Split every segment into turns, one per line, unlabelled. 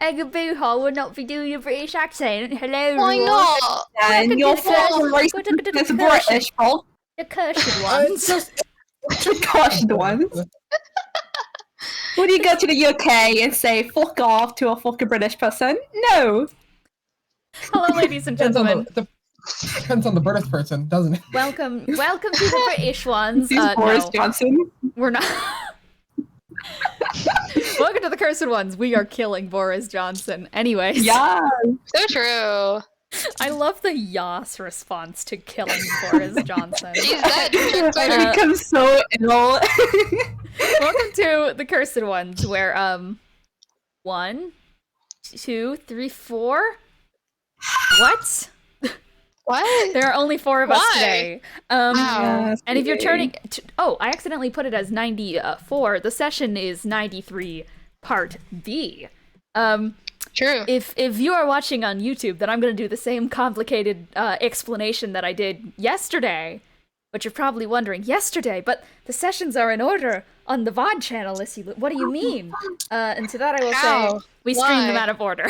Eggabuha will not be doing a British accent. Hello,
Why
everyone.
not?
And your full race is British, bro.
The cursed ones.
The cursed ones. Would you go to the UK and say fuck off to a fucking British person? No.
Hello, ladies and gentlemen.
Depends on the British person, doesn't it?
Welcome to the British ones.
Boris
No,
Johnson.
we're not. Welcome to the Cursed Ones. We are killing Boris Johnson. Anyways.
Yeah.
So true.
I love the Yas response to killing Boris Johnson.
He's dead. Check
I
Twitter.
become so ill.
Welcome to the Cursed Ones, where 1, 2, 3, 4. What?
What?
There are only 4 of us
Why?
today.
Wow.
And if you're turning, I accidentally put it as 94. The session is 93, part B.
True.
If you are watching on YouTube, then I'm going to do the same complicated explanation that I did yesterday. But you're probably wondering, yesterday, but the sessions are in order on the VOD channel, what do you mean? And to that I will
How?
say, we stream them
Why?
out of order.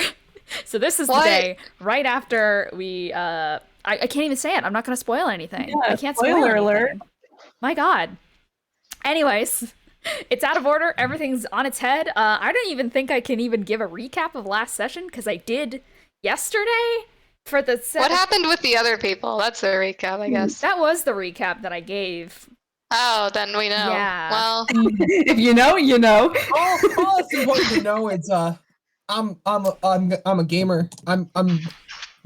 So this is the
What?
day right after we, I can't even say it, I'm not going to spoil anything.
Yeah,
I can't spoil
spoiler
anything.
alert.
My god. Anyways, it's out of order, everything's on its head. I don't even think I can even give a recap of last session, because I did yesterday for the
What happened with the other people? That's the recap, I guess.
That was the recap that I gave.
Oh, then we know.
Yeah.
Well,
If you know, you know.
All that's important to know is I'm a gamer. I'm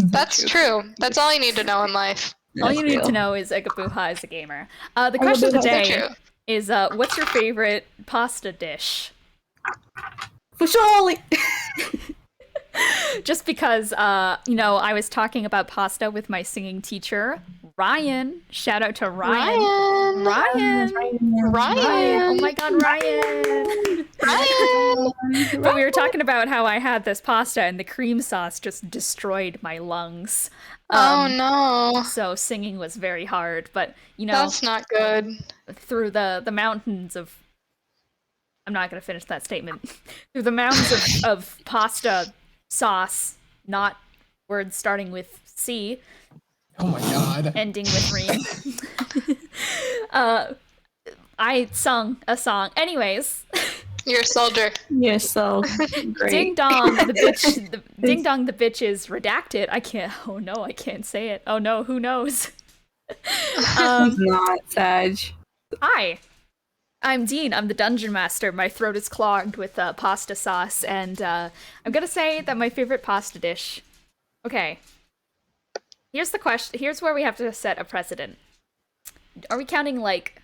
that's true. That's all you need to know in life.
All you need to know is Egabuha is a gamer. The question of the
So
day
true.
is, what's your favorite pasta dish?
For sure.
Just because, I was talking about pasta with my singing teacher, Ryan. Shout out to Ryan.
Ryan.
Oh my god, Ryan!
Ryan.
But we were talking about how I had this pasta and the cream sauce just destroyed my lungs.
Oh no.
So singing was very hard, but
That's not good.
through the mountains of, I'm not going to finish that statement. Through the mountains of pasta sauce, not words starting with C,
oh my god.
ending with ream. I sung a song. Anyways,
You're a soldier.
You're so great.
ding dong, the bitch. Ding dong, the bitch is redacted. I can't. Oh no, I can't say it. Oh no, who knows?
It's not, Sag.
Hi, I'm Dean. I'm the dungeon master. My throat is clogged with pasta sauce, and I'm gonna say that my favorite pasta dish. Okay. Here's the question. Here's where we have to set a precedent. Are we counting like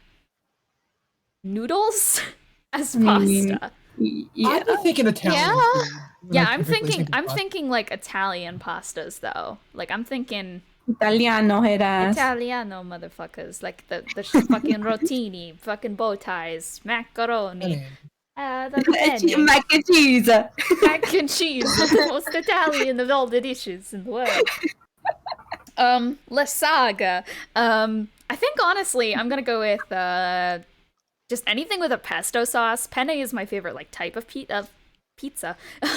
noodles as pasta?
Yeah.
I've been thinking Italian.
Yeah.
food when
Yeah,
I
I'm
typically
thinking.
think of
I'm
pasta.
thinking like Italian pastas though. Like I'm thinking
Italiano, heras.
Italiano motherfuckers. Like the fucking rotini, fucking bow ties, macaroni. The penne.
Mac and cheese.
Mac and cheese, the most Italian of all the dishes in the world. Lasagna. I think honestly, I'm gonna go with just anything with a pesto sauce. Penne is my favorite like type of pizza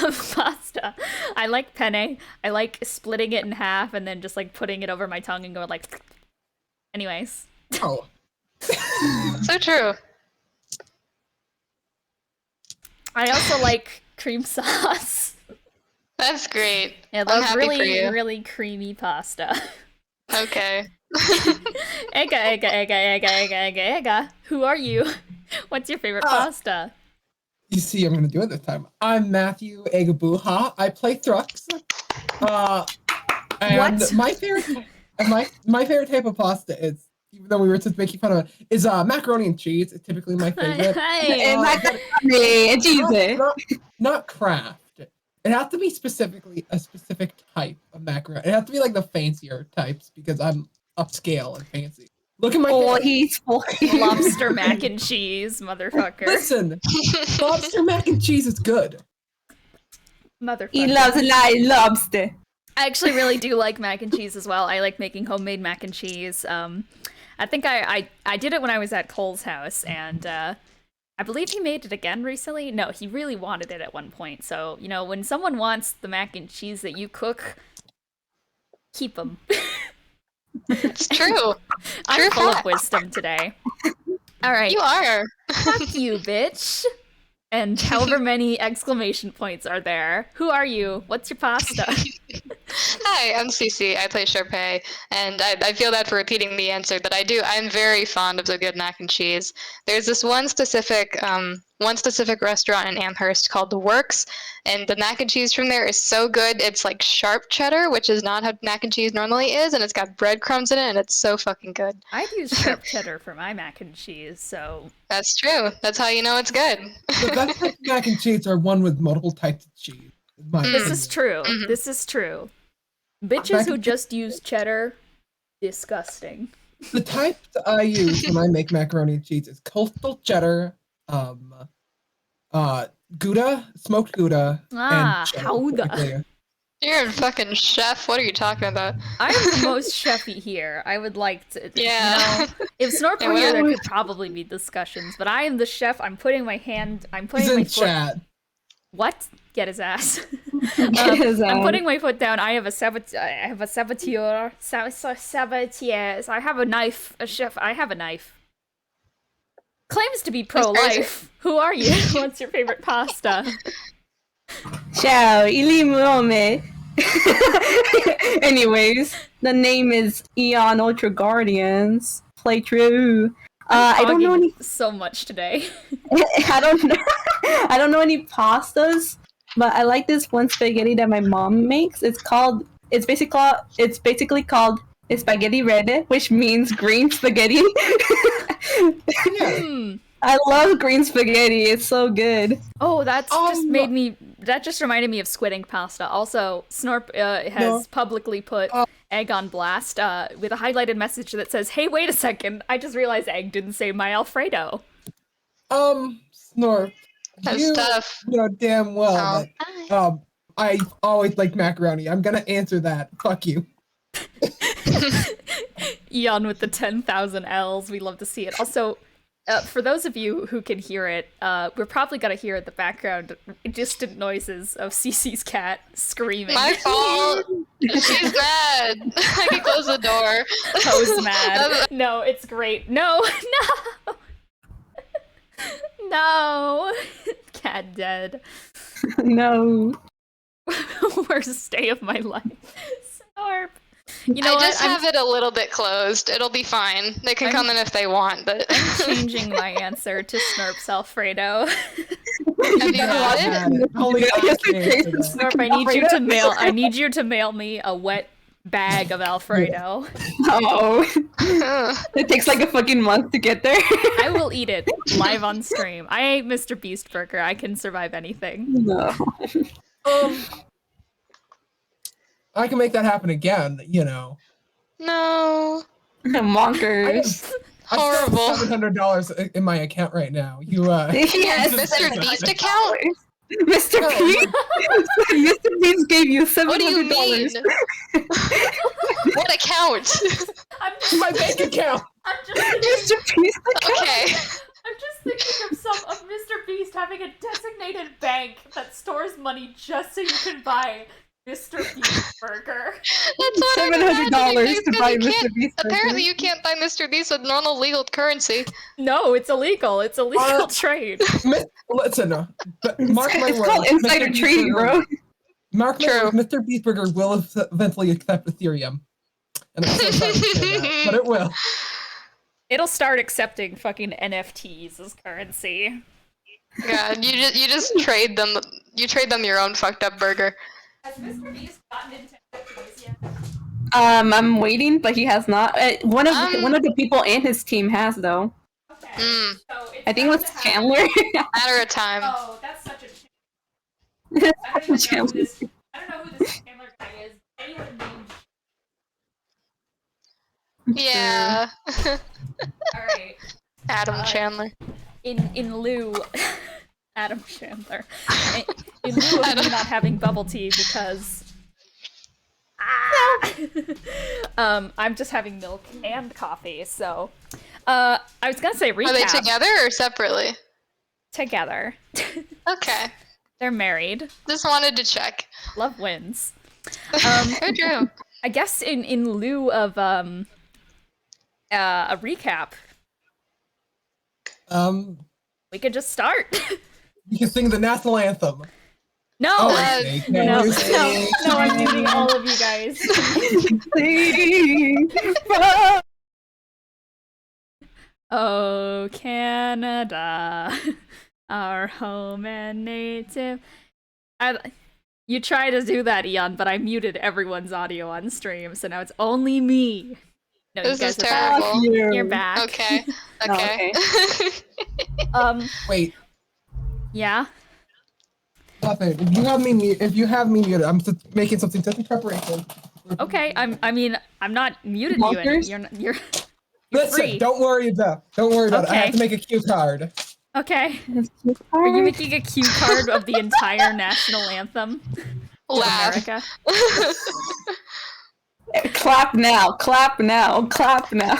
of pasta. I like penne. I like splitting it in half and then just like putting it over my tongue and going like. Anyways,
Oh,
So true.
I also like cream sauce.
That's great.
I
I'm
love
happy for
really,
you.
really creamy pasta.
Okay.
Ega. Who are you? What's your favorite pasta?
you see, I'm gonna do it this time. I'm Matthew Egabuha. I play Thrux. And
What?
my favorite, my favorite type of pasta is, even though we were just making fun of it, is macaroni and cheese. It's typically my favorite.
Hey.
And macaroni and cheese.
Not Kraft. It has to be specifically a specific type of macaroni. It has to be like the fancier types because I'm upscale and fancy. Look at my
Oh,
hair.
he's fucking
Lobster mac and cheese, motherfucker.
Listen, lobster mac and cheese is good.
Motherfucker.
He loves live lobster.
I actually really do like mac and cheese as well. I like making homemade mac and cheese. I think I did it when I was at Cole's house, and I believe he made it again recently. No, he really wanted it at one point. So, you know, when someone wants the mac and cheese that you cook, keep them.
It's true.
I'm
True
full of
fact.
wisdom today. All right.
You are.
Fuck you, bitch. And however many exclamation points are there. Who are you? What's your pasta?
Hi, I'm Cece. I play Charpay, and I feel bad for repeating the answer, but I'm very fond of the good mac and cheese. There's this one specific restaurant in Amherst called The Works, and the mac and cheese from there is so good. It's like sharp cheddar, which is not how mac and cheese normally is, and it's got breadcrumbs in it, and it's so fucking good.
I'd use sharp cheddar for my mac and cheese, so...
That's true. That's how you know it's good.
The best type of mac and cheese are one with multiple types of cheese. in my
This
opinion.
is true.
Mhm.
This is true. Bitches who just use cheddar, disgusting.
The types I use when I make macaroni and cheese is coastal cheddar, Gouda, smoked Gouda,
Ah,
and cheddar,
Gouda.
typically.
You're a fucking chef. What are you talking about?
I'm the most chefy here. I would like to,
Yeah.
you know, if Snorp
Yeah,
were here, there
well-
could probably be discussions. But I am the chef. I'm putting my
He's in
foot.
chat.
What? Get his ass.
His,
I'm putting my foot down. I have a saboteur. Sabatiers. I have a knife. A chef. I have a knife. Claims to be pro-life. Who are you? What's your favorite pasta?
Ciao, ili nome. Anyways, the name is Eon Ultra Guardians. Play true. I don't know any.
So much today.
I don't know any pastas, but I like this one spaghetti that my mom makes. It's basically called spaghetti red, which means green spaghetti.
Yeah.
Hmm.
I love green spaghetti. It's so good.
Oh, that just reminded me of squid ink pasta. Also, Snorp has publicly put Egg on blast with a highlighted message that says, "Hey, wait a second! I just realized Egg didn't say my Alfredo."
Snorp.
That's
You
tough.
know damn well
Oh.
that I always like macaroni. I'm gonna answer that. Fuck you.
Eon with the 10,000 L's. We love to see it. Also, for those of you who can hear it, we're probably gonna hear in the background distant noises of Cece's cat screaming.
My fault. She's mad. I can close the door.
Poe's mad. No, it's great. No, no, no. Cat dead.
No.
Worst day of my life. Snorp. You know
I
what?
just have it a little bit closed. It'll be fine. They can come in if they want, but
I'm changing my answer to Snorp's Alfredo.
have you had it?
Only I can answer that.
Snorp, I need you to mail me a wet bag of Alfredo.
Oh,
Ugh.
it takes like a fucking month to get there.
I will eat it live on stream. I ate Mr. Beast Burger. I can survive anything.
No.
I can make that happen again. You know.
No.
Monkers.
Horrible.
$700 in my account right now. You
Yes,
Mr. Beast account?
Mr.
No,
Beast. Mr. Beast gave you $700.
What do you mean? What account?
my bank account.
I'm just
Mr. Beast account.
Okay.
I'm just thinking of Mr. Beast having a designated bank that stores money just so you can buy Mr. Beast Burger.
That's what I'm
$700
imagining,
to
because
buy
you
Mr.
can't-
Beast burger.
Apparently you can't buy Mr. Beast with normal legal currency.
No, it's illegal. It's illegal trade.
Listen, but mark my
It's
words.
called insider
Mr.
trading, bro.
Mark my
True.
words. Mr. Beastburger will eventually accept Ethereum, and I'm so sorry to say that, but it will.
It'll start accepting fucking NFTs as currency.
God, you just trade them. You trade them your own fucked up burger.
Has Mr. Beast gotten into NFTs yet?
I'm waiting, but he has not. One of the people in his team has though.
Okay.
Mm.
So it's
I think it was
bound to happen.
Chandler.
Matter of time.
Oh, that's such a shame. I don't even know who this Chandler guy is. Anyone named...
Yeah.
Alright.
Adam Chandler.
In lieu... Adam Chandler. In lieu of me not having bubble tea because... I'm just having milk and coffee, so... I was gonna say recap.
Are they together or separately?
together.
Okay.
They're married.
Just wanted to check.
Love wins.
Very true.
I guess in lieu of a recap, we could just start.
You can sing the national anthem.
No,
Uh,
no, I'm muting all of you guys. Oh, Canada, our home and native. You try to do that, Eon, but I muted everyone's audio on stream, so now it's only me. No,
This
you guys
is
are back.
terrible.
You're back.
Okay. Okay.
Wait,
Yeah.
nothing. If you have me muted, I'm just making something just in preparation.
Okay. I'm not muted you.
Bonkers?
You're
Listen,
free.
don't worry about it. I
Okay.
have to make a cue card.
Okay. Are you making a cue card of the entire national anthem of
Laugh.
America?
Clap now, clap now, clap now.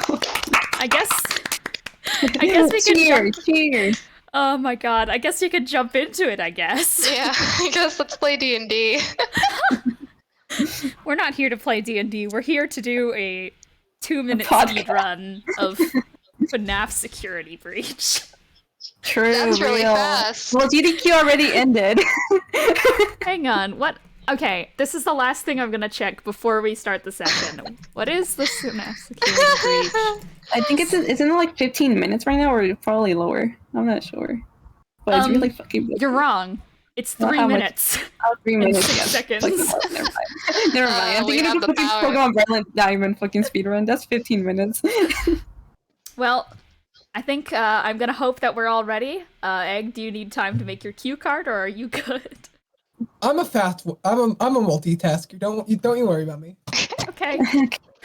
I guess we could
Cheers,
jump.
cheers.
Oh my god! I guess you could jump into it. I guess
Yeah, I guess let's play D&D.
we're not here to play D&D. We're here to do a 2-minute
podcast.
speed run of FNAF Security Breach.
True,
That's really
real.
fast.
Well, GDQ already ended.
Hang on, what? Okay, this is the last thing I'm gonna check before we start the session. What is the FNAF Security Breach?
I think isn't it like 15 minutes right now, or probably lower? I'm not sure. But it's really fucking big.
You're wrong. It's
Not
3
how much-
minutes.
3
and
minutes.
6
yeah.
seconds.
Like, never mind. Never mind. I
we
think
have
it's a
the
fucking
power.
Pokemon Brilliant Diamond fucking speedrun. That's 15 minutes.
Well, I think I'm gonna hope that we're all ready. Egg, do you need time to make your cue card, or are you good?
I'm a multitasker. Don't you worry about me.
Okay,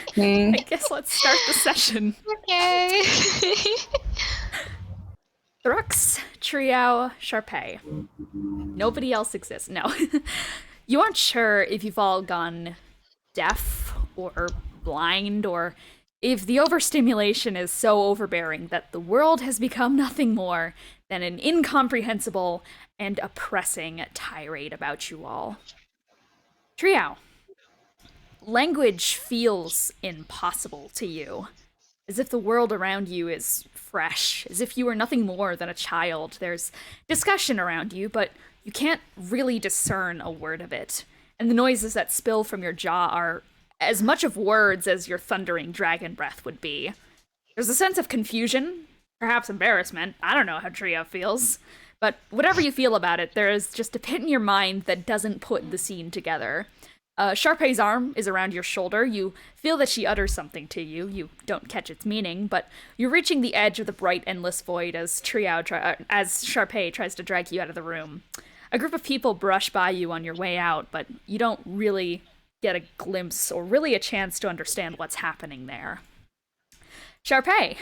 Okay.
I guess let's start the session.
Yay.
Thrux, Triao, Charpay. Nobody else exists. No. You aren't sure if you've all gone deaf or blind, or if the overstimulation is so overbearing that the world has become nothing more than an incomprehensible and oppressing tirade about you all. Triao, language feels impossible to you. As if the world around you is fresh, as if you are nothing more than a child. There's discussion around you, but you can't really discern a word of it. And the noises that spill from your jaw are as much of words as your thundering dragon breath would be. There's a sense of confusion, perhaps embarrassment. I don't know how Trio feels. But whatever you feel about it, there is just a pit in your mind that doesn't put the scene together. Charpay's arm is around your shoulder. You feel that she utters something to you. You don't catch its meaning, but you're reaching the edge of the bright, endless void as Charpay tries to drag you out of the room. A group of people brush by you on your way out, but you don't really get a glimpse or really a chance to understand what's happening there. Charpay,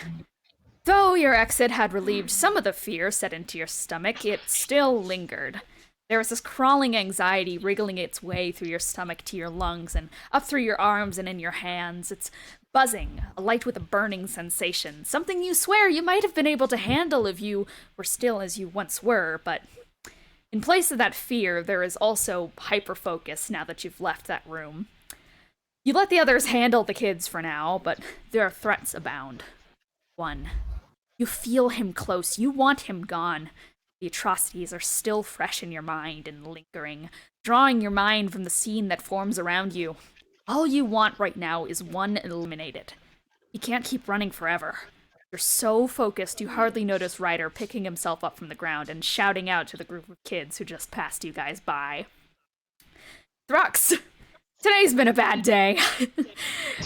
though your exit had relieved some of the fear set into your stomach, it still lingered. There was this crawling anxiety wriggling its way through your stomach to your lungs and up through your arms and in your hands. It's buzzing, alight with a burning sensation, something you swear you might have been able to handle if you were still as you once were, but in place of that fear, there is also hyper-focus now that you've left that room. You let the others handle the kids for now, but their threats abound. 1. You feel him close. You want him gone. The atrocities are still fresh in your mind and lingering, drawing your mind from the scene that forms around you. All you want right now is one eliminated. You can't keep running forever. You're so focused you hardly notice Ryder picking himself up from the ground and shouting out to the group of kids who just passed you guys by. Thrux! Today's been a bad day.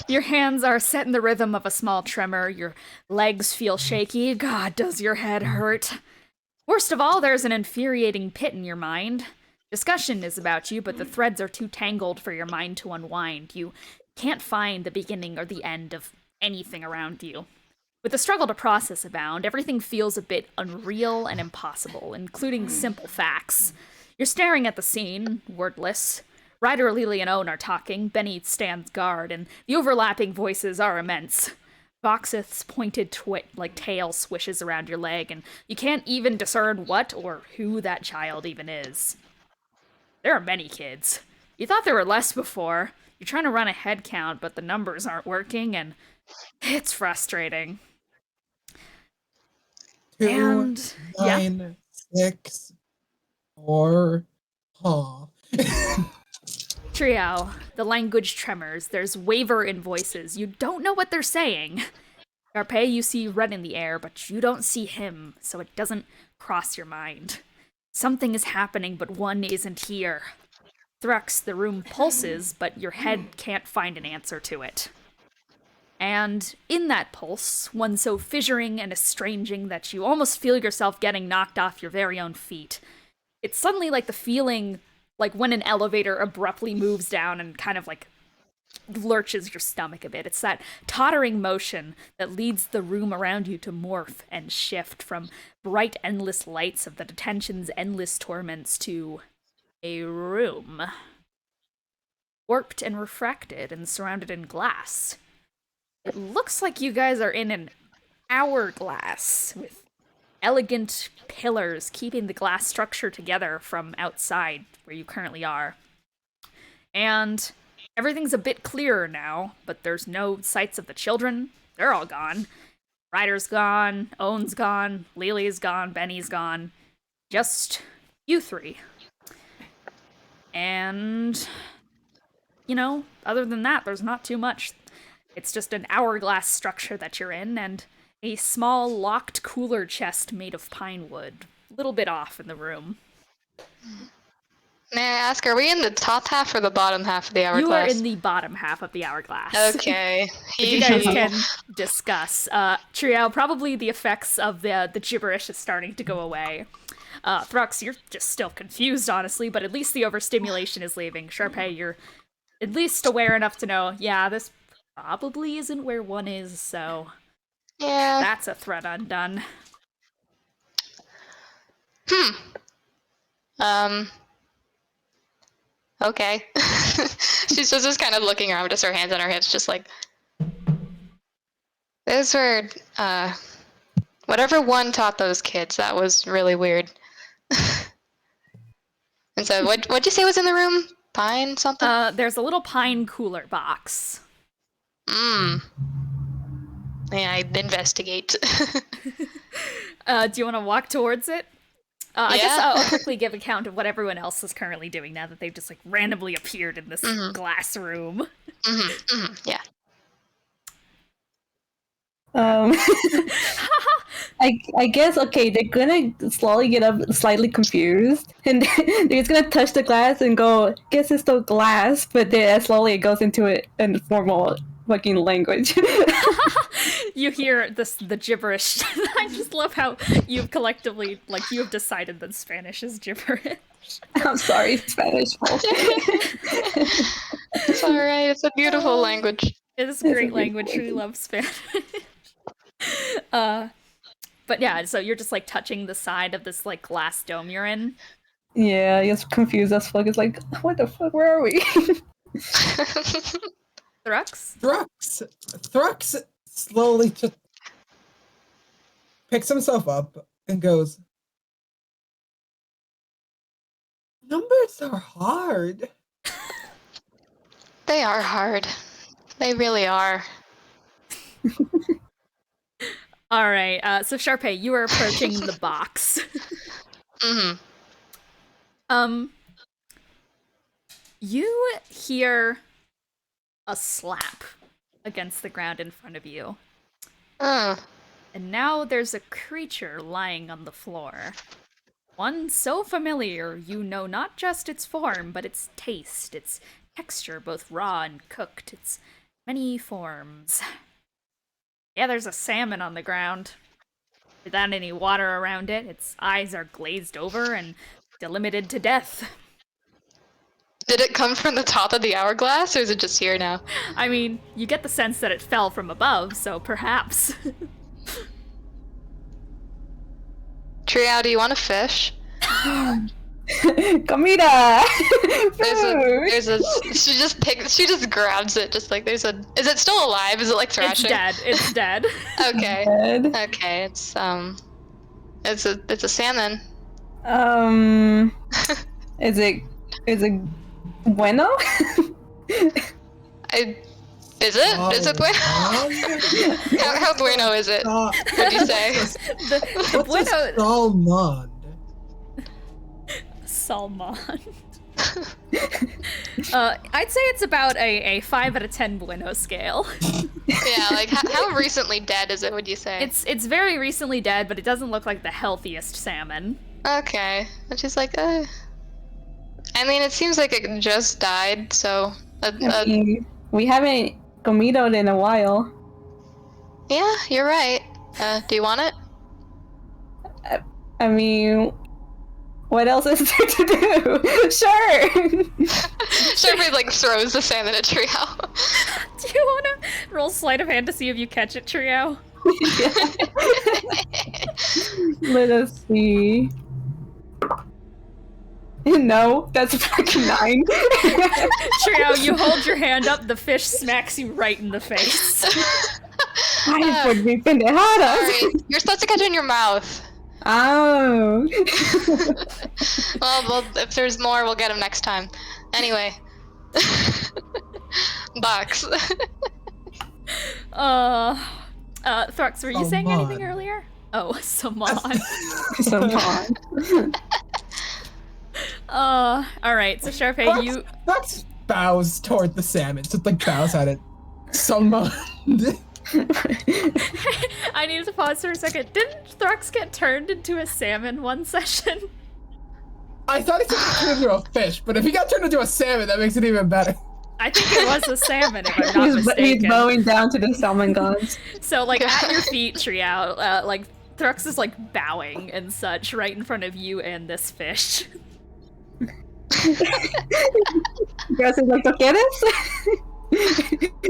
Your hands are set in the rhythm of a small tremor. Your legs feel shaky. God, does your head hurt? Worst of all, there's an infuriating pit in your mind. Discussion is about you, but the threads are too tangled for your mind to unwind. You can't find the beginning or the end of anything around you. With the struggle to process abound, everything feels a bit unreal and impossible, including simple facts. You're staring at the scene, wordless. Ryder, Lily, and Owen are talking, Benny stands guard, and the overlapping voices are immense. Boxith's pointed tail swishes around your leg, and you can't even discern what or who that child even is. There are many kids. You thought there were less before. You're trying to run a head count, but the numbers aren't working, and it's frustrating.
2,
And
9, 6, 4. Huh.
Triao, the language tremors. There's waver in voices. You don't know what they're saying. Charpay, you see red in the air, but you don't see him, so it doesn't cross your mind. Something is happening, but one isn't here. Thrux, the room pulses, but your head can't find an answer to it. And in that pulse, one so fissuring and estranging that you almost feel yourself getting knocked off your very own feet. It's suddenly like the feeling like when an elevator abruptly moves down and kind of like lurches your stomach a bit. It's that tottering motion that leads the room around you to morph and shift from bright, endless lights of the detention's endless torments to a room. Warped and refracted and surrounded in glass. It looks like you guys are in an hourglass with elegant pillars keeping the glass structure together from outside where you currently are. And everything's a bit clearer now, but there's no sights of the children. They're all gone. Ryder's gone, Owen's gone, Lily's gone, Benny's gone. Just you three. And, you know, other than that, there's not too much. It's just an hourglass structure that you're in, and a small locked cooler chest made of pine wood. A little bit off in the room.
May I ask, are we in the top half or the bottom half of the hourglass?
You are in the bottom half of the hourglass.
Okay.
But you guys can discuss. Triao, probably the effects of the gibberish is starting to go away. Thrux, you're just still confused, honestly, but at least the overstimulation is leaving. Charpay, you're at least aware enough to know, yeah, this probably isn't where one is, so
Yeah.
that's a threat undone.
Okay. She's just kind of looking around, just her hands on her hips, just like, those were, whatever one taught those kids, that was really weird. And so, what'd you say was in the room? Pine something?
There's a little pine cooler box.
Yeah, I'd investigate.
Do you want to walk towards it? I guess
Yeah.
I'll quickly give account of what everyone else is currently doing now that they've just like randomly appeared in this glass room.
Yeah.
I guess, okay, they're gonna slowly get up slightly confused, and they're just gonna touch the glass and go, guess it's still glass, but then slowly it goes into it in formal fucking language.
You hear the gibberish. I just love how you've collectively, like, you have decided that Spanish is gibberish.
I'm sorry, Spanish.
It's alright, it's a beautiful language.
It is a great language. We love Spanish. But yeah, so you're just like touching the side of this like glass dome you're in.
Yeah, it's confused as fuck. It's like, what the fuck, where are we?
Thrux?
Thrux slowly just picks himself up and goes, numbers are hard.
They are hard. They really are.
All right, so Charpay, you are approaching the box. You hear a slap against the ground in front of you. And now there's a creature lying on the floor. One so familiar you know not just its form, but its taste, its texture, both raw and cooked, its many forms. Yeah, there's a salmon on the ground. Without any water around it, its eyes are glazed over and delimited to death.
Did it come from the top of the hourglass, or is it just here now?
I mean, you get the sense that it fell from above, so perhaps.
Triao, do you want to fish?
Comida.
There's a she just grabs it just like is it still alive? Is it like thrashing?
It's dead.
Okay.
Dead.
Okay, it's a salmon.
Is it bueno?
Is it bueno? How bueno is it? What'd you say?
The
What's
bueno
a
Sal-mond. I'd say it's about a 5 out of 10 bueno scale.
Yeah, like how recently dead is it? Would you say?
It's very recently dead, but it doesn't look like the healthiest salmon.
Okay, and she's like, I mean, it seems like it just died, so.
I mean, we haven't comido in a while.
Yeah, you're right. Do you want it?
I mean, what else is there to do? Sure.
Charpay like throws the salmon at Triao.
Do you want to roll sleight of hand to see if you catch it, Triao?
Let us see. No, that's a fucking 9.
Triao, you hold your hand up, the fish smacks you right in the face.
Ay, por mi pendejada.
Sorry, you're supposed to catch it in your mouth.
Oh.
Well, if there's more, we'll get them next time. Anyway. Box.
Thrux, were you saying anything earlier? Oh, Salmon.
Salmon.
Alright, so Charpay, you...
Fox bows toward the salmon, so it like bows at it. Sal-mond.
I needed to pause for a second. Didn't Thrux get turned into a salmon one session?
I thought he got turned into a fish, but if he got turned into a salmon, that makes it even better.
I think it was a salmon, if I'm not
He's
mistaken.
bowing down to the salmon gods.
So, like, at your feet, Triao, like, Thrux is, like, bowing and such right in front of you and this fish.
Grass is like, ¿quieres?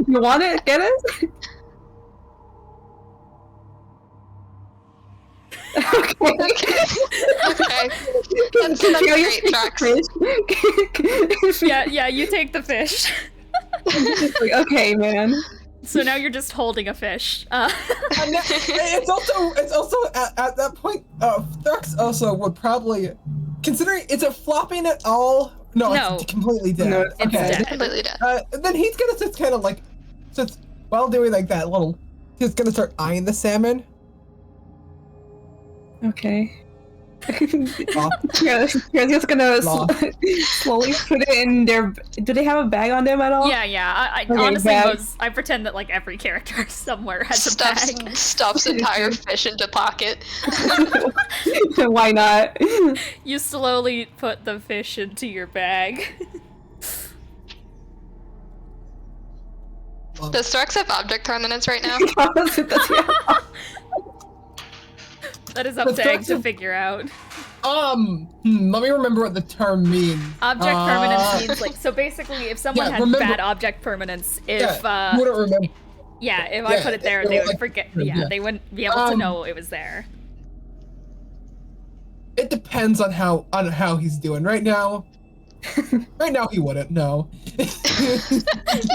You want it? ¿Quieres?
Okay. That's great, Thrux.
Yeah, you take the fish.
Like, okay, man.
So now you're just holding a fish.
It's also at that point, Thrux also would probably, considering, is it flopping at all? No,
No.
it's completely dead.
No,
It's
Okay.
dead.
Completely dead.
Then he's gonna just kind of like, just while doing like that little, he's gonna start eyeing the salmon.
Okay.
Off.
You're just gonna
Law.
slowly put it in their. Do they have a bag on them at all?
Yeah. I
Okay,
honestly
bag.
I pretend that, like, every character somewhere has a bag.
Stuffs entire fish into pocket.
Why not?
You slowly put the fish into your bag.
Does Thrux have object permanence right now?
That is up
But
to Egg
Thrux
to
is-
figure out.
Let me remember what the term means.
Object permanence means, like, so basically if someone
Yeah,
had
remember-
bad object permanence, if
you wouldn't remember.
if I
Yeah,
put it there,
it
they
would,
would
like,
forget.
yeah.
Yeah, they wouldn't be able to know it was there.
It depends on how he's doing right now. Right now he wouldn't. No.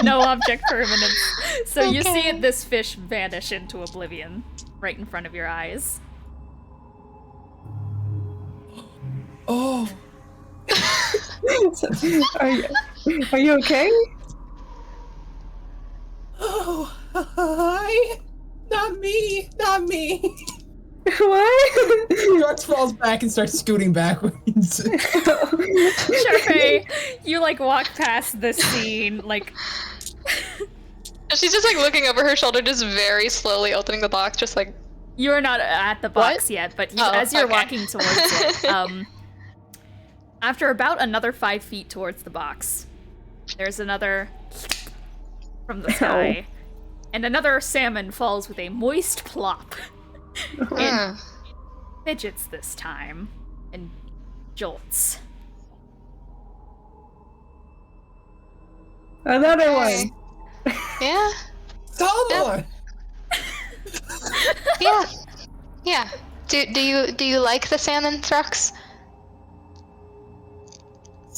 No object permanence. So you see this fish vanish into oblivion right in front of your eyes.
Oh.
Are you okay?
Oh. Hi. Not me. Not me.
What?
Rex falls back and starts scooting backwards.
Charpay, you like walk past this scene, like
She's just like looking over her shoulder, just very slowly opening the box, just like.
you are not at the box yet, but as you're walking towards it, after about another 5 feet towards the box, there's another from the sky, and another salmon falls with a moist plop. And fidgets this time, and jolts.
Another one.
Yeah.
Salmon.
Yeah. Do you like the salmon, Thrux?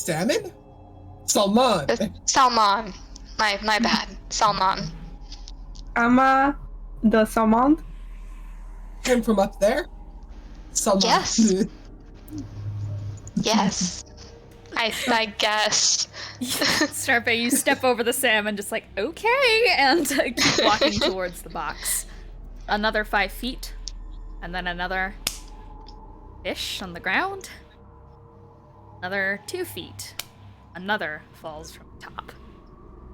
Salmon? Salmon.
Salmon. My bad. Salmon.
Ama the Sal-mond?
Him from up there? Salmon.
Yes. Yes. I guess.
Charpay, you step over the salmon, just like, okay, and keep walking towards the box. Another 5 feet, and then another fish on the ground. Another 2 feet. Another falls from the top.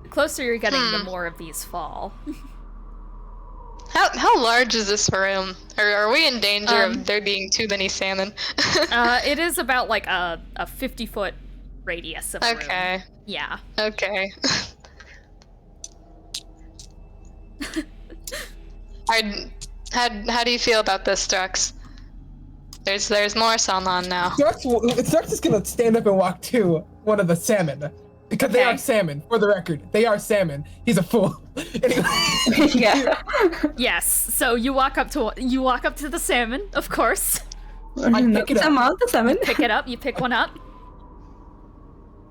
The closer you're getting, the more of these fall.
How large is this room? Or are we in danger of there being too many salmon?
It is about like a 50-foot radius of the room.
Okay.
Yeah.
Okay. How do you feel about this, Thrux? There's more salmon now.
Thrux is gonna stand up and walk to one of the salmon. Because they
Okay.
are salmon, for the record. They are salmon. He's a fool. Anyway.
Yeah.
Yes. So you walk up to the salmon, of course.
I pick it up.
Sal-mond, the salmon.
Pick it up. You pick one up.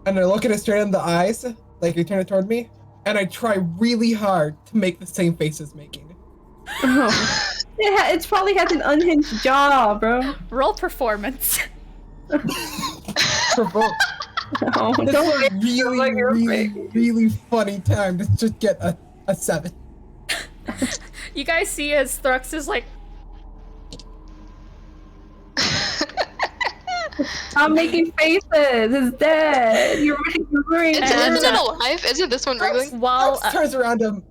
And I look at it straight in the eyes, like you turn it toward me, and I try really hard to make the same face it's making.
Oh. It's probably has an unhinged jaw, bro.
Roll performance.
For both.
Oh,
This
don't
is a
make
really,
like you're
really,
fake.
really funny time to just get a 7.
You guys see as Thrux is like,
I'm making faces. It's dead. You're ruining
Isn't
And,
it alive? Isn't this one wriggling?
while
Thrux turns around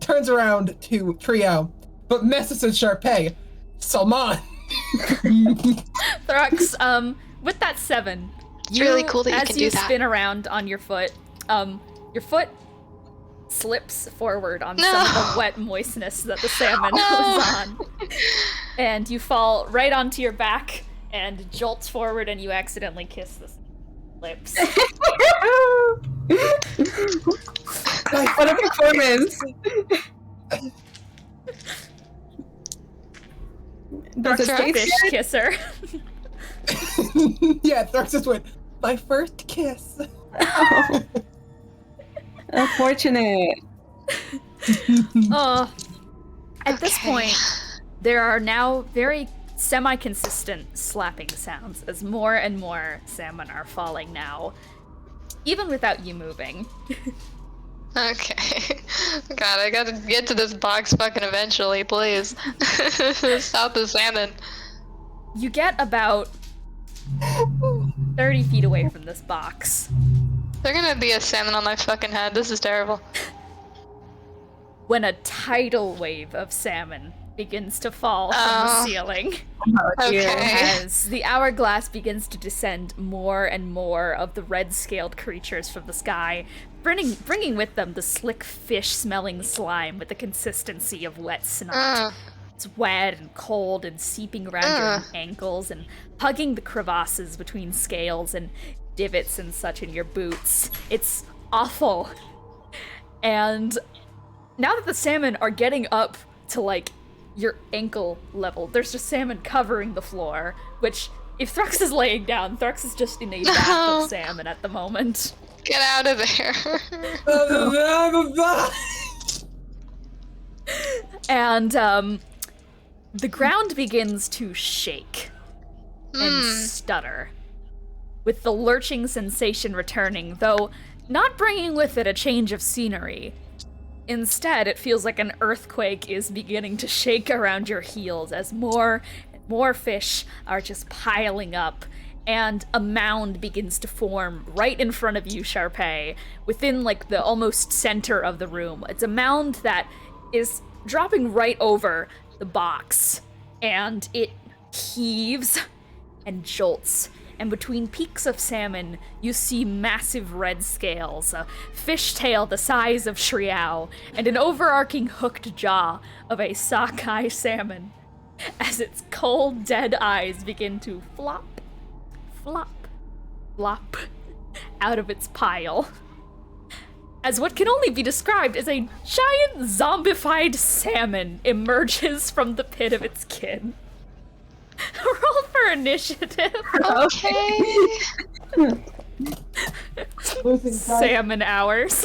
turns around to Triao, but messes with Charpay. Salmon.
Thrux, with that 7,
It's really cool that you
as
can
you
do that.
spin around on your foot slips forward on some of the wet moistness that the salmon was on, and you fall right onto your back and jolts forward, and you accidentally kiss the lips.
What a performance. Does his
Thrux,
face
Fish kisser.
Yeah, Thrux just went, my first kiss.
Unfortunate.
Oh. At this
Okay.
point, there are now very semi-consistent slapping sounds as more and more salmon are falling now, even without you moving.
Okay. God, I gotta get to this box fucking eventually, please. Stop the salmon.
You get about 30 feet away from this box
They're gonna be a salmon on my fucking head. This is terrible.
when a tidal wave of salmon begins to fall from
Oh.
the ceiling.
Okay.
As the hourglass begins to descend more and more of the red-scaled creatures from the sky, bringing with them the slick fish-smelling slime with the consistency of wet snot. It's wet and cold and seeping around your ankles and hugging the crevasses between scales and divots and such in your boots. It's awful. And now that the salmon are getting up to, like, your ankle level, there's just salmon covering the floor, which, if Thrux is laying down, Thrux is just in a bath of salmon at the moment.
Get out of there.
And, the ground begins to shake and stutter, with the lurching sensation returning, though not bringing with it a change of scenery. Instead, it feels like an earthquake is beginning to shake around your heels as more and more fish are just piling up, and a mound begins to form right in front of you, Charpay, within, like, the almost center of the room. It's a mound that is dropping right over the box, and it heaves and jolts, and between peaks of salmon, you see massive red scales, a fishtail the size of Triao, and an overarching hooked jaw of a sockeye salmon, as its cold, dead eyes begin to flop, flop, flop out of its pile, as what can only be described as a giant zombified salmon emerges from the pit of its kin. Roll for initiative.
Okay.
Losing track.
Salmon hours.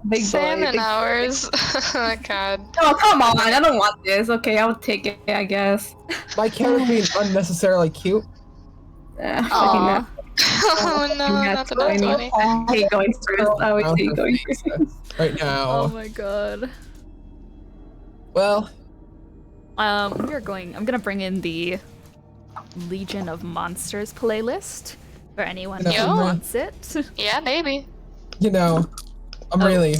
Big boy,
Salmon
big-
hours. Oh my god.
Oh, come on. I don't want this. Okay, I'll take it, I guess.
My character being unnecessarily cute.
Fucking
Aw.
that.
Oh no, not the nat 20.
I hate going first. I always
Around
hate
her
going
face
first.
right now.
Oh my god.
Well,
I'm gonna bring in the Legion of Monsters playlist for anyone who
Yeah.
wants it.
Yeah, maybe.
you know, I'm
Oh.
really.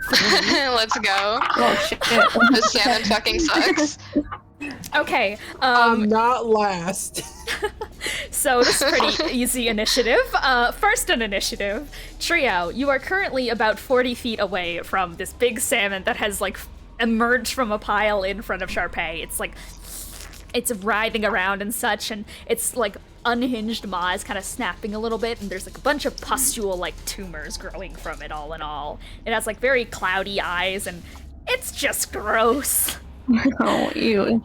Let's go.
Oh shit.
The salmon fucking sucks.
Okay,
I'm not last.
so this is pretty easy initiative. First an initiative. Trio, you are currently about 40 feet away from this big salmon that has like emerged from a pile in front of Charpay. It's writhing around and such, and it's like unhinged maw is kind of snapping a little bit, and there's like a bunch of pustule like tumors growing from it all in all. It has like very cloudy eyes, and it's just gross.
Oh, ew.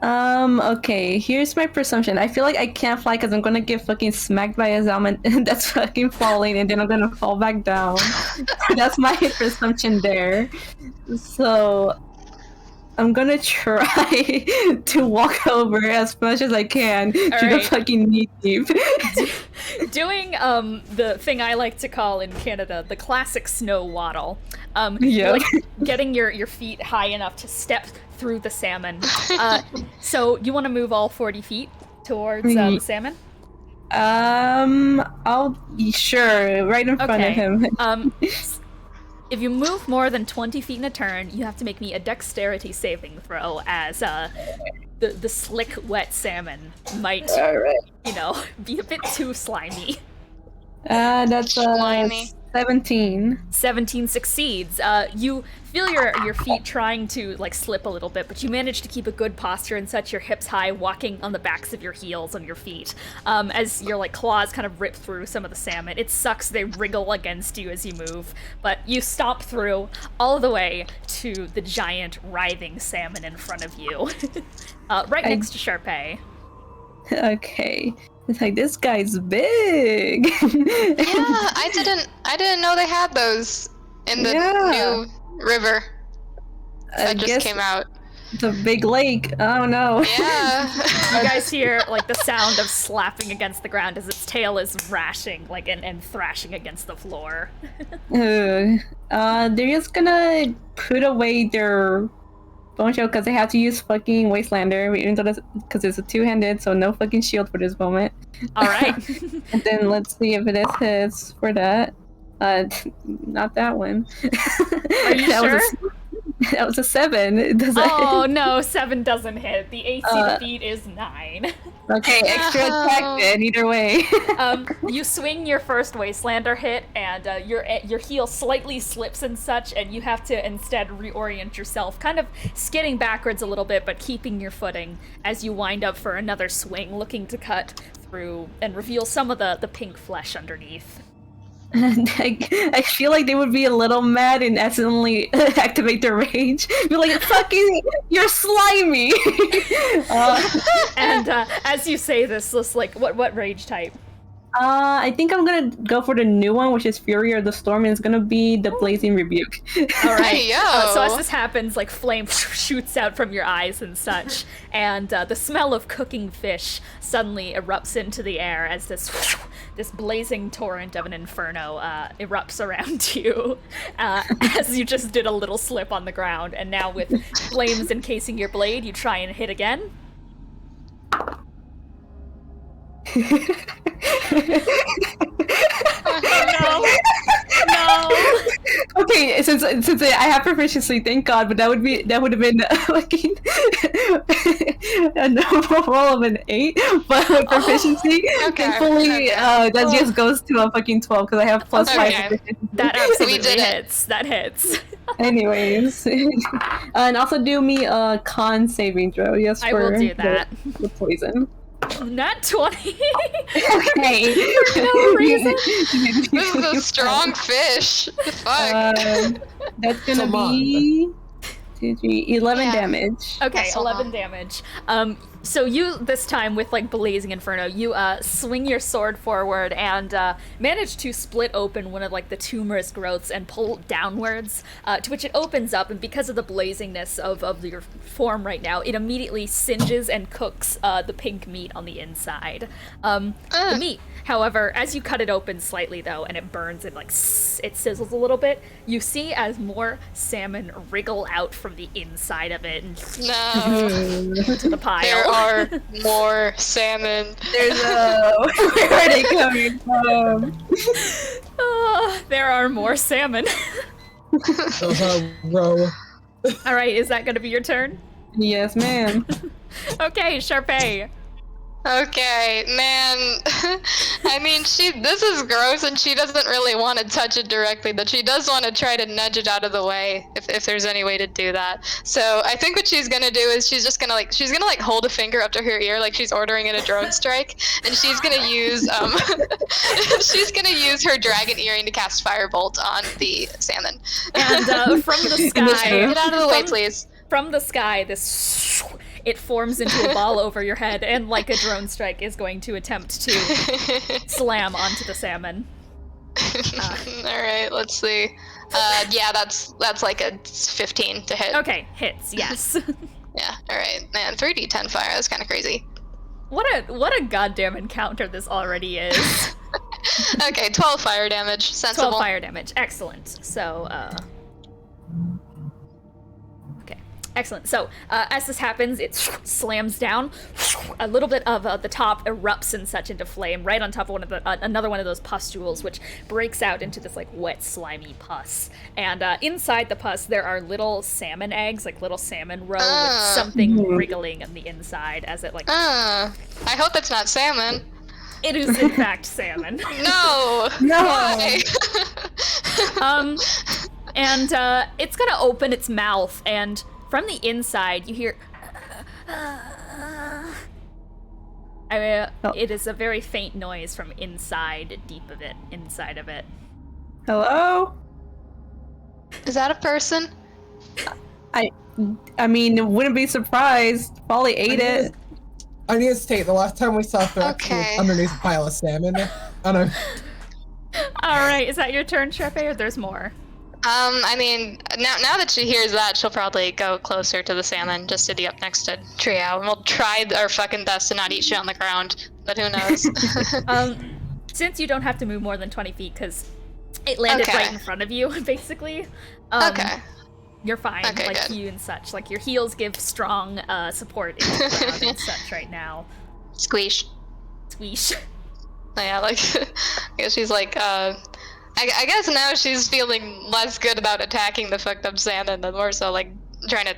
Okay, here's my presumption. I feel like I can't fly because I'm gonna get fucking smacked by a salmon that's fucking falling, and then I'm gonna fall back down. That's my presumption there. So I'm gonna try to walk over as much as I can to the
Alright.
fucking knee deep.
Doing the thing I like to call in Canada the classic snow waddle.
Yeah.
Like getting your feet high enough to step through the salmon. So you want to move all 40 feet towards the salmon?
Sure, right in front of
Okay.
him.
If you move more than 20 feet in a turn, you have to make me a dexterity saving throw as the slick, wet salmon might,
Alright.
you know, be a bit too slimy.
That's
Slimy.
17.
17 succeeds. You feel your feet trying to like slip a little bit, but you manage to keep a good posture and such, your hips high, walking on the backs of your heels on your feet. As your like claws kind of rip through some of the salmon. It sucks, they wriggle against you as you move, but you stomp through all the way to the giant writhing salmon in front of you. Right next to Charpay.
Okay. It's like, this guy's big.
Yeah, I didn't know they had those in the
Yeah.
new river
I
that just
guess
came out.
it's a big lake. I don't know.
Yeah.
You guys hear like the sound of slapping against the ground as its tail is rashing, like and thrashing against the floor.
They're just gonna put away their bone shield because they have to use fucking Wastelander, even though because it's a two-handed, so no fucking shield for this moment.
All right.
And then let's see if it is hits for that. Not that one.
Are you
That
sure?
That was a 7. Does that
Oh
hit?
no, 7 doesn't hit. The AC to beat is 9.
Okay, extra attack then, either way.
You swing your first Wastelander hit, and your heel slightly slips and such, and you have to instead reorient yourself, kind of skidding backwards a little bit, but keeping your footing as you wind up for another swing, looking to cut through and reveal some of the pink flesh underneath.
And I feel like they would be a little mad and accidentally activate their rage. Be like, fucking, you're slimy!
And as you say this, just like, what rage type?
I think I'm gonna go for the new one, which is Fury or the Storm, and it's gonna be the Blazing Rebuke.
All right.
Hey, yo.
So as this happens, like flame shoots out from your eyes and such, and the smell of cooking fish suddenly erupts into the air as this blazing torrent of an inferno erupts around you, as you just did a little slip on the ground, and now with flames encasing your blade, you try and hit again. No.
Okay, since I have proficiency, thank God, but that would have been fucking a normal roll of an 8, but with proficiency,
Okay,
thankfully, that just goes to a fucking 12 because I have plus
Okay.
5 proficiency.
That absolutely
did it.
hits. That hits.
Anyways, and also do me a con saving throw, yes,
I will
for
do that.
the poison.
Not 20.
Okay.
No reason.
This is a strong fish. The fuck.
That's gonna
Come on.
be 2, 3, 11
Yeah.
damage.
Okay,
That's so
11
long.
damage. So you, this time with like Blazing Inferno, you swing your sword forward and manage to split open one of like the tumorous growths and pull downwards, to which it opens up, and because of the blazingness of your form right now, it immediately singes and cooks the pink meat on the inside. The meat, however, as you cut it open slightly though, and it burns, it like it sizzles a little bit, you see as more salmon wriggle out from the inside of it and
No.
to the pile.
There are more salmon.
There's where are they coming from?
There are more salmon.
Row.
All right, is that going to be your turn?
Yes, ma'am.
Okay, Charpay.
Okay, man. I mean, this is gross, and she doesn't really want to touch it directly, but she does want to try to nudge it out of the way, if there's any way to do that. So I think what she's gonna do is she's gonna hold a finger up to her ear like she's ordering in a drone strike, and she's gonna use her dragon earring to cast Firebolt on the salmon.
And from the sky,
Get out of the way, please.
From the sky, it forms into a ball over your head, and like a drone strike is going to attempt to slam onto the salmon.
All right, let's see. Yeah, that's like a 15 to hit.
Okay, hits, yes.
Yeah, all right. Man, 3d10 fire. That's kind of crazy.
What a goddamn encounter this already is.
Okay, 12 fire damage. Sensible.
12 fire damage. Excellent. So, okay. Excellent. So, as this happens, it slams down. A little bit of the top erupts and such into flame right on top of another one of those pustules, which breaks out into this like wet, slimy pus. And inside the pus, there are little salmon eggs, like little salmon roe, with something wriggling on the inside as it like.
I hope that's not salmon.
It is in fact salmon.
No.
No.
Why?
And it's gonna open its mouth, and from the inside you hear. It is a very faint noise from inside of it.
Hello?
Is that a person?
I mean, wouldn't be surprised. Probably ate it.
I need to state, the last time we saw Thrux
Okay.
was underneath a pile of salmon. I don't know.
Alright, is that your turn, Charpay, or there's more?
I mean, now that she hears that, she'll probably go closer to the salmon, just to be up next to Triao, and we'll try our fucking best to not eat shit on the ground, but who knows?
Since you don't have to move more than 20 feet, because it landed
Okay.
right in front of you, basically.
Okay.
You're fine,
Okay,
like
good.
you and such. Like your heels give strong support into the ground and such right now.
Squeesh.
Squeesh.
Yeah, like, I guess she's like, I guess now she's feeling less good about attacking the fucked up salmon and more so like trying to.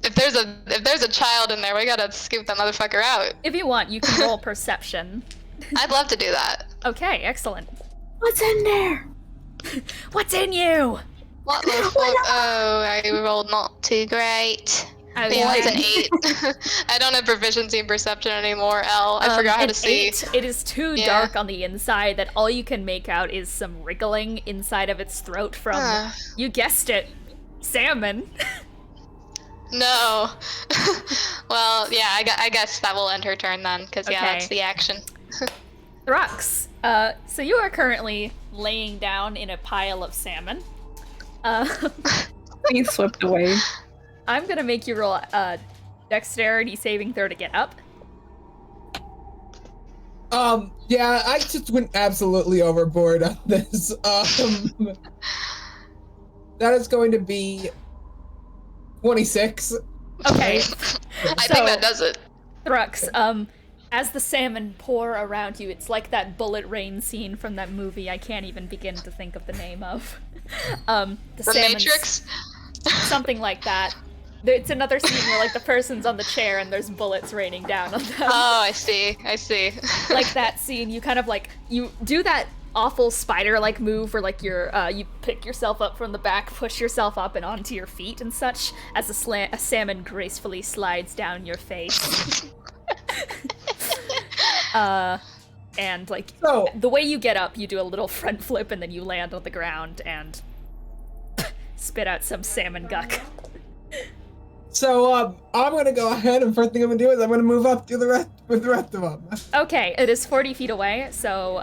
If there's a child in there, we gotta scoop that motherfucker out.
If you want, you can roll perception.
I'd love to do that.
Okay, excellent.
What's in there?
What's in you?
What the fuck? Oh, I rolled not too great.
I
Yeah,
mean,
it's an 8. I don't have proficiency in perception anymore, Elle. I forgot how
an
to see.
8, it is too
Yeah.
dark on the inside that all you can make out is some wriggling inside of its throat from, you guessed it, salmon.
No. Well, yeah, I guess that will end her turn then, because yeah,
Okay.
that's the action.
Thrux, so you are currently laying down in a pile of salmon.
Being swept away.
I'm gonna make you roll a dexterity saving throw to get up.
Yeah, I just went absolutely overboard on this. That is going to be 26.
Okay,
I think that does it.
Thrux, as the salmon pour around you, it's like that bullet rain scene from that movie I can't even begin to think of the name of. The salmon's-
Matrix?
Something like that. It's another scene where like the person's on the chair and there's bullets raining down on them.
Oh, I see.
Like that scene, you kind of like, you do that awful spider-like move where like you pick yourself up from the back, push yourself up and onto your feet and such, as a salmon gracefully slides down your face. And like,
So,
the way you get up, you do a little front flip and then you land on the ground and spit out some salmon guck.
So I'm gonna go ahead, and first thing I'm gonna do is I'm gonna move up to the rest with the rest of them.
Okay, it is 40 feet away, so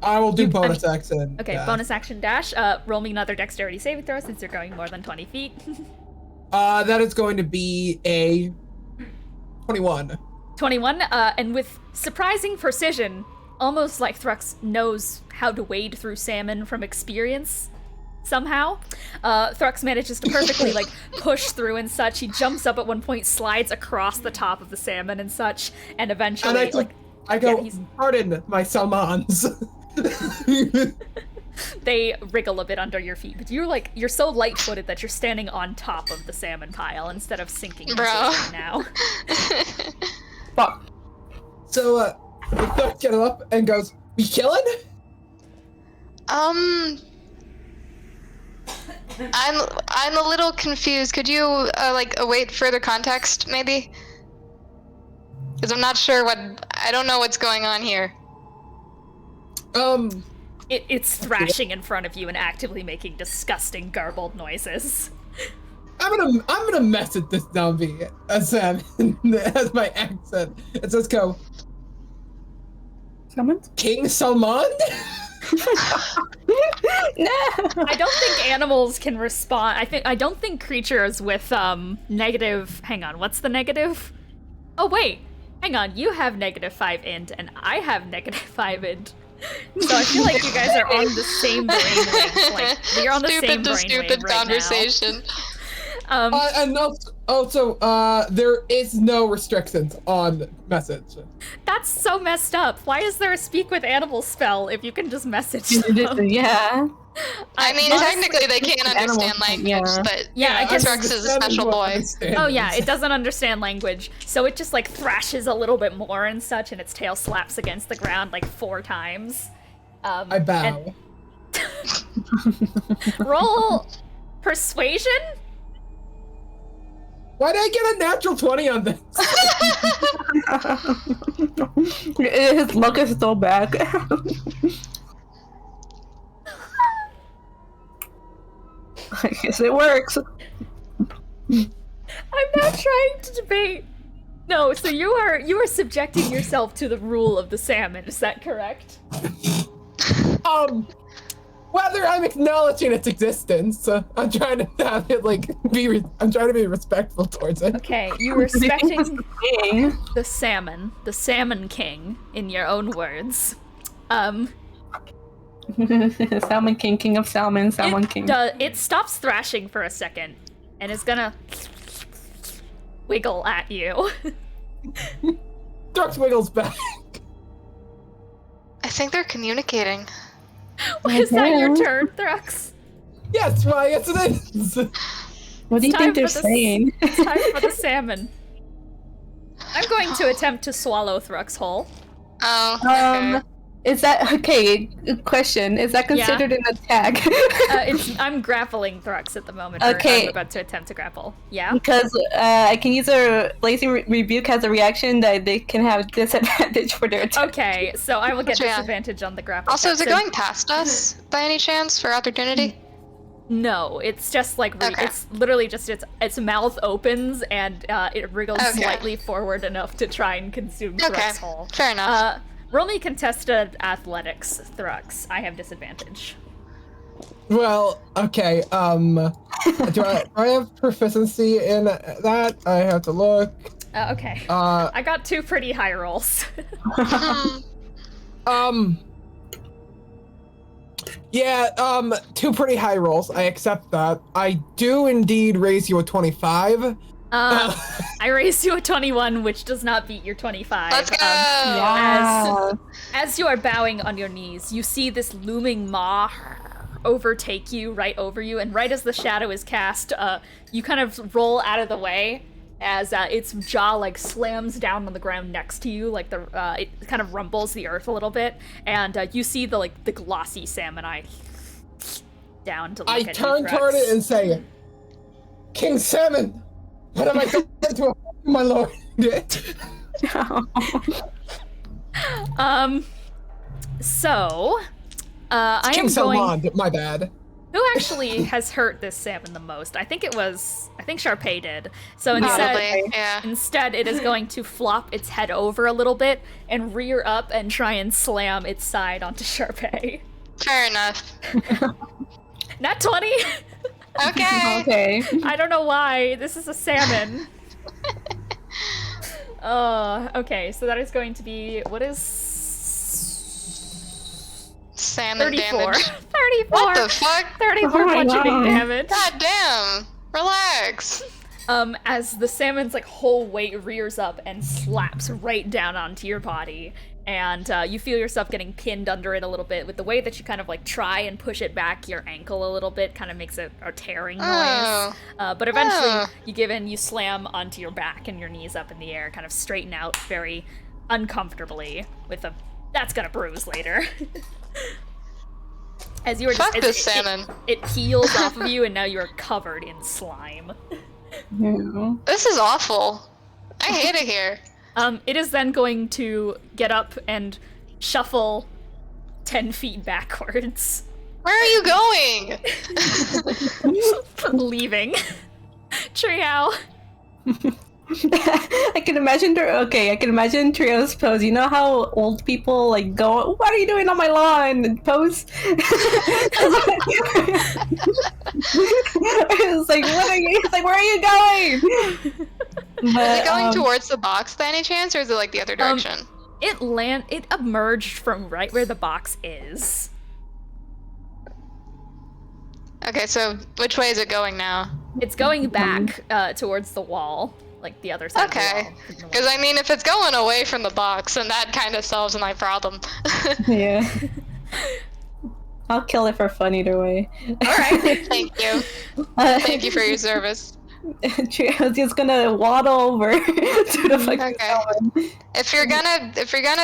I will do bonus action.
okay,
dash.
bonus action dash. Roll me another dexterity saving throw since you're going more than 20 feet.
That is going to be a 21.
21, and with surprising precision, almost like Thrux knows how to wade through salmon from experience. Somehow, Thrux manages to perfectly like push through and such. He jumps up at one point, slides across the top of the salmon and such, and eventually,
And I go, pardon my Sal-monds.
they wriggle a bit under your feet. But you're so light-footed that you're standing on top of the salmon pile instead of sinking into it now.
Fuck. So Thrux gets up and goes, "We killing?"
I'm a little confused. Could you await further context, maybe? Because I'm not sure I don't know what's going on here.
It's thrashing in front of you and actively making disgusting garbled noises.
I'm gonna message this zombie as as my accent. It says, "Go,
Salmon?
King Sal-mond."
No.
I don't think animals can respond. I don't think creatures with negative. Hang on, what's the negative? Oh wait, hang on. You have -5 int, and I have -5 int. So I feel like you guys are on the same brainwave. Like you're on the same brainwave
Stupid
right
conversation.
now.
And also, there is no restrictions on message.
That's so messed up. Why is there a speak with animals spell if you can just message them?
Yeah.
I mean, technically they can't understand language, but
I guess
Thrux is a special boy.
Oh yeah, it doesn't understand language, so it just like thrashes a little bit more and such, and its tail slaps against the ground like 4 times.
I bow.
Roll persuasion.
Why did I get a natural 20 on this?
His luck is still back. I guess it works.
I'm not trying to debate. No, so you are subjecting yourself to the rule of the salmon. Is that correct?
Whether I'm acknowledging its existence, I'm trying to have it I'm trying to be respectful towards it.
Okay, you are respecting the salmon king, in your own words.
Salmon king, king of salmon, salmon king.
It stops thrashing for a second, and is gonna wiggle at you.
Thrux wiggles back.
I think they're communicating.
Is that your turn, Thrux?
Yes, why? Yes, it is.
What do you think they're saying?
It's time for the salmon. I'm going to attempt to swallow Thrux whole.
Oh, okay.
Is that okay? Question: is that considered an attack?
I'm grappling Thrux at the moment.
Okay.
I'm about to attempt to grapple. Yeah.
Because I can use a Blazing Rebuke as a reaction that they can have disadvantage for their attack.
Okay, so I will get
Yeah.
disadvantage on the grapple.
Also, is it
check.
going past us by any chance for opportunity?
No, it's just like
Okay.
it's literally just its mouth opens and it wriggles slightly forward enough to try and consume Thrux whole.
Fair enough.
Roll me contested athletics, Thrux. I have disadvantage.
Well, okay. Do I have proficiency in that? I have to look.
Okay. I got 2 pretty high rolls.
Yeah, 2 pretty high rolls. I accept that. I do indeed raise you a 25.
I raised you a 21, which does not beat your 25.
Let's go!
As you are bowing on your knees, you see this looming maw overtake you, right over you, and right as the shadow is cast, you kind of roll out of the way as its jaw like slams down on the ground next to you, like it kind of rumbles the earth a little bit, and you see the glossy salmon eye down to look at you,
turn
Thrux.
toward it and say, "King Salmon, what have I done to my lord?"
So, I
King
am going.
Sal-mond, my bad.
Who actually has hurt this salmon the most? I think Charpay did. So
Probably, yeah.
instead it is going to flop its head over a little bit and rear up and try and slam its side onto Charpay.
Fair enough.
Nat 20!
Okay.
Okay.
I don't know why. This is a salmon. Okay, so that is going to be, what is...
Salmon
34.
damage.
34!
What the fuck?
34
Oh my
bludgeoning
God.
damage.
God damn. Relax.
As the salmon's like whole weight rears up and slaps right down onto your body, and you feel yourself getting pinned under it a little bit. With the way that you kind of like try and push it back, your ankle a little bit kind of makes a tearing noise.
Oh.
But eventually
Oh.
you give in, you slam onto your back and your knees up in the air, kind of straighten out very uncomfortably with a that's gonna bruise later. As you were
Fuck
just
this salmon.
it peels off of you and now you are covered in slime.
Yeah.
This is awful. I hate it here.
It is then going to get up and shuffle 10 feet backwards,
Where are you going?
leaving. Triao.
I can imagine Trio's pose. You know how old people like go, "What are you doing on my lawn?" and pose. It's like, what are you? It's like, where are you going?
Is
But,
it going towards the box by any chance, or is it like the other direction?
It emerged from right where the box is.
Okay, so which way is it going now?
It's going back towards the wall, like the other side
Okay,
of the wall.
because I mean, if it's going away from the box, then that kind of solves my problem.
yeah. I'll kill it for fun either way.
Alright.
Thank you. Thank you for your service.
Trio's just gonna waddle over to the fucking
Okay.
salmon.
If you're gonna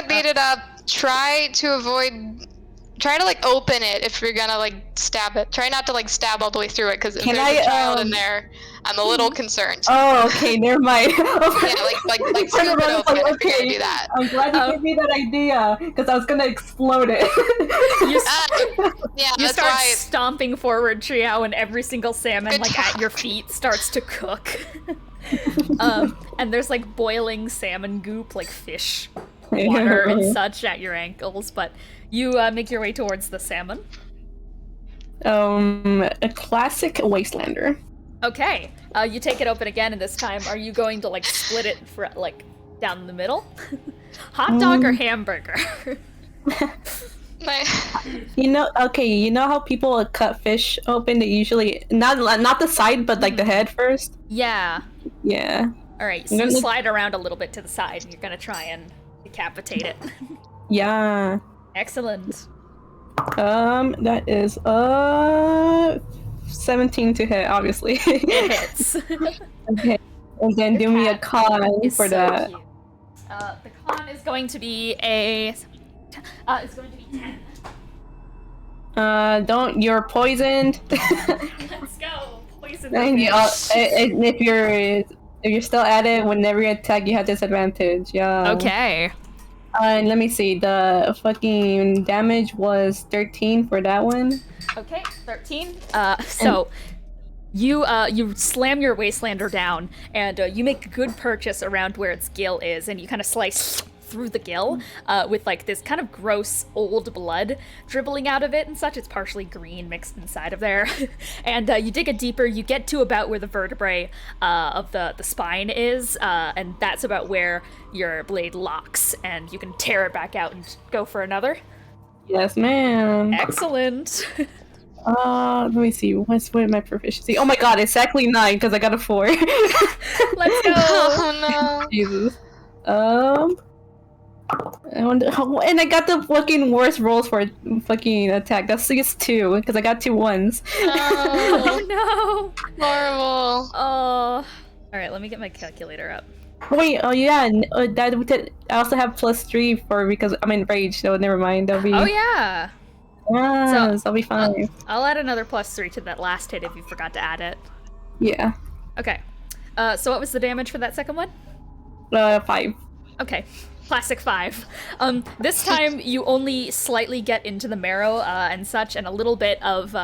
beat it up, try to like open it if you're gonna like stab it. Try not to like stab all the way through it, because if
Can
there's a
I,
child in there, I'm a little concerned.
Oh, okay, never mind.
Yeah, like scoop it open if you're gonna do that.
I'm glad you gave me that idea, because I was gonna explode it.
Yeah,
You
that's
start
why.
stomping forward, Triao, and every single salmon,
Good
like, at
job.
your feet starts to cook. And there's, like, boiling salmon goop, like fish water and such at your ankles, but you make your way towards the salmon.
A classic wastelander.
Okay, you take it open again, and this time, are you going to, like, split it for, like, down the middle? Hot dog or hamburger?
You know how people cut fish open? They usually not the side, but like the head first.
Yeah.
Yeah.
Alright, so you slide around a little bit to the side, and you're gonna try and decapitate it.
Yeah.
Excellent.
That is 17 to hit, obviously.
It hits.
Okay. And then do me a con
Is
for
so
that.
cute. The con is going to be it's going to be 10.
You're poisoned.
Let's go. Poison the
And
fish.
if you're still at it, whenever you attack, you have disadvantage. Yeah.
Okay.
And let me see. The fucking damage was 13 for that one.
Okay, 13. So you slam your Wastelander down, and you make a good purchase around where its gill is, and you kind of slice through the gill with like this kind of gross old blood dribbling out of it and such. It's partially green mixed inside of there. And you dig it deeper, you get to about where the vertebrae of the spine is, and that's about where your blade locks, and you can tear it back out and go for another.
Yes, ma'am.
Excellent.
Let me see. What my proficiency? Oh my god, it's exactly 9 because I got a 4.
Let's go.
Oh no.
Jesus. And I got the fucking worst rolls for fucking attack. That's just 2 because I got 2 1s.
Oh
Oh,
no.
horrible.
Oh. All right, let me get my calculator up.
Wait, oh yeah, I also have +3 for because I'm enraged, so never mind. That'll be.
Oh yeah.
Yes, I'll be fine.
I'll add another +3 to that last hit if you forgot to add it.
Yeah.
Okay. So what was the damage for that second one?
5.
Okay. Classic 5. This time you only slightly get into the marrow and such, and a little bit of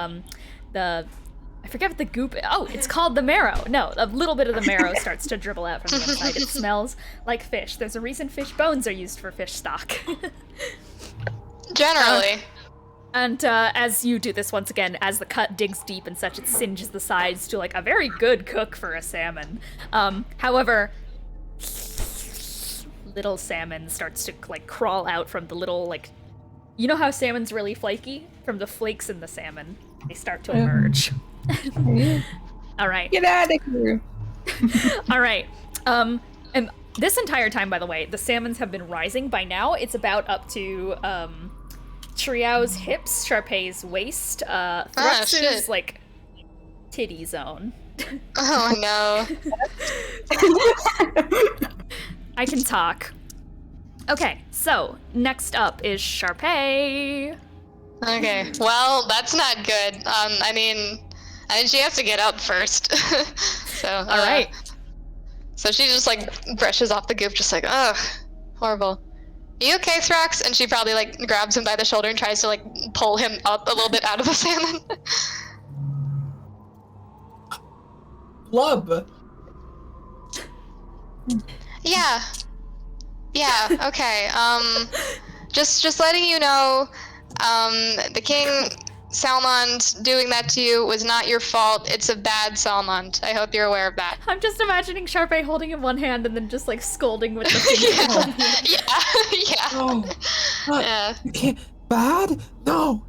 I forget what the goop. Oh, it's called the marrow. No, a little bit of the marrow starts to dribble out from the inside. It smells like fish. There's a reason fish bones are used for fish stock.
Generally.
And as you do this once again, as the cut digs deep and such, it singes the sides to like a very good cook for a salmon. However, little salmon starts to like crawl out from the little like, you know how salmon's really flaky? From the flakes in the salmon, they start to emerge. All right.
Get out of here.
All right. And this entire time, by the way, the salmons have been rising. By now, it's about up to Triao's hips, Charpay's waist, Thrux's like titty zone.
Oh no.
I can talk. Okay, so next up is Charpay.
Okay, well, that's not good. I mean, she has to get up first. So,
All right.
So she just like brushes off the goop, just like, ugh, horrible. You okay, Thrax? And she probably like grabs him by the shoulder and tries to like pull him up a little bit out of the salmon.
Flub.
Yeah. Yeah, okay. Just letting you know, the king Sal-mond doing that to you was not your fault. It's a bad Sal-mond. I hope you're aware of that.
I'm just imagining Charpay holding in one hand and then just like scolding with the finger.
Yeah.
No.
Yeah.
You can't. Bad? No.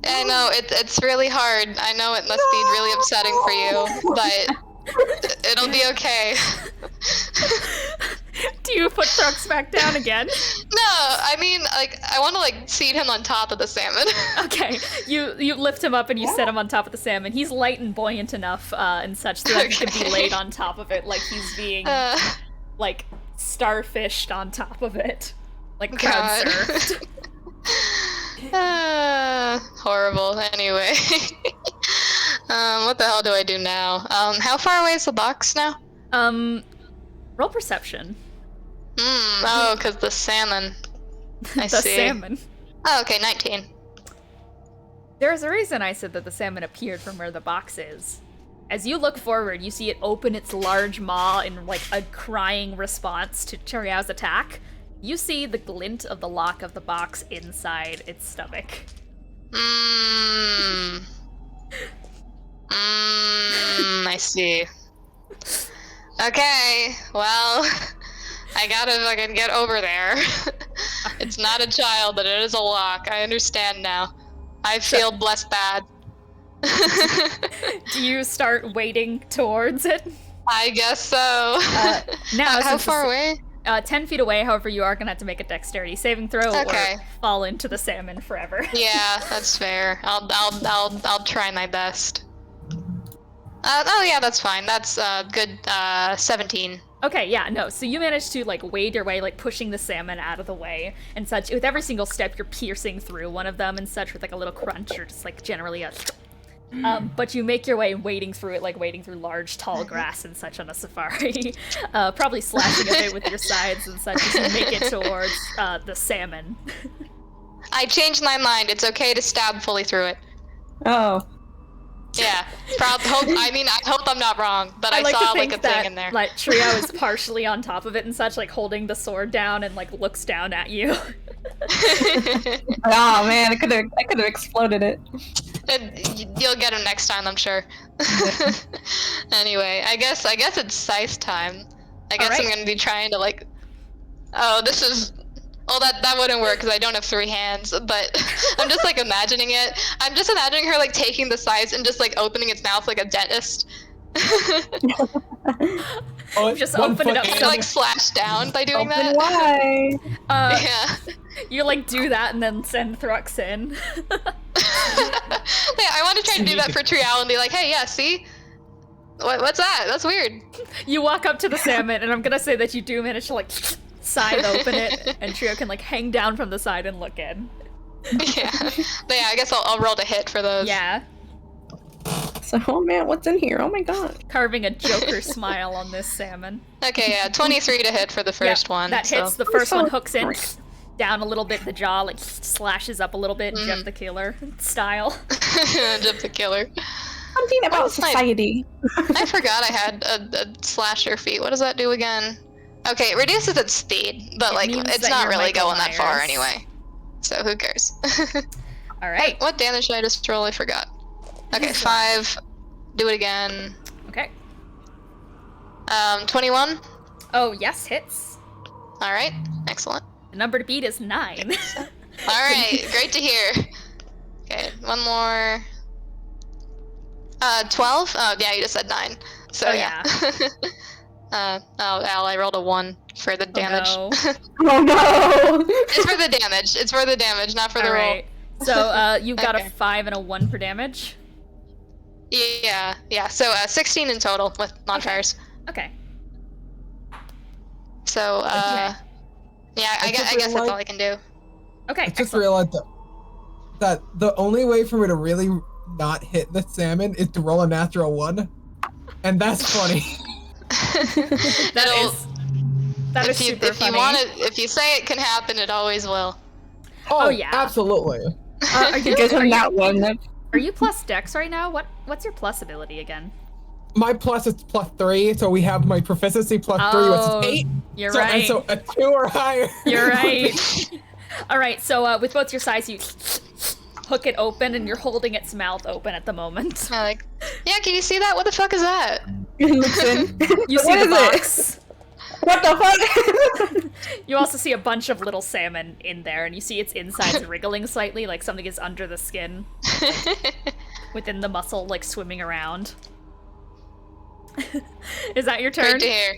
I know, it's really hard. I know it must be really upsetting for you, but it'll be okay.
Do you put Thrux back down again?
No, I mean, like, I want to, like, seat him on top of the salmon.
Okay, you lift him up and you set him on top of the salmon. He's light and buoyant enough and such that he can be laid on top of it like he's being, like, starfished on top of it. Like crowd surfed.
Horrible. Anyway. What the hell do I do now? How far away is the box now?
Roll perception.
Oh, because the salmon. I
The
see.
salmon.
Oh, okay, 19.
There's a reason I said that the salmon appeared from where the box is. As you look forward, you see it open its large maw in like a crying response to Triao's attack. You see the glint of the lock of the box inside its stomach.
I see. Okay, well, I gotta fucking get over there. It's not a child, but it is a lock. I understand now. I feel blessed bad.
Do you start wading towards it?
I guess so.
Now,
How
since
far away?
10 feet away, however, you are gonna have to make a dexterity saving throw
Okay.
or fall into the salmon forever.
Yeah, that's fair. I'll try my best. Oh yeah, that's fine. That's good. 17.
Okay, yeah, no. So you manage to like wade your way, like pushing the salmon out of the way and such. With every single step, you're piercing through one of them and such with like a little crunch or just like generally a. But you make your way wading through it, like wading through large, tall grass and such on a safari. Probably slashing a bit with your sides and such as you make it towards the salmon.
I changed my mind. It's okay to stab fully through it.
Oh.
Yeah. I hope I'm not wrong, but I
like
saw
to think
like a
that,
thing in there.
like Triao is partially on top of it and such, like holding the sword down and like looks down at you.
Oh man, I could have exploded it.
You'll get him next time, I'm sure. Anyway, I guess it's scythe time. I guess I'm gonna be trying to like. Oh, this is. Oh, that wouldn't work because I don't have 3 hands. But I'm just like imagining it. I'm just imagining her like taking the scythe and just like opening its mouth like a dentist.
Just open it up.
To like slash down by doing that.
Why?
Yeah.
You like do that and then send Thrux in.
Yeah, I want to try to do that for Triao and be like, hey, yeah, see? What's that? That's weird.
You walk up to the salmon, and I'm gonna say that you do manage to like side open it, and Trio can like hang down from the side and look in.
Yeah. But yeah, I guess I'll roll to hit for those.
Yeah.
So, oh man, what's in here? Oh my god.
Carving a Joker smile on this salmon.
Okay, yeah, 23 to hit for the first one.
That
so.
hits. The first one hooks in. down a little bit, the jaw like slashes up a little bit, Jeff the Killer style.
Jeff the Killer.
Something about
That's nice.
society.
I forgot I had a slasher feat. What does that do again? Okay, it reduces its speed, but
It
like
means
it's
that
not
you're
really
Michael
going that far
Myers.
anyway. So who cares?
All right.
What damage did I just roll? I forgot. Okay, 5. Do it again.
Okay.
21.
Oh, yes, hits.
All right, excellent.
The number to beat is 9.
All right, great to hear. Okay, one more. 12. Oh yeah, you just said 9. So
Oh,
yeah. Al, I rolled a 1 for the damage.
Oh,
Oh no!
It's for the damage. It's for the damage, not for the
All
roll.
right. So you got
Okay.
a 5 and a 1 for damage.
Yeah. So 16 in total with modifiers.
Okay.
So yeah, I guess that's all I can do.
Okay.
I just
excellent.
realized that the only way for me to really not hit the salmon is to roll a natural 1, and that's funny.
That is super
if
funny.
you want it, if you say it can happen, it always will.
Oh, yeah.
Absolutely.
Are
You guys are not one.
Are you plus Dex right now? What's your plus ability again?
My plus is +3, so we have my proficiency +3,
Oh,
which is 8.
You're
So,
right.
And so a 2 or higher.
You're right. All right. So with both your sides, you hook it open, and you're holding its mouth open at the moment.
I'm like, yeah, can you see that? What the fuck is that?
Listen.
You see
What
the
is it?
box.
What the fuck?
You also see a bunch of little salmon in there, and you see its insides wriggling slightly, like something is under the skin, within the muscle, like swimming around. Is that your turn?
Great to hear.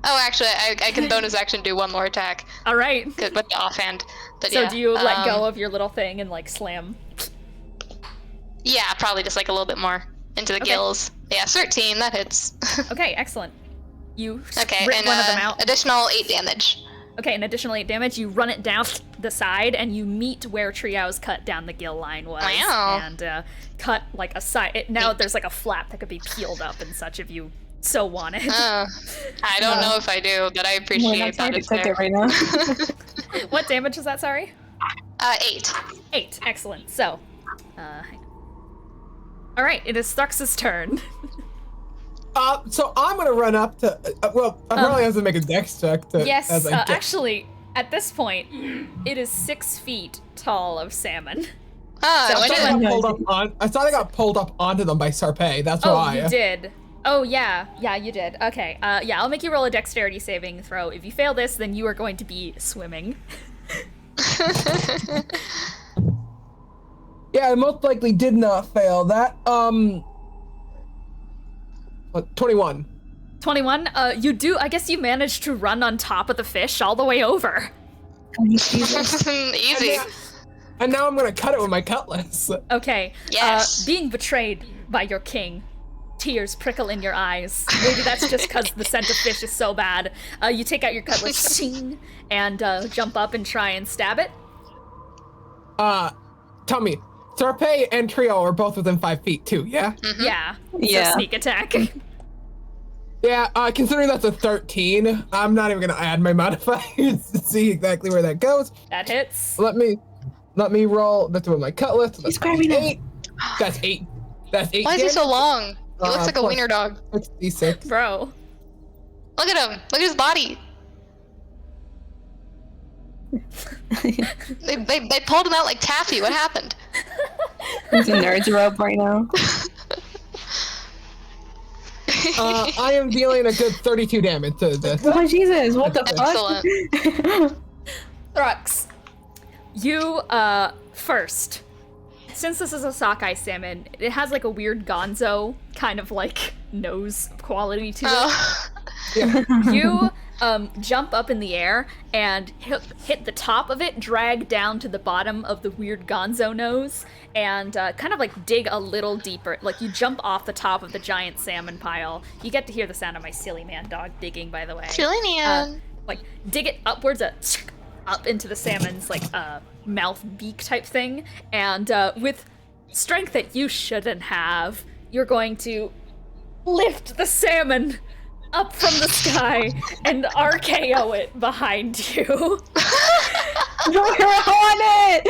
Oh, actually, I can bonus action do one more attack
All right.
with the offhand. But
So
yeah,
do you let go of your little thing and like slam?
Yeah, probably just like a little bit more into the
Okay.
gills. Yeah, 13, that hits.
Okay, excellent. You
Okay,
rip
and
one of them out.
additional 8 damage.
Okay, an additional 8 damage. You run it down the side, and you meet where Triao's cut down the gill line was.
Wow.
And cut like a side. Now there's like a flap that could be peeled up and such if you so wanted.
I don't know if I do, but I
We're
appreciate
not
that
trying to
it's
cook
there.
it right now.
What damage is that, sorry?
8.
8. Excellent. So, hang on. All right, it is Thrux's turn.
So I'm gonna run up to. Well, I probably have to make a dex check to.
Yes,
as I get-
actually, at this point, it is 6 feet tall of salmon.
Ah,
So
I
shit.
thought I
anyone-
got pulled up on. I thought I got pulled up onto them by Charpay. That's
Oh,
why.
you did. Oh, yeah. Yeah, you did. Okay. Yeah, I'll make you roll a dexterity saving throw. If you fail this, then you are going to be swimming.
Yeah, I most likely did not fail that. 21.
21. You do. I guess you managed to run on top of the fish all the way over.
Easy.
And now I'm gonna cut it with my cutlass.
Okay.
Yes.
Being betrayed by your king. Tears prickle in your eyes. Maybe that's just because the scent of fish is so bad. You take out your cutlass, ching, and jump up and try and stab it.
Tell me, Charpay and Triao are both within 5 feet too, yeah?
Yeah.
Yeah.
So sneak attack.
Yeah, considering that's a 13, I'm not even gonna add my modifiers to see exactly where that goes.
That hits.
Let me roll. That's with my cutlass.
He's grabbing it.
8. That's 8. That's 8.
Why is he so long? He looks like a
plus
wiener dog.
66.
Bro.
Look at him. Look at his body. They pulled him out like taffy. What happened?
He's a nerd's robe right now.
I am dealing a good 32 damage to this.
Oh Jesus! What the
Excellent.
fuck?
Thrux. You, first. Since this is a sockeye salmon, it has like a weird gonzo kind of like nose quality to it.
Oh.
You jump up in the air and hit the top of it, drag down to the bottom of the weird gonzo nose, and kind of like dig a little deeper. Like you jump off the top of the giant salmon pile. You get to hear the sound of my silly man dog digging, by the way.
Silly man.
Like dig it upwards, up into the salmon's like mouth beak type thing, and with strength that you shouldn't have, you're going to lift the salmon up from the sky and RKO it behind you.
You're on it!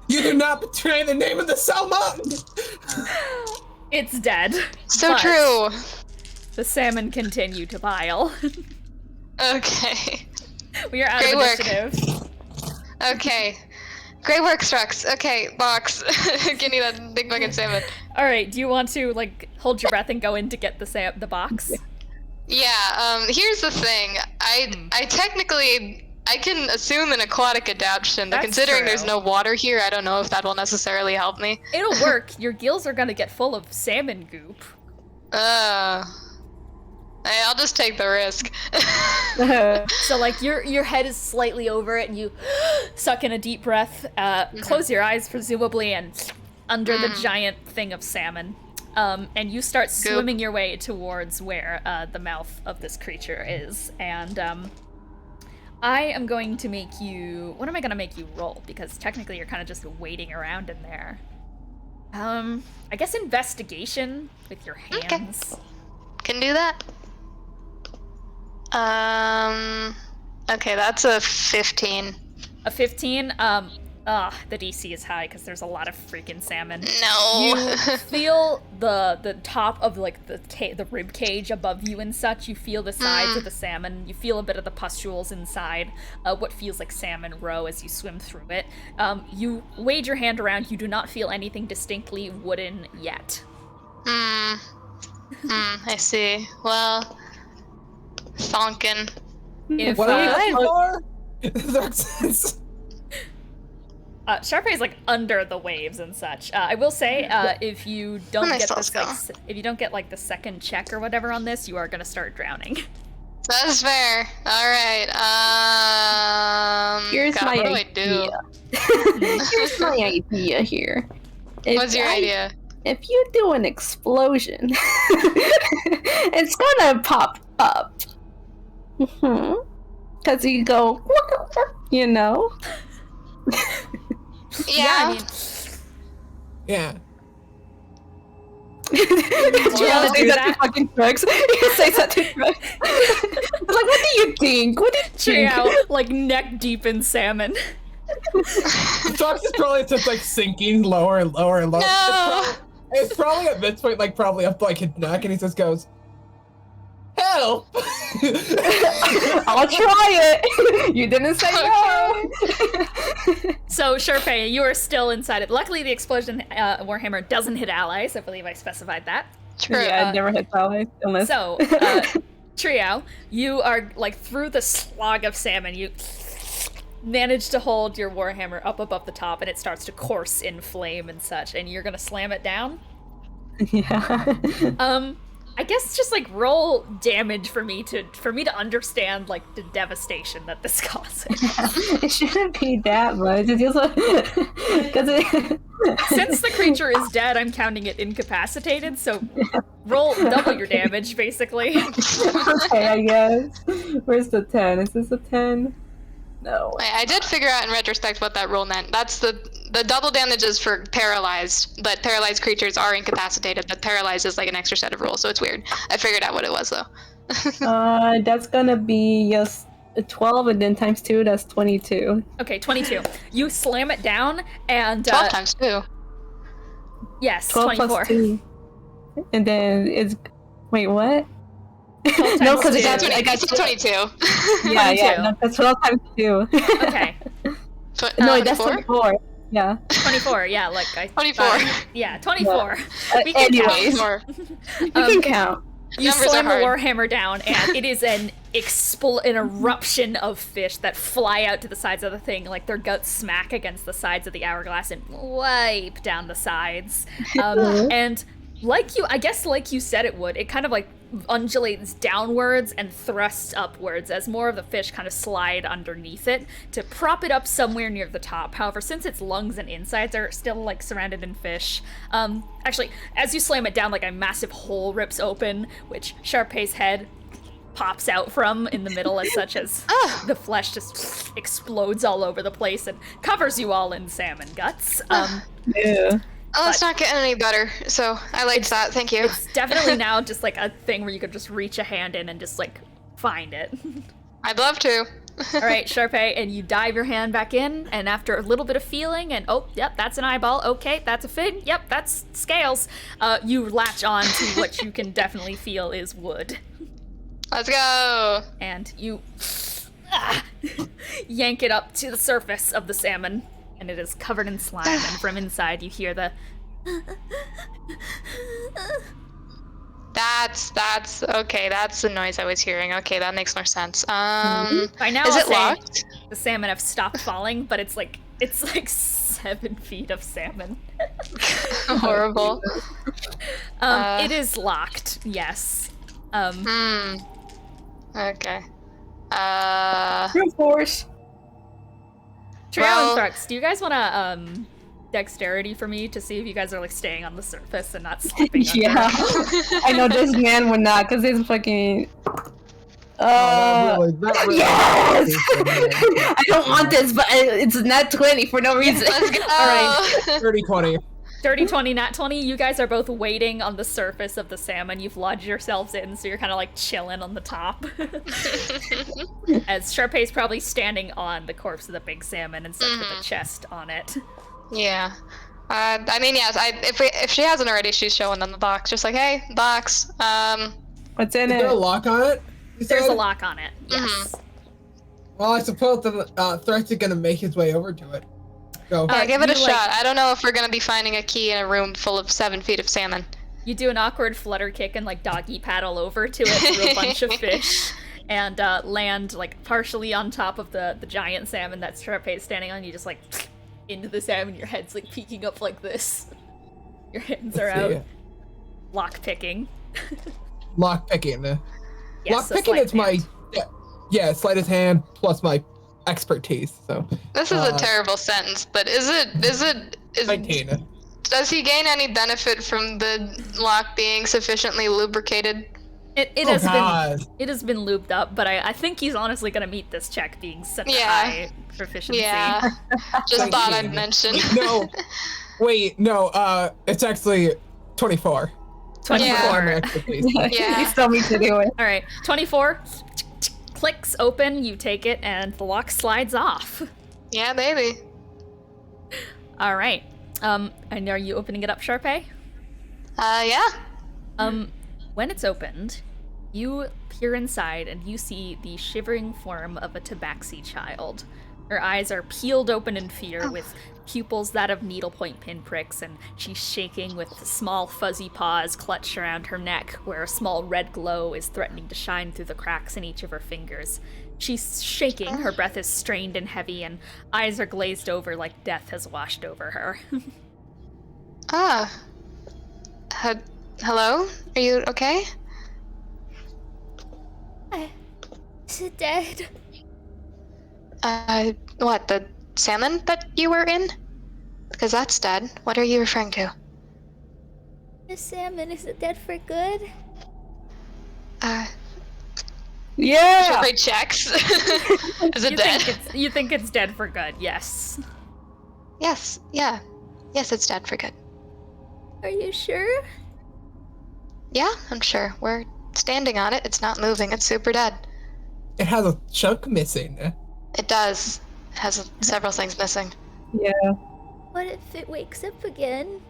You do not betray the name of the Sal-mond!
It's dead.
So
but
true.
The salmon continue to pile.
Okay.
We are out
Great
of
work.
initiative.
Okay. Great work, Strux. Okay, box. Give me that big fucking salmon.
All right, do you want to like hold your breath and go in to get the box?
Yeah, here's the thing. I technically I can assume an aquatic adaptation, but
That's
considering there's
true.
no water here, I don't know if that will necessarily help me.
It'll work. Your gills are gonna get full of salmon goop.
I'll just take the risk.
So like your head is slightly over it, and you suck in a deep breath. Close your eyes, presumably, and under the giant thing of salmon. And you start swimming your way towards where the mouth of this creature is. And I am going to make you... What am I going to make you roll? Because technically you're kind of just waiting around in there. I guess investigation with your hands.
Can do that. Okay, that's a 15.
A 15? The DC is high because there's a lot of freaking salmon.
No.
You feel the top of like the rib cage above you and such. You feel the sides of the salmon. You feel a bit of the pustules inside. What feels like salmon roe as you swim through it. You wade your hand around. You do not feel anything distinctly wooden yet.
I see. Well, thonkin.
If
What are we looking for?
Charpay is like under the waves and such. I will say, if you don't
Nice
get this,
telescope.
if you don't get like the second check or whatever on this, you are gonna start drowning.
That is fair. All right.
Here's
God,
my
what
idea.
do I do?
Here's my idea here.
What's your idea?
If you do an explosion, it's gonna pop up. Because you go, you know?
Yeah.
I mean,
Yeah.
You
wanna
say
do
that
that?
to fucking Trux. You say that to Trux. Like, what do you think? What do you think?
Triao, like neck deep in salmon.
Fox is probably just like sinking lower and lower and lower.
No.
It's probably at this point, like probably up to like his neck, and he just goes, "Help!"
I'll try it. You didn't say no.
So, Charpay, you are still inside it. Luckily, the explosion Warhammer doesn't hit allies. I believe I specified that.
True.
Yeah, it never hits allies unless.
So, Triao, you are like through the slog of salmon. You manage to hold your Warhammer up above the top, and it starts to course in flame and such. And you're gonna slam it down.
Yeah.
I guess just like roll damage for me to understand like the devastation that this causes.
It shouldn't be that much. It's just like,
Since the creature is dead, I'm counting it incapacitated, so roll double your damage, basically.
Okay, I guess. Where's the 10? Is this a 10? No.
I did figure out in retrospect what that rule meant. That's the double damage is for paralyzed, but paralyzed creatures are incapacitated. But paralyzed is like an extra set of rules, so it's weird. I figured out what it was though.
That's gonna be just 12 and then times 2, that's 22.
Okay, 22. You slam it down, and
12 times 2.
yes,
12
24.
plus 2. And then it's. Wait, what?
12
No,
times
because
two.
I got
22.
Yeah,
22.
no, that's 12 times 2.
Okay,
No, that's
24?
24. Yeah.
24. Yeah, like I.
24.
Yeah, 24. We can
Anyways,
Or
you can count.
You
Numbers
slam the
are hard.
warhammer down, and it is an eruption of fish that fly out to the sides of the thing, like their guts smack against the sides of the hourglass and wipe down the sides. And like you said it would, it kind of like undulates downwards and thrusts upwards as more of the fish kind of slide underneath it to prop it up somewhere near the top. However, since its lungs and insides are still like surrounded in fish, actually, as you slam it down, like a massive hole rips open, which Charpay's head pops out from in the middle as such as the flesh just explodes all over the place and covers you all in salmon guts.
Yeah.
Oh, it's
But
not getting any better, so I liked that. Thank you.
it's definitely now just like a thing where you could just reach a hand in and just like find it.
I'd love to.
All right, Charpay, and you dive your hand back in, and after a little bit of feeling, and oh, yep, that's an eyeball. Okay, that's a fin. Yep, that's scales. You latch on to what you can definitely feel is wood,
Let's go.
and you yank it up to the surface of the salmon, and it is covered in slime. And from inside, you hear the
That's okay. That's the noise I was hearing. Okay, that makes more sense.
By now,
Is
I'll
it
say
locked?
the salmon have stopped falling, but it's like 7 feet of salmon.
Horrible.
It is locked. Yes.
Okay.
Brute force.
Trio
Well-
and Thrux, do you guys want to dexterity for me to see if you guys are like staying on the surface and not slipping
Yeah.
under?
I know this man would not, because it's fucking.
That really
Yes! I don't want this, but it's not 20 for no reason.
Let's go.
All right.
30-20.
Dirty 20, nat 20. You guys are both waiting on the surface of the salmon. You've lodged yourselves in, so you're kind of like chilling on the top. As Charpay's probably standing on the corpse of the big salmon and stuff with the chest on it.
Yeah. I mean, yes. If she hasn't already, she's showing them the box. Just like, hey, box.
What's in
Is there a
it?
lock on it? You
There's
said?
a lock on it. Yes.
Well, I suppose the Threats is gonna make his way over to it. Go.
Yeah, give it a
you, like-
shot. I don't know if we're gonna be finding a key in a room full of 7 feet of salmon.
You do an awkward flutter kick and like doggy paddle over to it through a bunch of fish and land like partially on top of the giant salmon that Charpay's standing on. You just like into the salmon, your head's like peeking up like this. Your hands are out.
Yeah.
Lock picking.
Lock picking.
Yes,
Lock
so
picking
sleight
is
of
my
hand.
yeah, sleight of hand plus my expertise. So
This is a terrible sentence, but is
19.
does he gain any benefit from the lock being sufficiently lubricated?
It
Oh,
has
God.
been lubed up, but I think he's honestly gonna meet this check being such
Yeah.
high proficiency.
Yeah. Just
Thank
thought
you.
I'd mention.
Wait, no, it's actually 24.
24.
Yeah.
Expertise.
Yeah.
You told me to do it.
All right, 24 clicks open. You take it, and the lock slides off.
Yeah, baby.
All right. And are you opening it up, Charpay?
Yeah.
When it's opened, you peer inside and you see the shivering form of a tabaxi child. Her eyes are peeled open in fear with pupils that of needlepoint pinpricks, and she's shaking with small fuzzy paws clutched around her neck, where a small red glow is threatening to shine through the cracks in each of her fingers. She's shaking, her breath is strained and heavy, and eyes are glazed over like death has washed over her.
Hello? Are you okay?
Is it dead?
What, the salmon that you were in? Because that's dead. What are you referring to?
The salmon, is it dead for good?
Yeah.
Survey checks. Is it dead?
You think it's dead for good, yes.
Yes, yeah. Yes, it's dead for good.
Are you sure?
Yeah, I'm sure. We're standing on it. It's not moving. It's super dead.
It has a chunk missing.
It does. It has several things missing.
Yeah.
What if it wakes up again?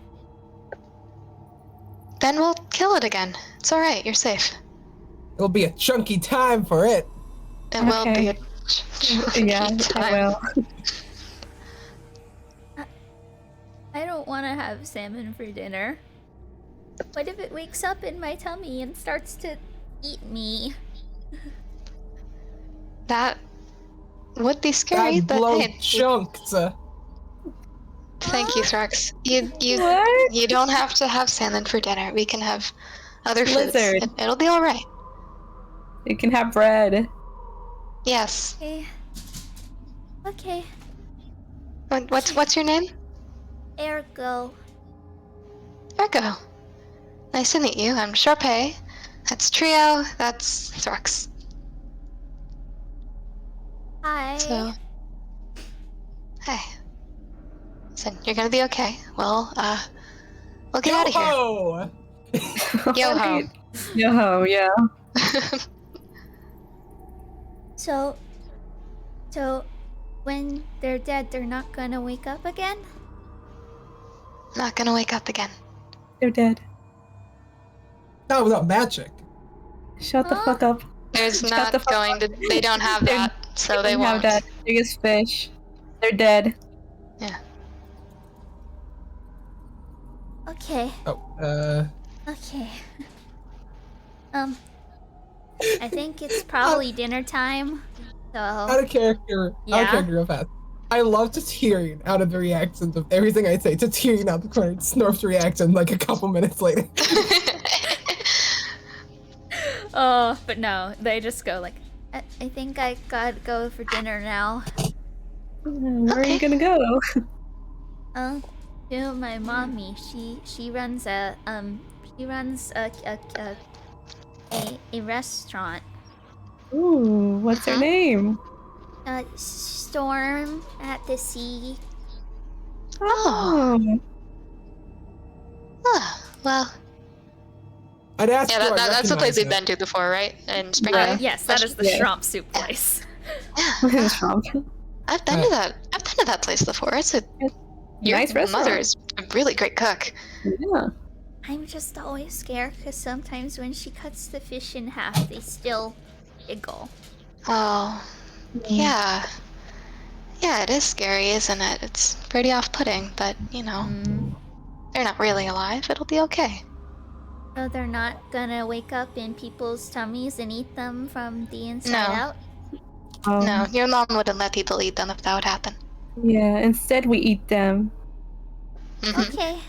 Then we'll kill it again. It's alright. You're safe.
It'll be a chunky time for it.
It will be
Okay.
a
Yeah, I
time.
will.
I don't want to have salmon for dinner. What if it wakes up in my tummy and starts to eat me?
That would be scary,
That
but
blow
hey,
chunks.
thank you, Thrax. You
What?
you don't have to have salmon for dinner. We can have other foods.
Lizard.
It'll be all right.
You can have bread.
Yes.
Okay.
What's your name?
Ergo.
Ergo. Nice to meet you. I'm Charpay. That's Trio. That's Thrux.
Hi.
So, hey. Listen, you're gonna be okay. Well, We'll get out of here.
Yo-ho!
Yo-ho.
Yo-ho, yeah.
So when they're dead, they're not gonna wake up again?
Not gonna wake up again.
They're dead.
Not without magic.
Shut the
Huh?
fuck up.
There's
Shut
not
the fuck
going
up.
to. They don't have that, so they
don't
won't.
have that. Biggest fish. They're dead.
Yeah.
Okay.
Oh,
Okay. I think it's probably dinner time.
out
So
of character. Out
Yeah?
of character real fast. I love just hearing out of the reactions of everything I say, just hearing out the corner Snorf's reaction like a couple minutes later.
but no, they just go like, I think I gotta go for dinner now.
Where are
Okay.
you gonna go?
To my mommy. She runs a restaurant.
Ooh, what's her name?
Storm at the Sea.
Oh.
Well,
I'd ask
yeah,
you, I
that's the place
recognize
we've
it.
been to before, right? In Springfield.
Yes, that is the
Yeah.
shrimp soup place.
It's from
I've been to that. I've been to that place before. It's a your
nice restaurant.
mother is a really great cook.
Yeah.
I'm just always scared because sometimes when she cuts the fish in half, they still wiggle.
Oh, yeah. Yeah, it is scary, isn't it? It's pretty off-putting, but you know, they're not really alive. It'll be okay.
So they're not gonna wake up in people's tummies and eat them from the inside
No.
out?
No, your mom wouldn't let people eat them if that would happen.
Yeah, instead we eat them.
Mhm.
Okay.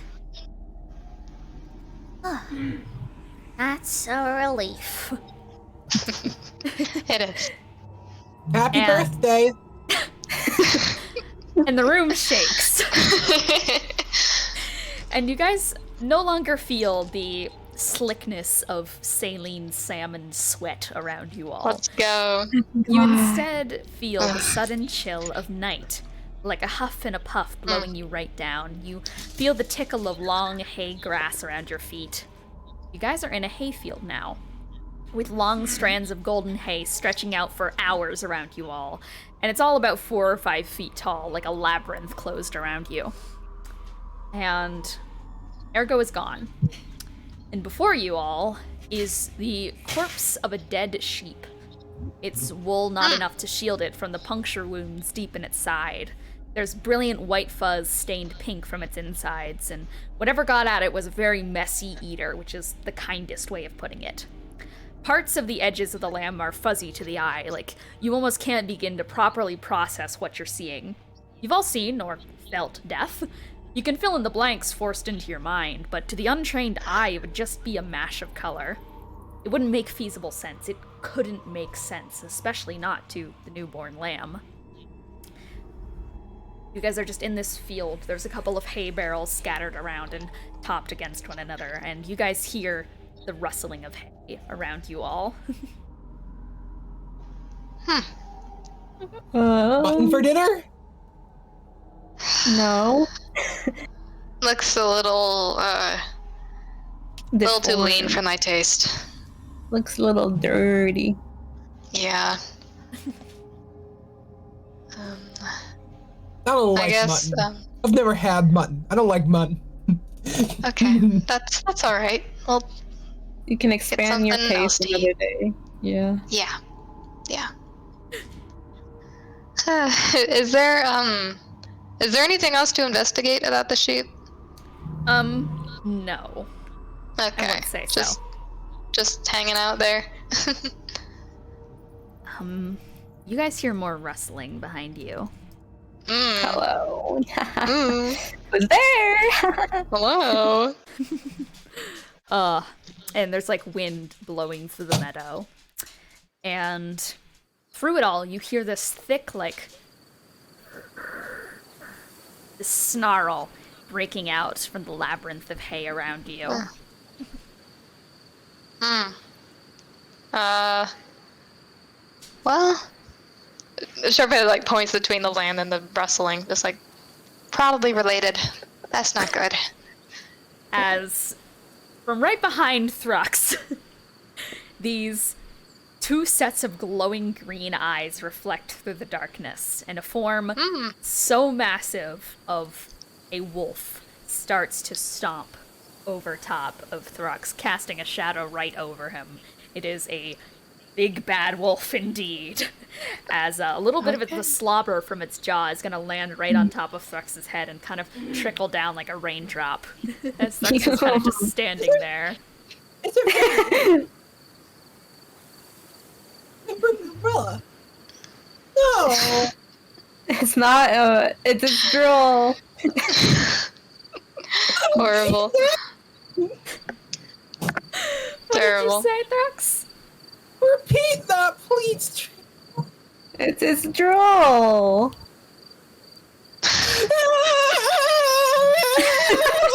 That's a relief.
It is.
Happy
And-
birthday!
And the room shakes. And you guys no longer feel the slickness of saline salmon sweat around you all.
Let's go.
You instead feel the sudden chill of night, like a huff and a puff blowing you right down. You feel the tickle of long hay grass around your feet. You guys are in a hayfield now, with long strands of golden hay stretching out for hours around you all, and it's all about 4 or 5 feet tall, like a labyrinth closed around you. And Ergo is gone. And before you all is the corpse of a dead sheep. Its wool not enough to shield it from the puncture wounds deep in its side. There's brilliant white fuzz stained pink from its insides, and whatever got at it was a very messy eater, which is the kindest way of putting it. Parts of the edges of the lamb are fuzzy to the eye, like you almost can't begin to properly process what you're seeing. You've all seen, or felt, death. You can fill in the blanks forced into your mind, but to the untrained eye, it would just be a mash of color. It wouldn't make feasible sense. It couldn't make sense, especially not to the newborn lamb. You guys are just in this field. There's a couple of hay barrels scattered around and topped against one another, and you guys hear the rustling of hay around you all.
Mutton for dinner?
No.
Looks a little too lean for my taste.
Looks a little dirty.
Yeah.
I don't
I
like
guess.
mutton. I've never had mutton. I don't like mutton.
Okay, that's all right. Well,
You can expand your
something else
taste
to
another day. Yeah.
yeah. Is there anything else to investigate about the sheep?
No.
Okay.
I wouldn't say so.
Just hanging out there.
You guys hear more rustling behind you.
Hello.
Mm.
Was there?
Hello.
And there's like wind blowing through the meadow. And through it all, you hear this thick, like, this snarl breaking out from the labyrinth of hay around you.
Well, Charpay like points between the land and the rustling, just like probably related. That's not good.
as from right behind Thrux, these two sets of glowing green eyes reflect through the darkness, and a form so massive of a wolf starts to stomp over top of Thrux, casting a shadow right over him. It is a big bad wolf indeed, as a little bit of the slobber from its jaw is going to land right on top of Thrux's head and kind of trickle down like a raindrop as Thrux is kind of just standing there.
It's a umbrella. No.
It's not. It's a drill.
Horrible. Terrible.
What did you say, Thrux?
Repeat that, please.
It's his drill.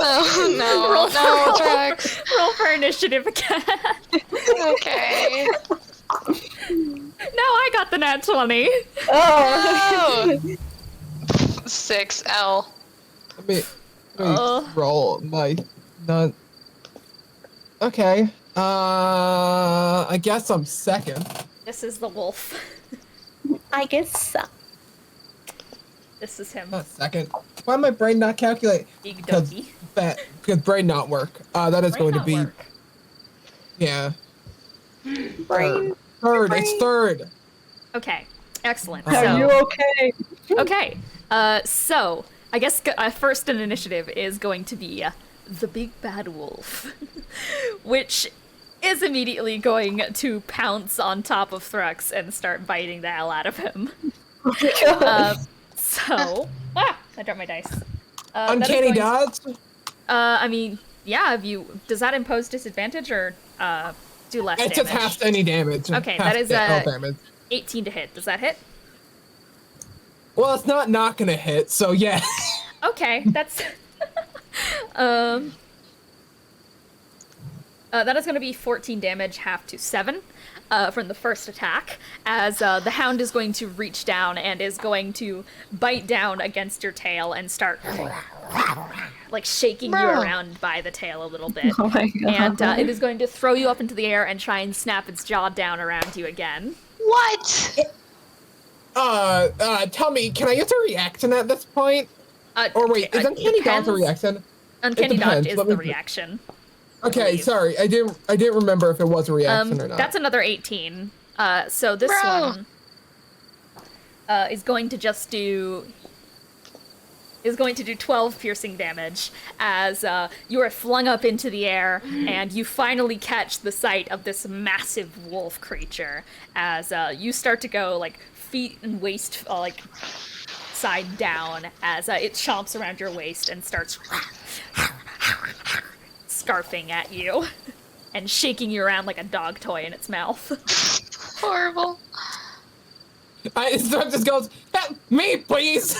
Oh no!
Roll
No,
for-
Thrux.
Roll for initiative again.
Okay.
No, I got the nat 20.
Oh.
6L.
Let me roll my not. Okay. I guess I'm second.
This is the wolf.
I guess so.
This is him.
Not second. Why my brain not calculate?
Big
Because
doggy.
because brain not work. That is
Might
going to
not
be
work.
yeah.
Brain.
Third. It's third.
Okay, excellent.
Are you
So,
okay?
okay. So I guess first in initiative is going to be the big bad wolf, which is immediately going to pounce on top of Thrux and start biting the hell out of him. So, I dropped my dice. That is
Uncanny
going to-
dodge.
I mean, yeah. Does that impose disadvantage or do less
It
damage?
just half any damage.
Okay,
Half
that is
all damage.
18 to hit. Does that hit?
Well, it's not gonna hit. So yeah.
Okay, that's that is going to be 14 damage, half to 7, from the first attack, as the hound is going to reach down and is going to bite down against your tail and start like shaking you around by the tail a little bit.
Oh my god.
And it is going to throw you up into the air and try and snap its jaw down around you again.
What?
Tell me, can I use a reaction at this point? Or wait, is Uncanny Dodge a reaction?
Uncanny
It
Dodge
depends.
is
Let
the
me-
reaction.
Okay,
believe.
sorry, I didn't remember if it was a reaction or not.
That's another 18. So this
Bro.
one is going to just do 12 piercing damage as you are flung up into the air and you finally catch the sight of this massive wolf creature as you start to go like feet and waist like side down as it chomps around your waist and starts scarfing at you and shaking you around like a dog toy in its mouth.
Horrible.
So it just goes, "Help me, please."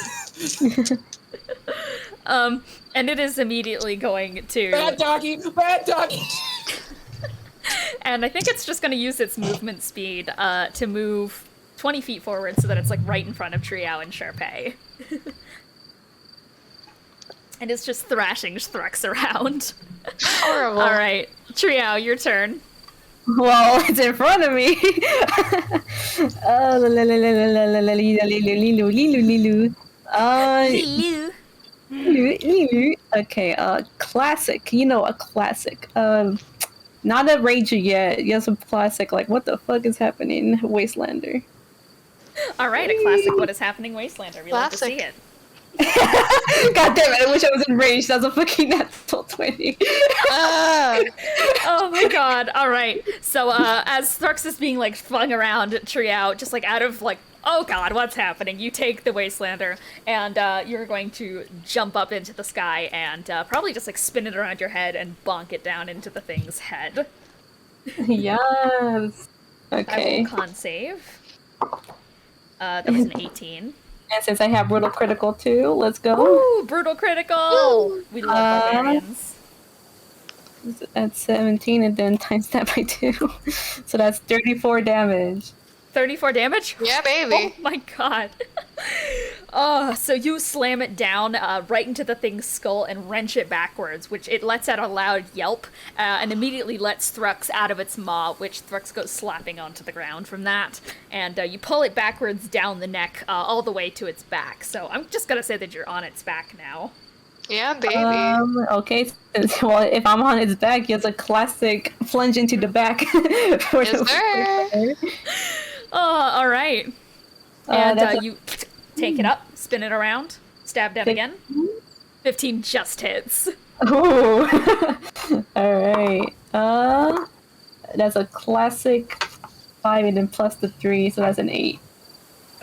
And it is immediately going to...
Bad doggy, bad doggy.
And I think it's just going to use its movement speed to move 20 feet forward so that it's like right in front of Triao and Charpay. And it's just thrashing Thrux around.
Horrible.
All right, Triao, your turn.
Well, it's in front of me. Okay, classic. You know, a classic. Not a rager yet. Yes, a classic. Like, what the fuck is happening, Wastelander?
All right, a classic What Is Happening Wastelander. We love to see
Classic.
it.
God damn it! I wish I was enraged. That's a fucking natural 20.
Oh my god. All right. So as Thrux is being like flung around Triao, just like out of like, oh god, what's happening? You take the Wastelander and you're going to jump up into the sky and probably just like spin it around your head and bonk it down into the thing's head.
Yes.
I
Okay.
will con save. That was an 18.
And since I have brutal critical too, let's go.
Ooh, brutal critical! We love barbarians.
At 17 and then times that by 2. So that's 34 damage.
34 damage?
Yeah,
Oh
baby.
my god. Oh, so you slam it down right into the thing's skull and wrench it backwards, which it lets out a loud yelp and immediately lets Thrux out of its maw, which Thrux goes slapping onto the ground from that. And you pull it backwards down the neck all the way to its back. So I'm just gonna say that you're on its back now.
Yeah, baby.
Okay. Well, if I'm on its back, it's a classic plunge into the back.
Yes, sir.
Oh, all right. And
that's
you take it up, spin it around, stab down again. 15 just hits.
Ooh. All right. That's a classic 5 and then plus the 3, so that's an 8.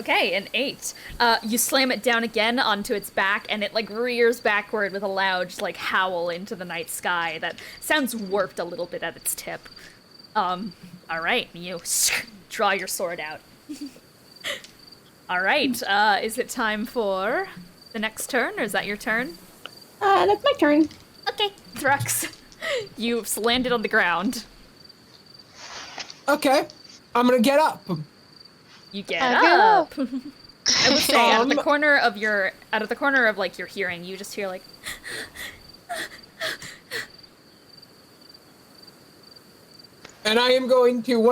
Okay, an 8. You slam it down again onto its back, and it, like, rears backward with a loud, like, howl into the night sky that sounds warped a little bit at its tip. Alright, you draw your sword out. Alright, is it time for the next turn, or is that your turn?
That's my turn.
Okay, Thrux. You've landed on the ground.
Okay, I'm gonna get up.
You get
I get
up. I would say out of the corner of like your hearing, you just hear like
And I am going to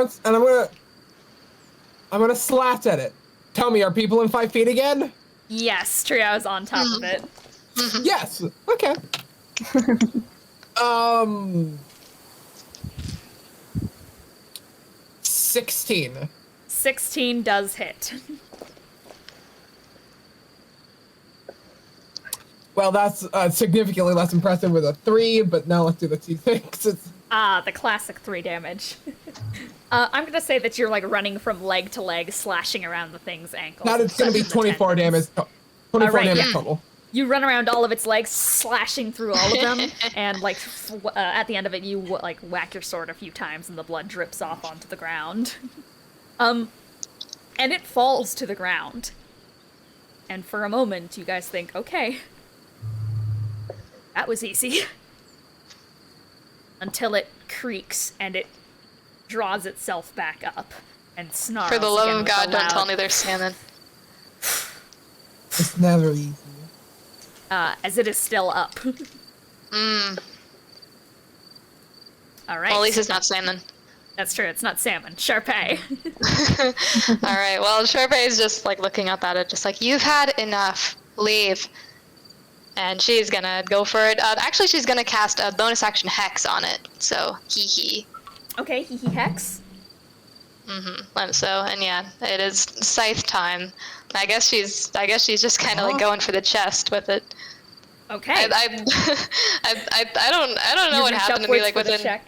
I'm gonna slash at it. Tell me, are people in 5 feet again?
yes, Triao's on top of it.
Yes. Okay. 16.
16 does hit.
Well, that's significantly less impressive with a 3, but now let's do the T6.
The classic 3 damage. I'm gonna say that you're like running from leg to leg, slashing around the thing's ankles.
Now it's gonna be
touching the
24 damage.
tendons.
24
Alright,
damage
yeah.
total.
You run around all of its legs, slashing through all of them, and like at the end of it, you like whack your sword a few times, and the blood drips off onto the ground. And it falls to the ground. And for a moment, you guys think, okay, that was easy. Until it creaks and it draws itself back up and snarls.
For the love
again
of
with a
God, don't
loud-
tell me there's salmon.
It's never easy.
As it is still up. Alright.
Well, at least it's not salmon.
That's true, it's not salmon. Charpay.
Alright, well, Charpay is just like looking up at it, just like, you've had enough. Leave. And she's gonna go for it. Actually, she's gonna cast a bonus action hex on it. So, hee hee.
Okay, hee hee hex.
And yeah, it is scythe time. I guess she's just kind of like going for the chest with it.
Okay.
I don't know
You
what
reach
happened to me
upwards
like
for the
within.
check.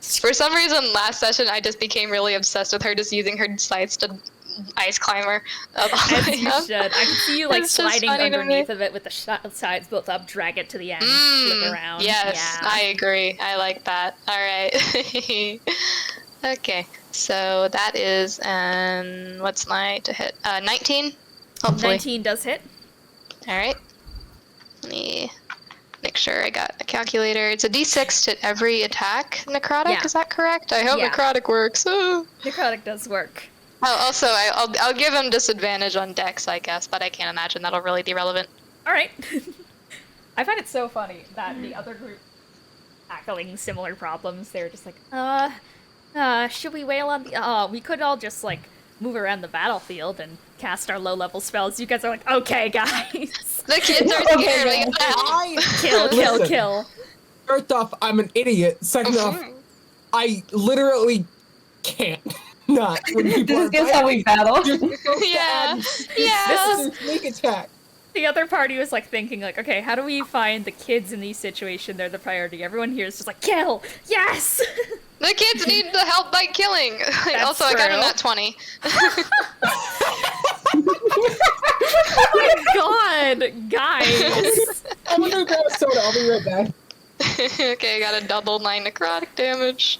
For some reason, last session I just became really obsessed with her just using her scythes to ice climber up all the
As
way
you
up.
should. I can see you like
It's just
sliding
funny to me.
underneath of it with the sides built up, drag it to the end, flip around.
Yes,
Yeah.
I agree. I like that. All right. Okay, so that is what's my to hit? 19. Hopefully.
19 does hit.
All right. Let me make sure I got a calculator. It's a d6 to every attack. Necrotic,
Yeah.
is that correct? I hope
Yeah.
necrotic works. Oh.
Necrotic does work.
Also, I'll give him disadvantage on dex, I guess, but I can't imagine that'll really be relevant.
All right. I find it so funny that the other group tackling similar problems. They're just like, should we wail on the? We could all just like move around the battlefield and cast our low-level spells. You guys are like, okay, guys,
The kids are scared. We gotta
kill,
Listen.
kill.
First off, I'm an idiot. Second off, I literally can't not when people
This
are
is just how we battle.
You're supposed to
Yeah.
add
Yeah.
sneak attack.
The other party was like thinking like, okay, how do we find the kids in these situations? They're the priority. Everyone here is just like, kill, yes.
The kids need the help by killing. Also, I got
true.
him at 20.
Oh my god, guys.
I'm gonna grab a soda. I'll be right back.
Okay, I got a double 9 necrotic damage.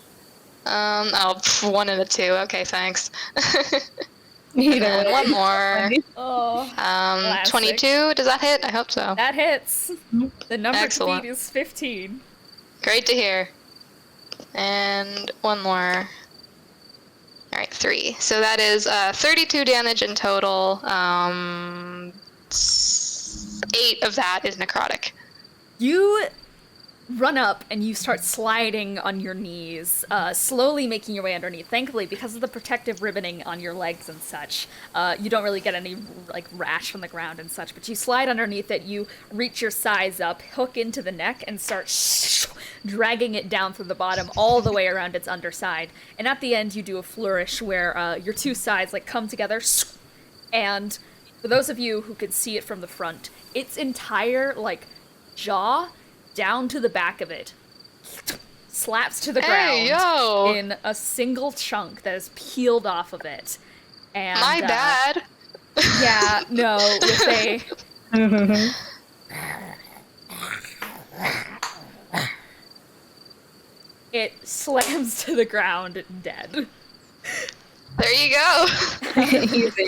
1 and a 2. Okay, thanks.
Either
And
way.
one more.
Oh, Classic.
22. Does that hit? I hope so.
that hits. The number
Excellent.
to beat is 15.
Great to hear. And one more. Alright, 3. So that is 32 damage in total. 8 of that is necrotic.
You run up and you start sliding on your knees, slowly making your way underneath. Thankfully, because of the protective ribboning on your legs and such, you don't really get any like rash from the ground and such, but you slide underneath it, you reach your sides up, hook into the neck, and start dragging it down through the bottom all the way around its underside. And at the end, you do a flourish where your two sides like come together, and for those of you who can see it from the front, its entire like jaw down to the back of it slaps to the
Hey,
ground
yo!
in a single chunk that is peeled off of it. And
My bad.
yeah, no, with a it slams to the ground dead.
There you go.
Oh,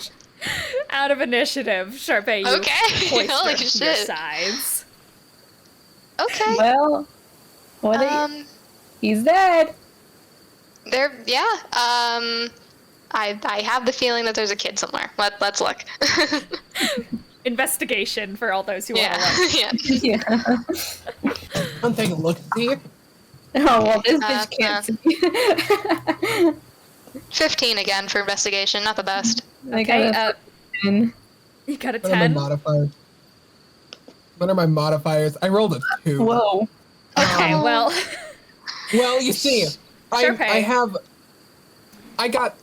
Out of initiative, Charpay, you
Okay.
hoist
Holy
your
shit.
sides.
Okay.
well, what? He's dead.
There. Yeah. I have the feeling that there's a kid somewhere. Let's look.
Investigation for all those who want
Yeah.
to look.
Yeah.
Yeah.
I'm taking a look. See?
Oh well, this bitch can't see.
15 again for investigation. Not the best.
I got a 10.
You got a
What are my
10?
modifiers? What are my modifiers? I rolled a 2.
Whoa.
Okay, well,
Well, you see,
Charpay.
I got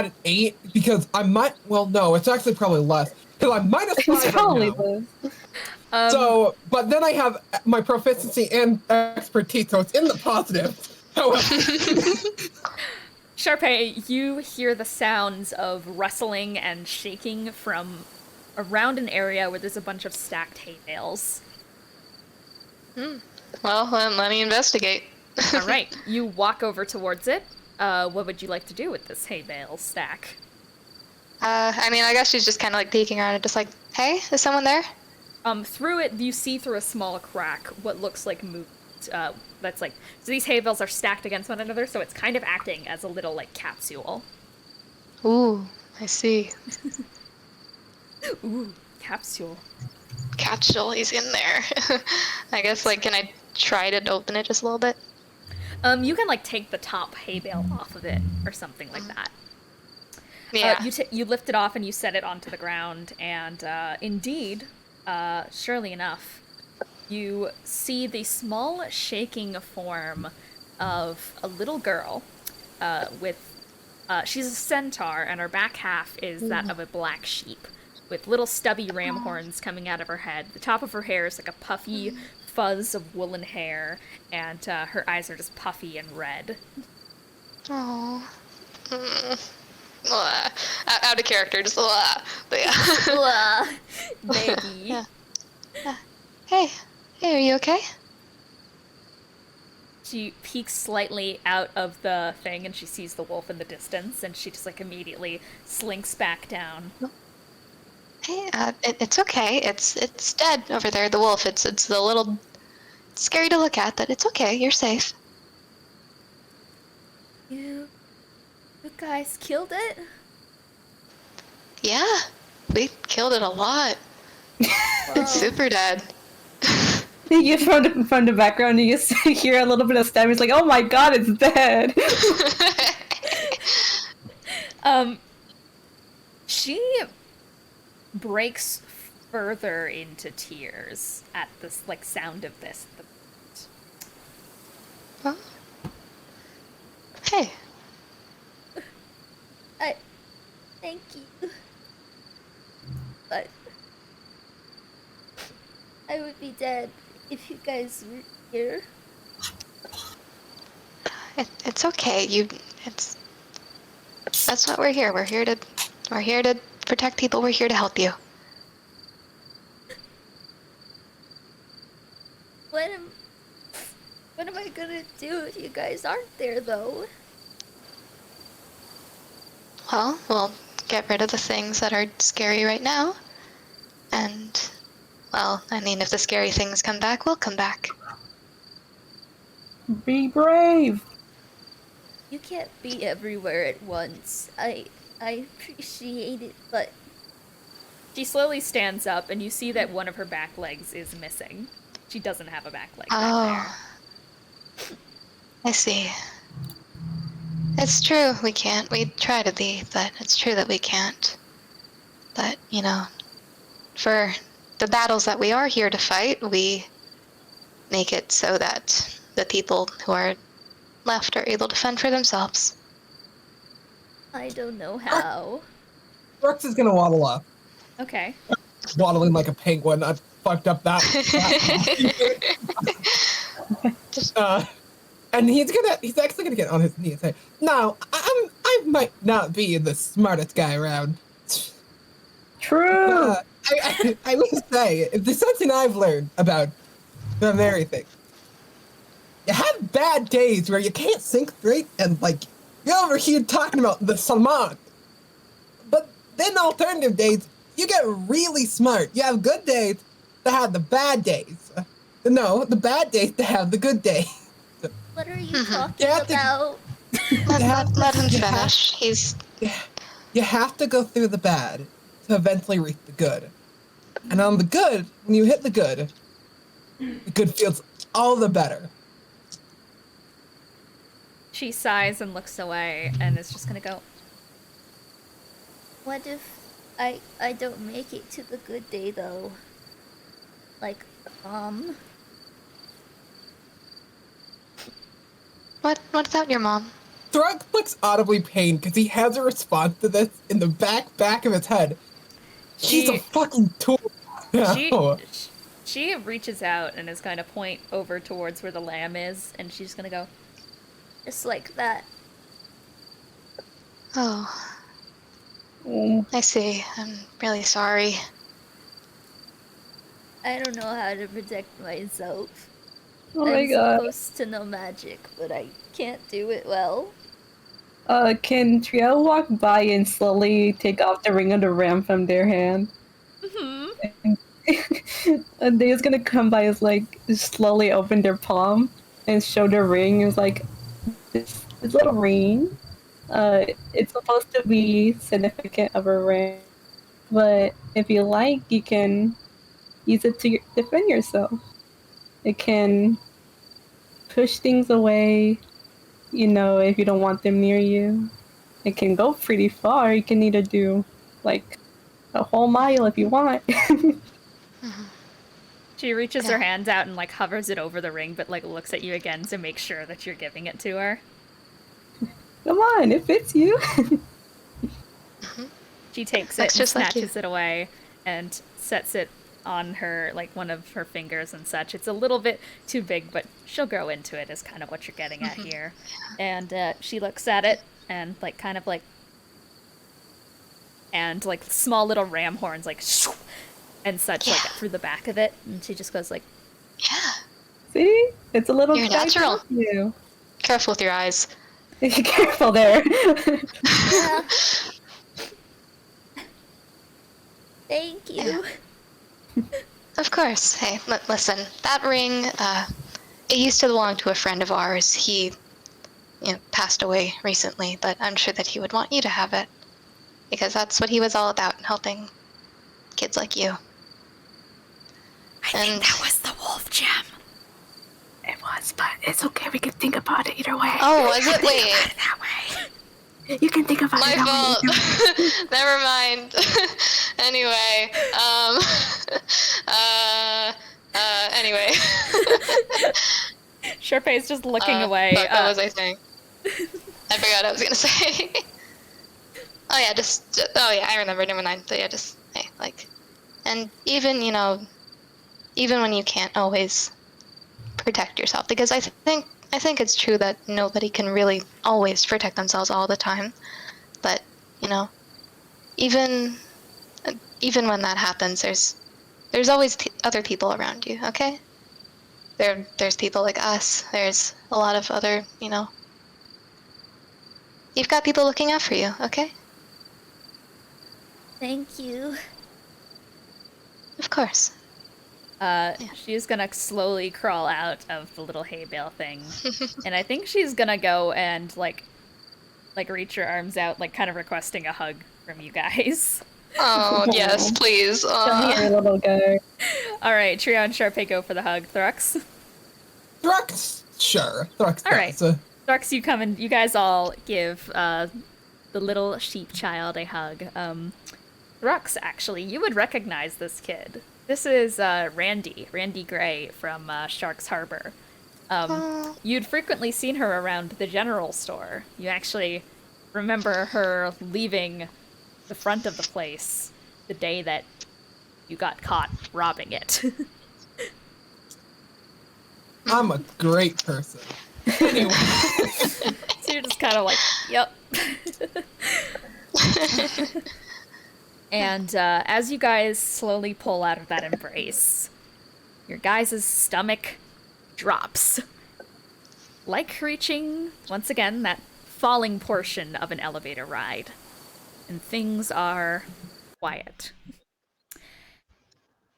an 8 because I might. Well, no, it's actually probably less because I'm -5
It's probably
right now.
this.
So, but then I have my proficiency and expertise, so it's in the positive. However,
Charpay, you hear the sounds of rustling and shaking from around an area where there's a bunch of stacked hay bales.
Well, let me investigate.
All right, you walk over towards it. What would you like to do with this hay bale stack?
I mean, I guess she's just kind of like peeking around and just like, hey, is someone there?
Through it, you see through a small crack what looks like movement. That's like, so these hay bales are stacked against one another, so it's kind of acting as a little like capsule.
Ooh, I see.
Ooh, capsule.
Capsule, he's in there. I guess, like, can I try to open it just a little bit?
You can like take the top hay bale off of it or something like that.
Yeah.
You lift it off and you set it onto the ground, and indeed, surely enough, you see the small shaking form of a little girl she's a centaur, and her back half is that of a black sheep, with little stubby ram horns coming out of her head. The top of her hair is like a puffy fuzz of woolen hair, and her eyes are just puffy and red.
Oh. Out of character, just but yeah.
Blah, baby.
Yeah. Hey, are you okay?
She peeks slightly out of the thing, and she sees the wolf in the distance, and she just like immediately slinks back down.
Hey, it's okay. It's dead over there. The wolf. It's the little. It's scary to look at, but it's okay. You're safe.
You guys killed it?
Yeah, we killed it a lot. It's super dead.
You from the background, you just hear a little bit of stabbing. It's like, oh my god, it's dead.
She breaks further into tears at this like sound of this.
Huh? Hey.
Thank you. But I would be dead if you guys were here.
It's okay. That's what we're here. We're here to protect people. We're here to help you.
What am I gonna do if you guys aren't there, though?
Well, we'll get rid of the things that are scary right now. And, well, I mean, if the scary things come back, we'll come back.
Be brave.
You can't be everywhere at once. I appreciate it, but She slowly stands up, and you see that one of her back legs is missing. She doesn't have a back leg back
Oh, I see. It's true, we can't. We try to be, but it's true that we can't. But, you know, for the battles that we are here to fight, we make it so that the people who are left are able to fend for themselves.
there. I don't know how.
Rex is gonna waddle up,
Okay.
waddling like a penguin. I fucked up that. And he's actually gonna get on his knee and say, "No, I might not be the smartest guy around.
True.
I will say, if there's something I've learned about everything, you have bad days where you can't think straight and like you're over here talking about the Salmon. But then alternative days, you get really smart. You have good days to have the bad days. No, the bad days to have the good days.
What are you talking
You have to-
about?
Let him finish. He's...
You have to go through the bad to eventually reach the good. And on the good, when you hit the good feels all the better.
She sighs and looks away, and is just gonna go, what if I don't make it to the good day, though? Like,
What about your mom?
Thrug looks audibly pained because he has a response to this in the back of his head. She's a fucking tool.
She reaches out and is going to point over towards where the lamb is, and she's gonna go, just like that.
Oh,
Mm.
I see. I'm really sorry.
I don't know how to protect myself.
Oh my
I'm
god.
supposed to know magic, but I can't do it well.
Can Triao walk by and slowly take off the ring of the ram from their hand?
Mm-hmm.
And they're just gonna come by and like slowly open their palm and show their ring. It's like this little ring. It's supposed to be significant of a ring, but if you like, you can use it to defend yourself. It can push things away, you know, if you don't want them near you. It can go pretty far. You can either do like a whole mile if you want.
She reaches her hands out and like hovers it over the ring, but like looks at you again to make sure that you're giving it to her.
Come on, it fits you.
She takes it
Looks
and
just like you.
snatches it away and sets it on her, like one of her fingers and such. It's a little bit too big, but she'll grow into it is kind of what you're getting at here. And she looks at it and like kind of like, and like small little ram horns like shoo, and such like through the back of it. And she just goes like,
Yeah.
See? It's a little
You're
guy
natural.
for you.
Careful with your eyes.
Be careful there.
yeah. Thank you.
Of course. Hey, listen. That ring, it used to belong to a friend of ours. He, passed away recently, but I'm sure that he would want you to have it. Because that's what he was all about, helping kids like you.
I think that was the wolf gem.
It was, but it's okay. We can think about it either way.
Oh, was it? Wait.
That way.
You can think about
My
it that way.
fault. Never mind. Anyway, anyway.
Charpay's just looking away.
Fuck, what was I saying? I forgot what I was gonna say. Oh yeah, oh yeah, I remember, never mind. So yeah, just, hey, like, and even, even when you can't always protect yourself, because I think it's true that nobody can really always protect themselves all the time, but, even when that happens, there's always other people around you, okay? There's people like us, there's a lot of other, you've got people looking out for you, okay?
Thank you.
Of course.
She's gonna slowly crawl out of the little hay bale thing. And I think she's gonna go and, like reach her arms out, like, kind of requesting a hug from you guys.
Oh, yes, please.
Come here, little guy.
All right, Trio and Charpay go for the hug. Thrux.
Thrux, sure. Thrux
All right.
does.
Thrux, you guys all give the little sheep child a hug. Thrux, actually, you would recognize this kid. This is Randy Gray from Shark's Harbor. You'd frequently seen her around the general store. You actually remember her leaving the front of the place the day that you got caught robbing it.
I'm a great person. Anyway.
So you're just kind of like, yep. And as you guys slowly pull out of that embrace, your guys' stomach drops. Like reaching, once again, that falling portion of an elevator ride. And things are quiet.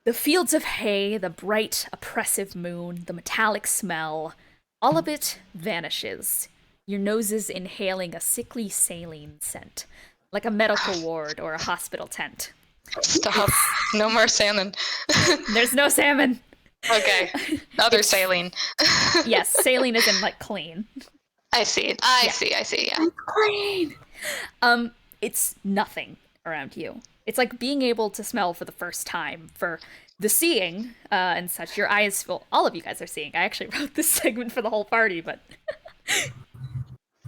The fields of hay, the bright, oppressive moon, the metallic smell, all of it vanishes. Your noses inhaling a sickly saline scent, like a medical ward or a hospital tent.
Stop. No more salmon.
There's no salmon.
Okay. Other saline.
Yes, saline is in like clean.
I see. I see, yeah.
Clean.
It's nothing around you. It's like being able to smell for the first time. For the seeing and such, your eyes feel. All of you guys are seeing. I actually wrote this segment for the whole party, but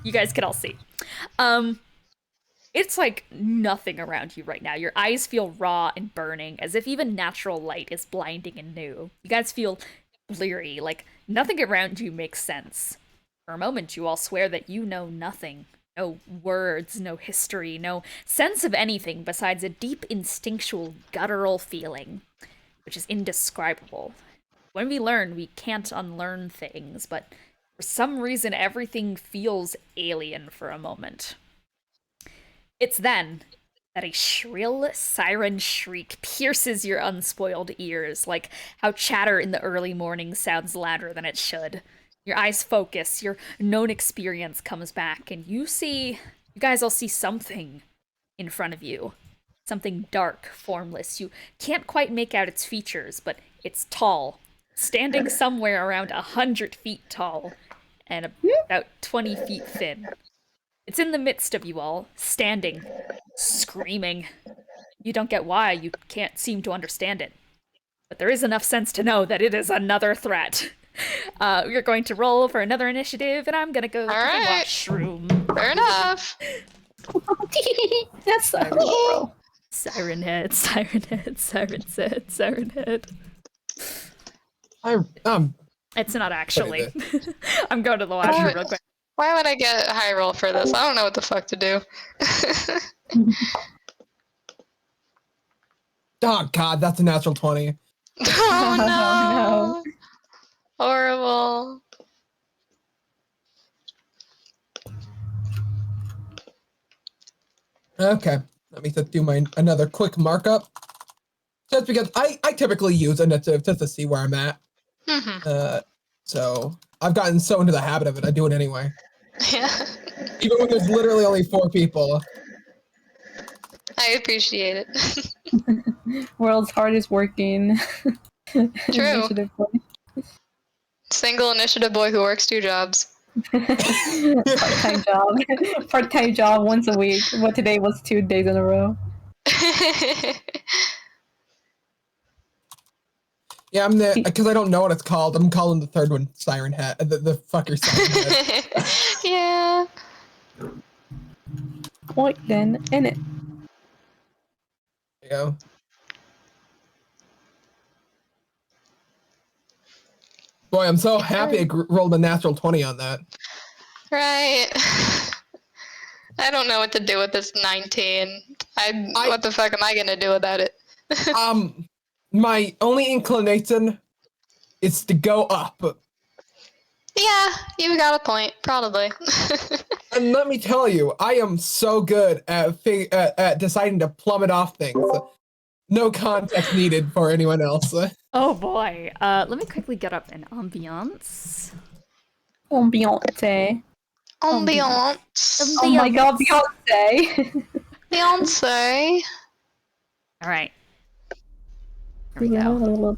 you guys can all see. It's like nothing around you right now. Your eyes feel raw and burning, as if even natural light is blinding and new. You guys feel bleary, like nothing around you makes sense. For a moment, you all swear that you know nothing. No words, no history, no sense of anything besides a deep instinctual guttural feeling, which is indescribable. When we learn, we can't unlearn things, but for some reason everything feels alien for a moment. It's then that a shrill siren shriek pierces your unspoiled ears, like how chatter in the early morning sounds louder than it should. Your eyes focus, your known experience comes back, and you guys all see something in front of you. Something dark, formless. You can't quite make out its features, but it's tall, standing somewhere around 100 feet tall, and about 20 feet thin. It's in the midst of you all, standing, screaming. You don't get why, you can't seem to understand it. But there is enough sense to know that it is another threat. We're going to roll for another initiative, and I'm gonna go to the washroom.
Fair enough.
That's so cool.
Siren head, siren head, siren head, siren head. It's not actually. I'm going to the washroom real quick.
Why would I get a high roll for this? I don't know what the fuck to do.
Oh god, that's a natural 20.
Oh no.
no.
Horrible.
Okay, let me just do another quick markup. Just because I typically use initiative just to see where I'm at.
Mm-hmm.
So I've gotten so into the habit of it, I do it anyway.
Yeah.
Even when there's literally only 4 people.
I appreciate it.
World's hardest working.
True.
Initiative point.
Single initiative boy who works 2 jobs.
Part-time job. Part-time job once a week. But today was 2 days in a row.
Yeah, I'm the because I don't know what it's called. I'm calling the third one Siren Head. The fucker Siren Head.
Yeah.
What then in it?
There you go. Boy, I'm so happy I rolled a natural 20 on that.
Right. I don't know what to do with this 19. What the fuck am I gonna do without it?
My only inclination is to go up.
Yeah, you got a point, probably.
And let me tell you, I am so good at deciding to plummet off things. No context needed for anyone else.
Oh boy. Let me quickly get up an ambiance.
Ambiance.
Ambiance.
Oh my god, Beyonce.
Beyonce.
All right. Here we go.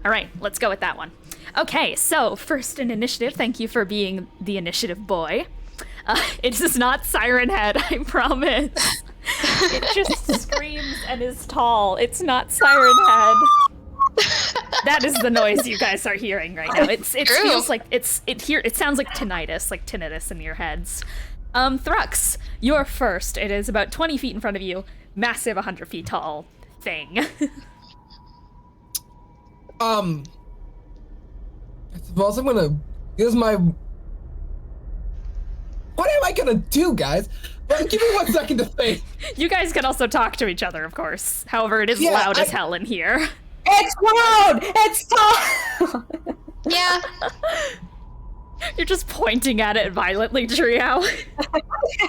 All right, let's go with that one. Okay, so first in initiative, thank you for being the initiative boy. It is not Siren Head, I promise. It just screams and is tall. It's not Siren Head. That is the noise you guys are hearing right now. It feels like it sounds like tinnitus in your heads. Thrux, you're first. It is about 20 feet in front of you. Massive 100 feet tall thing.
I suppose I'm gonna use my. What am I gonna do, guys? Give me 1 second to think.
You guys can also talk to each other, of course. However, it is loud as hell in here.
It's loud! It's tall!
Yeah.
You're just pointing at it violently, Trio.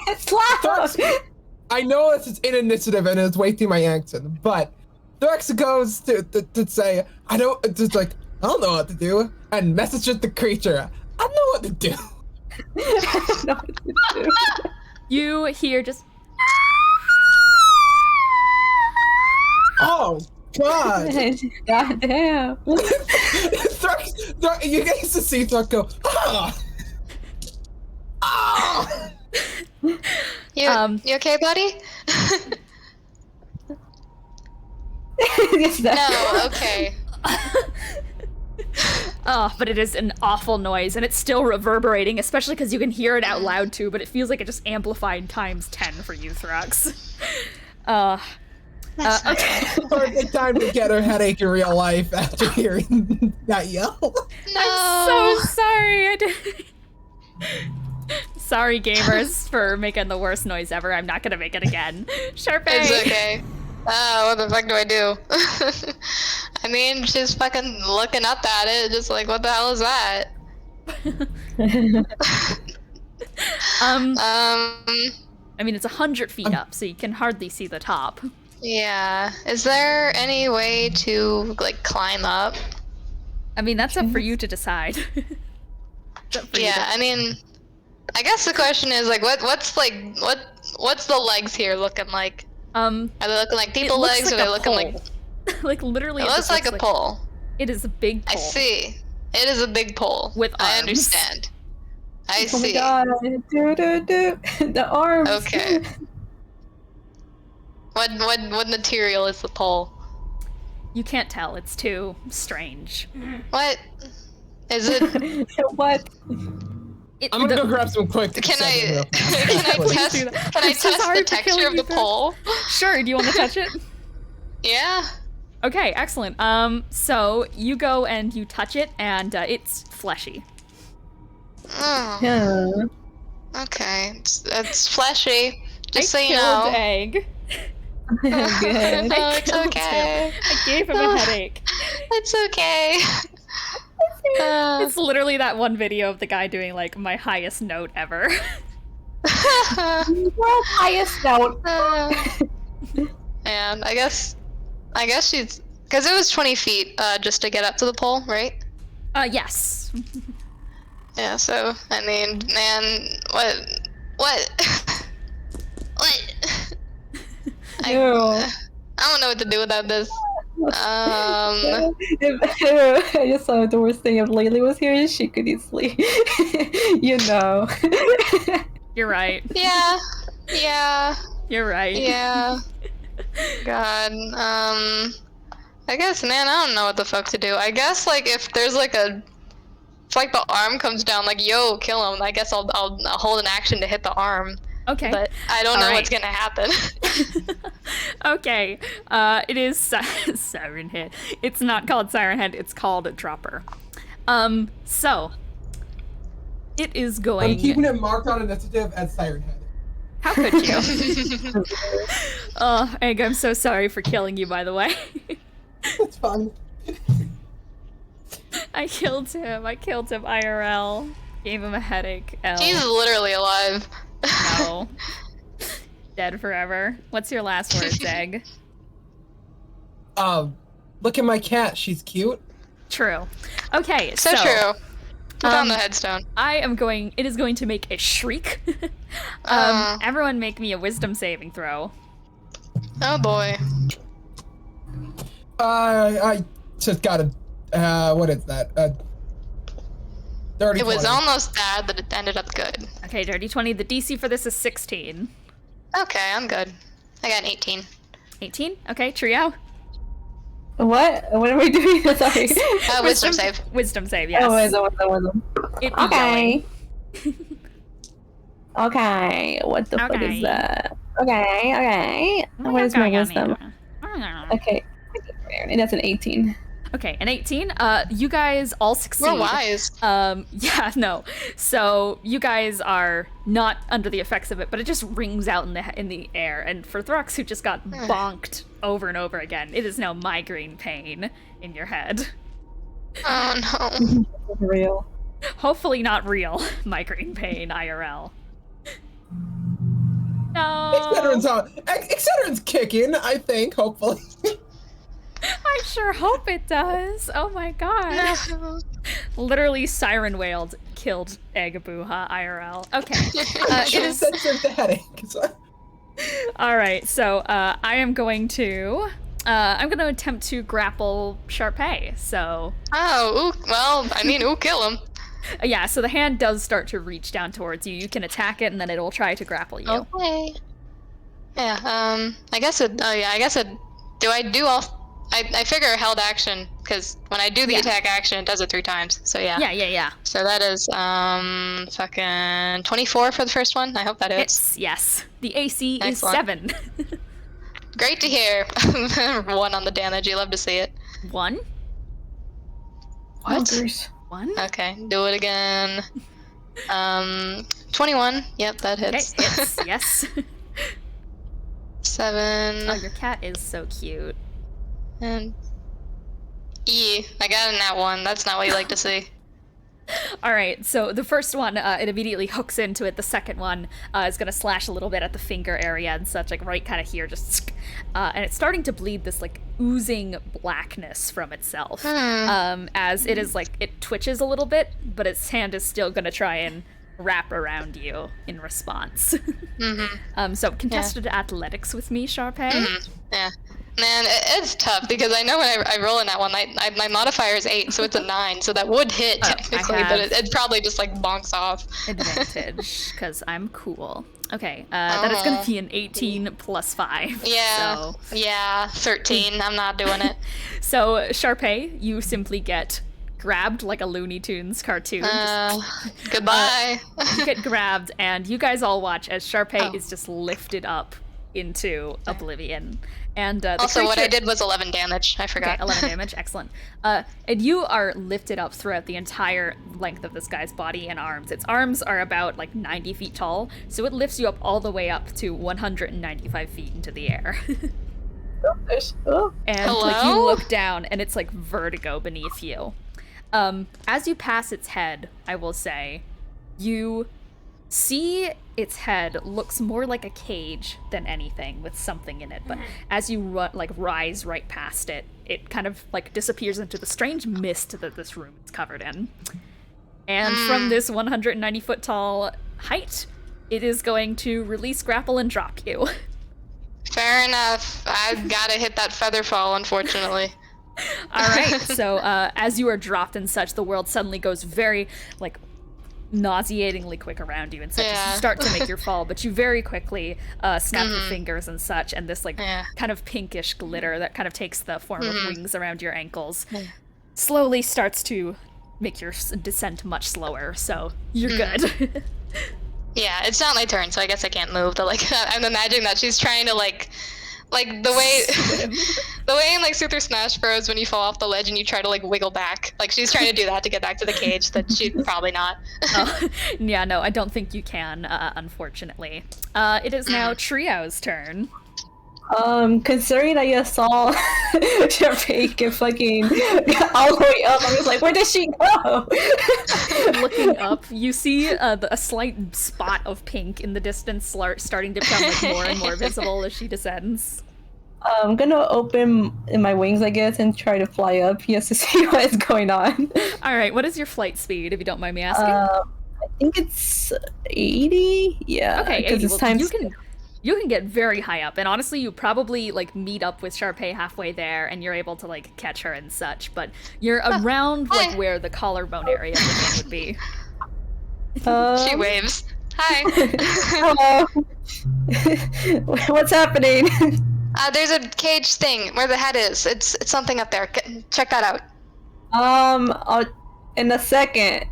It's loud!
I know this is an initiative and it's wasting my action, but Thrux goes to say, I don't know what to do, and messages the creature. I don't know what to do.
I don't know what to do.
You hear just...
Oh, God.
God damn.
Thrux, you guys to see Thrux go, ah! Ah!
You okay, buddy? No, okay.
Oh, but it is an awful noise, and it's still reverberating, especially because you can hear it out loud too, but it feels like it just amplified times 10 for you, Thrux. Okay.
Perfect time to get her headache in real life after hearing that yell.
No.
I'm so sorry. Sorry, gamers, for making the worst noise ever. I'm not gonna make it again. Charpay.
It's okay. What the fuck do I do? I mean, she's fucking looking up at it, just like, what the hell is that?
I mean, it's 100 feet up, so you can hardly see the top.
Yeah. Is there any way to, like, climb up?
I mean, that's up for you to decide.
Yeah, I mean, I guess the question is, like, what's the legs here looking like? Are they looking like people legs, or are they looking like...
like, literally,
It looks like a pole.
It is a big pole.
I see. It is a big pole.
With arms.
I understand. I
Oh my
see.
god. The arms.
Okay. What material is the pole?
You can't tell. It's too strange.
What? Is it...
What?
I'm gonna go grab some quick.
Can I
Please do
test
that.
can I
I'm so
test
sorry
the
for
texture
killing
of
you,
the
Thrux.
pole?
Sure, do you want to touch it?
Yeah.
Okay, excellent. So you go and you touch it, and it's fleshy.
Oh,
Yeah.
okay. It's fleshy. Just so
I
you
killed
know.
Egg.
Good.
No, it's
killed
okay.
him. I gave him a headache.
It's okay.
It's literally that one video of the guy doing like my highest note ever.
World highest note.
And I guess she's, because it was 20 feet just to get up to the pole, right?
Yes.
Yeah. So I mean, man, what? I don't know what to do without this.
I just thought the worst thing if Laylee was here, she could easily, you know.
You're right.
Yeah.
You're right.
Yeah. God. I guess, man, I don't know what the fuck to do. I guess, like, if there's like if like the arm comes down, like, yo, kill him. I guess I'll hold an action to hit the arm.
Okay.
But I don't know
All
what's
right.
gonna happen.
Okay. It is Siren Head. It's not called Siren Head. It's called a Dropper. So it is going.
I'm keeping it marked on initiative as Siren Head.
How could you? Oh, Egg, I'm so sorry for killing you, by the way.
It's fine.
I killed him IRL. Gave him a headache. L.
He's literally alive.
No. Dead forever. What's your last words, Egg?
Look at my cat. She's cute.
True. Okay,
So true. Put on the
um,
headstone.
it is going to make a shriek. Everyone make me a wisdom saving throw.
Oh boy.
I just got a, what is that? Dirty
It was
20.
almost bad, but it ended up good.
Okay, dirty 20. The DC for this is 16.
Okay, I'm good. I got an 18.
18? Okay, Trio.
What? What are we doing? Sorry.
Wisdom save.
Wisdom save, yes.
Oh, wisdom.
It be
Okay.
yelling.
Okay. What the fuck
Okay.
is that? Okay. Where's my wisdom? Okay. And that's an 18.
Okay, an 18. You guys all succeed.
We're wise.
Yeah, no. So you guys are not under the effects of it, but it just rings out in the air. And for Thrux, who just got bonked over and over again, it is now migraine pain in your head.
Oh no.
Real.
Hopefully not real migraine pain IRL. No.
Excedrin's kicking, I think, hopefully.
I sure hope it does. Oh my god.
No.
Literally siren wailed, killed Agabuha IRL. Okay. It is
Sensitive to headaches.
all right. So I am going to attempt to grapple Charpay. So
Oh, well, I mean, kill him.
yeah. So the hand does start to reach down towards you. You can attack it, and then it will try to grapple you.
Okay. Yeah, I guess it, do I do all, I figure a held action, because when I do the attack action, it does it 3 times, so yeah.
Yeah.
So that is, fucking 24 for the first one. I hope that hits.
Hits. Yes. The AC
Excellent.
is 7.
Great to hear. 1 on the damage, you love to see it.
1.
What?
1.
Okay, do it again. 21, yep, that
Okay.
hits.
Hits. Yes.
7,
Oh, your cat is so cute.
and I got in that one. That's not what you like to see.
All right, so the first one, it immediately hooks into it. The second one is going to slash a little bit at the finger area and such, like right kind of here, just, and it's starting to bleed this like oozing blackness from itself. As it is like, it twitches a little bit, but its hand is still going to try and wrap around you in response. So contested athletics with me, Charpay.
Yeah. Man, it's tough because I know when I roll in that one, my modifier is 8, so it's a 9, so that would hit technically, but it probably just like bonks off.
Advantage, because I'm cool. Okay, that is going to be an 18 plus 5.
Yeah, yeah, 13. I'm not doing it.
So, Charpay, you simply get grabbed like a Looney Tunes cartoon.
Goodbye.
You get grabbed, and you guys all watch as Charpay is just lifted up into oblivion. And the
also, what I
creature-
did was 11 damage. I forgot.
Okay, 11 damage, excellent. And you are lifted up throughout the entire length of this guy's body and arms. Its arms are about like 90 feet tall, so it lifts you up all the way up to 195 feet into the air. And like you look down, and it's like vertigo beneath you. As you pass its head, I will say, you see its head looks more like a cage than anything with something in it, but as you rise right past it, it kind of like disappears into the strange mist that this room is covered in. And from this 190 foot tall height, it is going to release grapple and drop you.
Fair enough. I've got to hit that feather fall, unfortunately.
All right, so as you are dropped and such, the world suddenly goes very like nauseatingly quick around you and such. As you start to make your fall, but you very quickly snap your fingers and such, and this like kind of pinkish glitter that kind of takes the form of wings around your ankles slowly starts to make your descent much slower, so you're good.
Yeah, it's not my turn, so I guess I can't move. But like, I'm imagining that she's trying to like the way in like Super Smash Bros. When you fall off the ledge and you try to like wiggle back, like she's trying to do that to get back to the cage. That she's probably not.
Yeah, no, I don't think you can, unfortunately. It is now Trio's turn.
Considering that you saw Charpay get fucking all the way up, I was like, where did she go?
Looking up, you see a slight spot of pink in the distance starting to become like more and more visible as she descends.
I'm gonna open my wings, I guess, and try to fly up just to see what is going on.
All right, what is your flight speed, if you don't mind me asking?
I think it's 80. Yeah.
Okay,
because
80.
it's
Well,
time.
you can get very high up, and honestly, you probably like meet up with Charpay halfway there, and you're able to like catch her and such. But you're around like
hi.
where the collarbone area of the thing would be.
She waves. Hi.
Hello. What's happening?
There's a cage thing where the head is. It's something up there. Check that out.
In a second.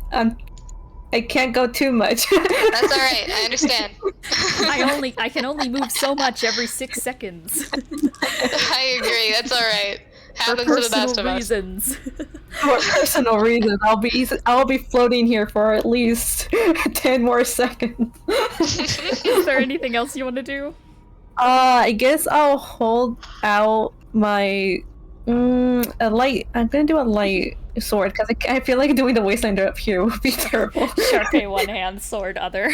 I can't go too much.
That's all right. I understand.
I can only move so much every 6 seconds.
I agree. That's all right.
For
Happens to the best of
personal
us.
reasons.
For personal reasons, I'll be floating here for at least 10 more seconds.
Is there anything else you want to do?
I guess I'll hold out my a light. I'm gonna do a light sword because I feel like doing the wastelander up here would be terrible.
Charpay one hand, sword other.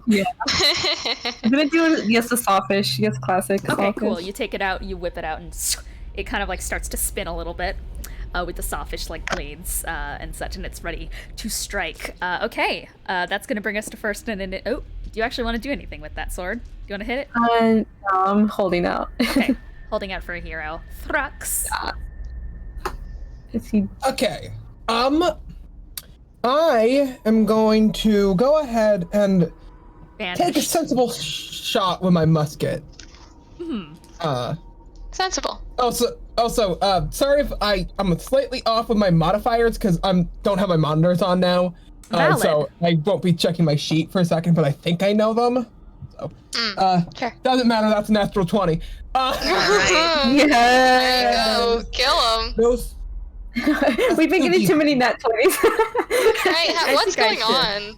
Yeah, I'm gonna do yes the sawfish. Yes, classic.
Okay,
sawfish.
cool. You take it out, you whip it out, and it kind of like starts to spin a little bit with the sawfish like blades and such, and it's ready to strike. Okay, that's gonna bring us to first and then. Oh, do you actually want to do anything with that sword? Do you want to hit it?
I'm holding out.
Okay, holding out for a hero. Thrux.
Is he?
Okay. I am going to go ahead and take a
Banished.
sensible shot with my musket.
Sensible.
Also, sorry if I'm slightly off with my modifiers because don't have my monitors on now.
Valid.
So I won't be checking my sheet for a second, but I think I know them. So,
Sure.
doesn't matter. That's a natural 20.
Yeah.
There you go. Kill him.
Those.
We've been getting too many nat 20s.
Right, what's
think
going
I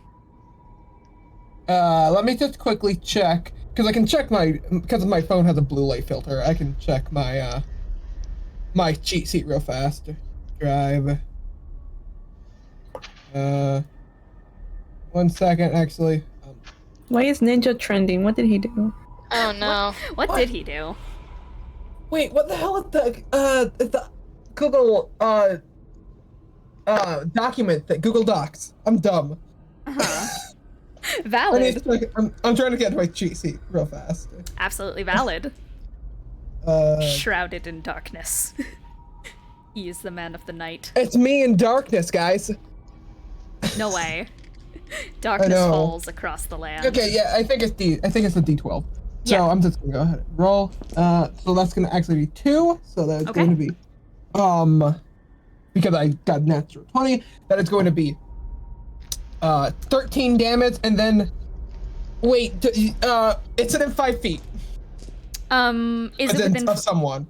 on?
Let me just quickly check because I can check because my phone has a blue light filter. I can check my my cheat sheet real fast. Drive. 1 second, actually.
Why is Ninja trending? What did he do?
Oh no.
What did he do?
Wait, what the hell is the Google document that Google Docs? I'm dumb.
Valid.
I'm trying to get to my cheat sheet real fast.
Absolutely valid. Shrouded in darkness. He is the man of the night.
It's me in darkness, guys.
No way. Darkness
know.
falls across the land.
Okay, yeah, I think it's a D12. So
Yeah.
I'm just gonna go ahead and roll. So that's gonna actually be 2. So that's
Okay.
going to be because I got natural 20, that is going to be 13 damage, and then wait, it's within 5 feet.
Is it
As in
within?
of someone.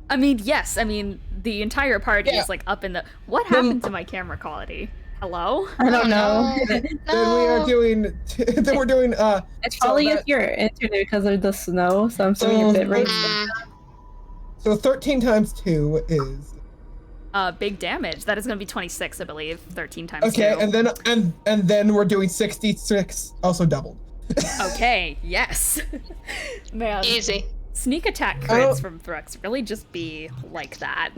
I mean, yes. I mean, the entire party
Yeah.
is like up in the. What happened to my camera quality? Hello?
I don't know.
Then we are doing. Then we're doing.
It's probably
that-
your internet because of the snow, so I'm assuming your bitrate.
So 13 times 2 is.
Big damage. That is going to be 26, I believe. 13 times
Okay,
2.
and then we're doing 66, also doubled.
Okay, yes. Man.
Easy.
Sneak attack
I don't-
crits from Thrux really just be like that.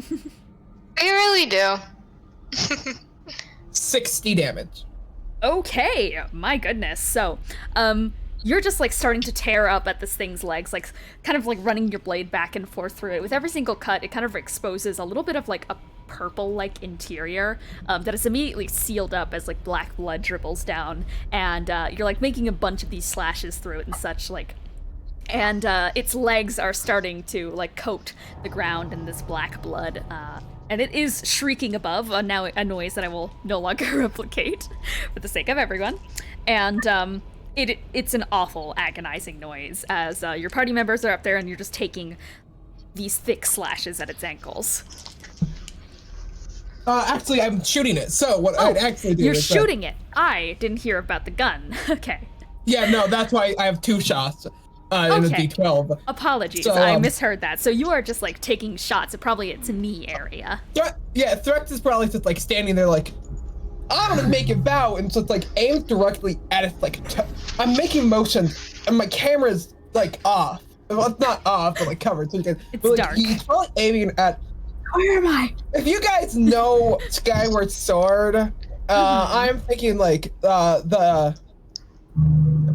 They really do.
60 damage.
Okay, my goodness. So, you're just like starting to tear up at this thing's legs, like kind of like running your blade back and forth through it. With every single cut, it kind of exposes a little bit of like a purple-like interior that is immediately sealed up as like black blood dribbles down, and you're like making a bunch of these slashes through it and such, like. And its legs are starting to like coat the ground in this black blood, and it is shrieking above a noise that I will no longer replicate for the sake of everyone. And it's an awful, agonizing noise as your party members are up there and you're just taking these thick slashes at its ankles.
Actually, I'm shooting it. So what I'd actually do
You're
is
shooting it. I didn't hear about the gun. Okay.
Yeah, no, that's why I have 2 shots in a
Okay.
D12.
Apologies,
So,
I misheard that. So you are just like taking shots at probably its knee area.
Threx is probably just like standing there like, I'm gonna make a vow, and so it's like aimed directly at it. Like I'm making motions, and my camera's like off. Well, it's not off, but like covered. So you can.
It's
but, like,
dark.
He's probably aiming at.
Where am I?
If you guys know Skyward Sword, I'm thinking like the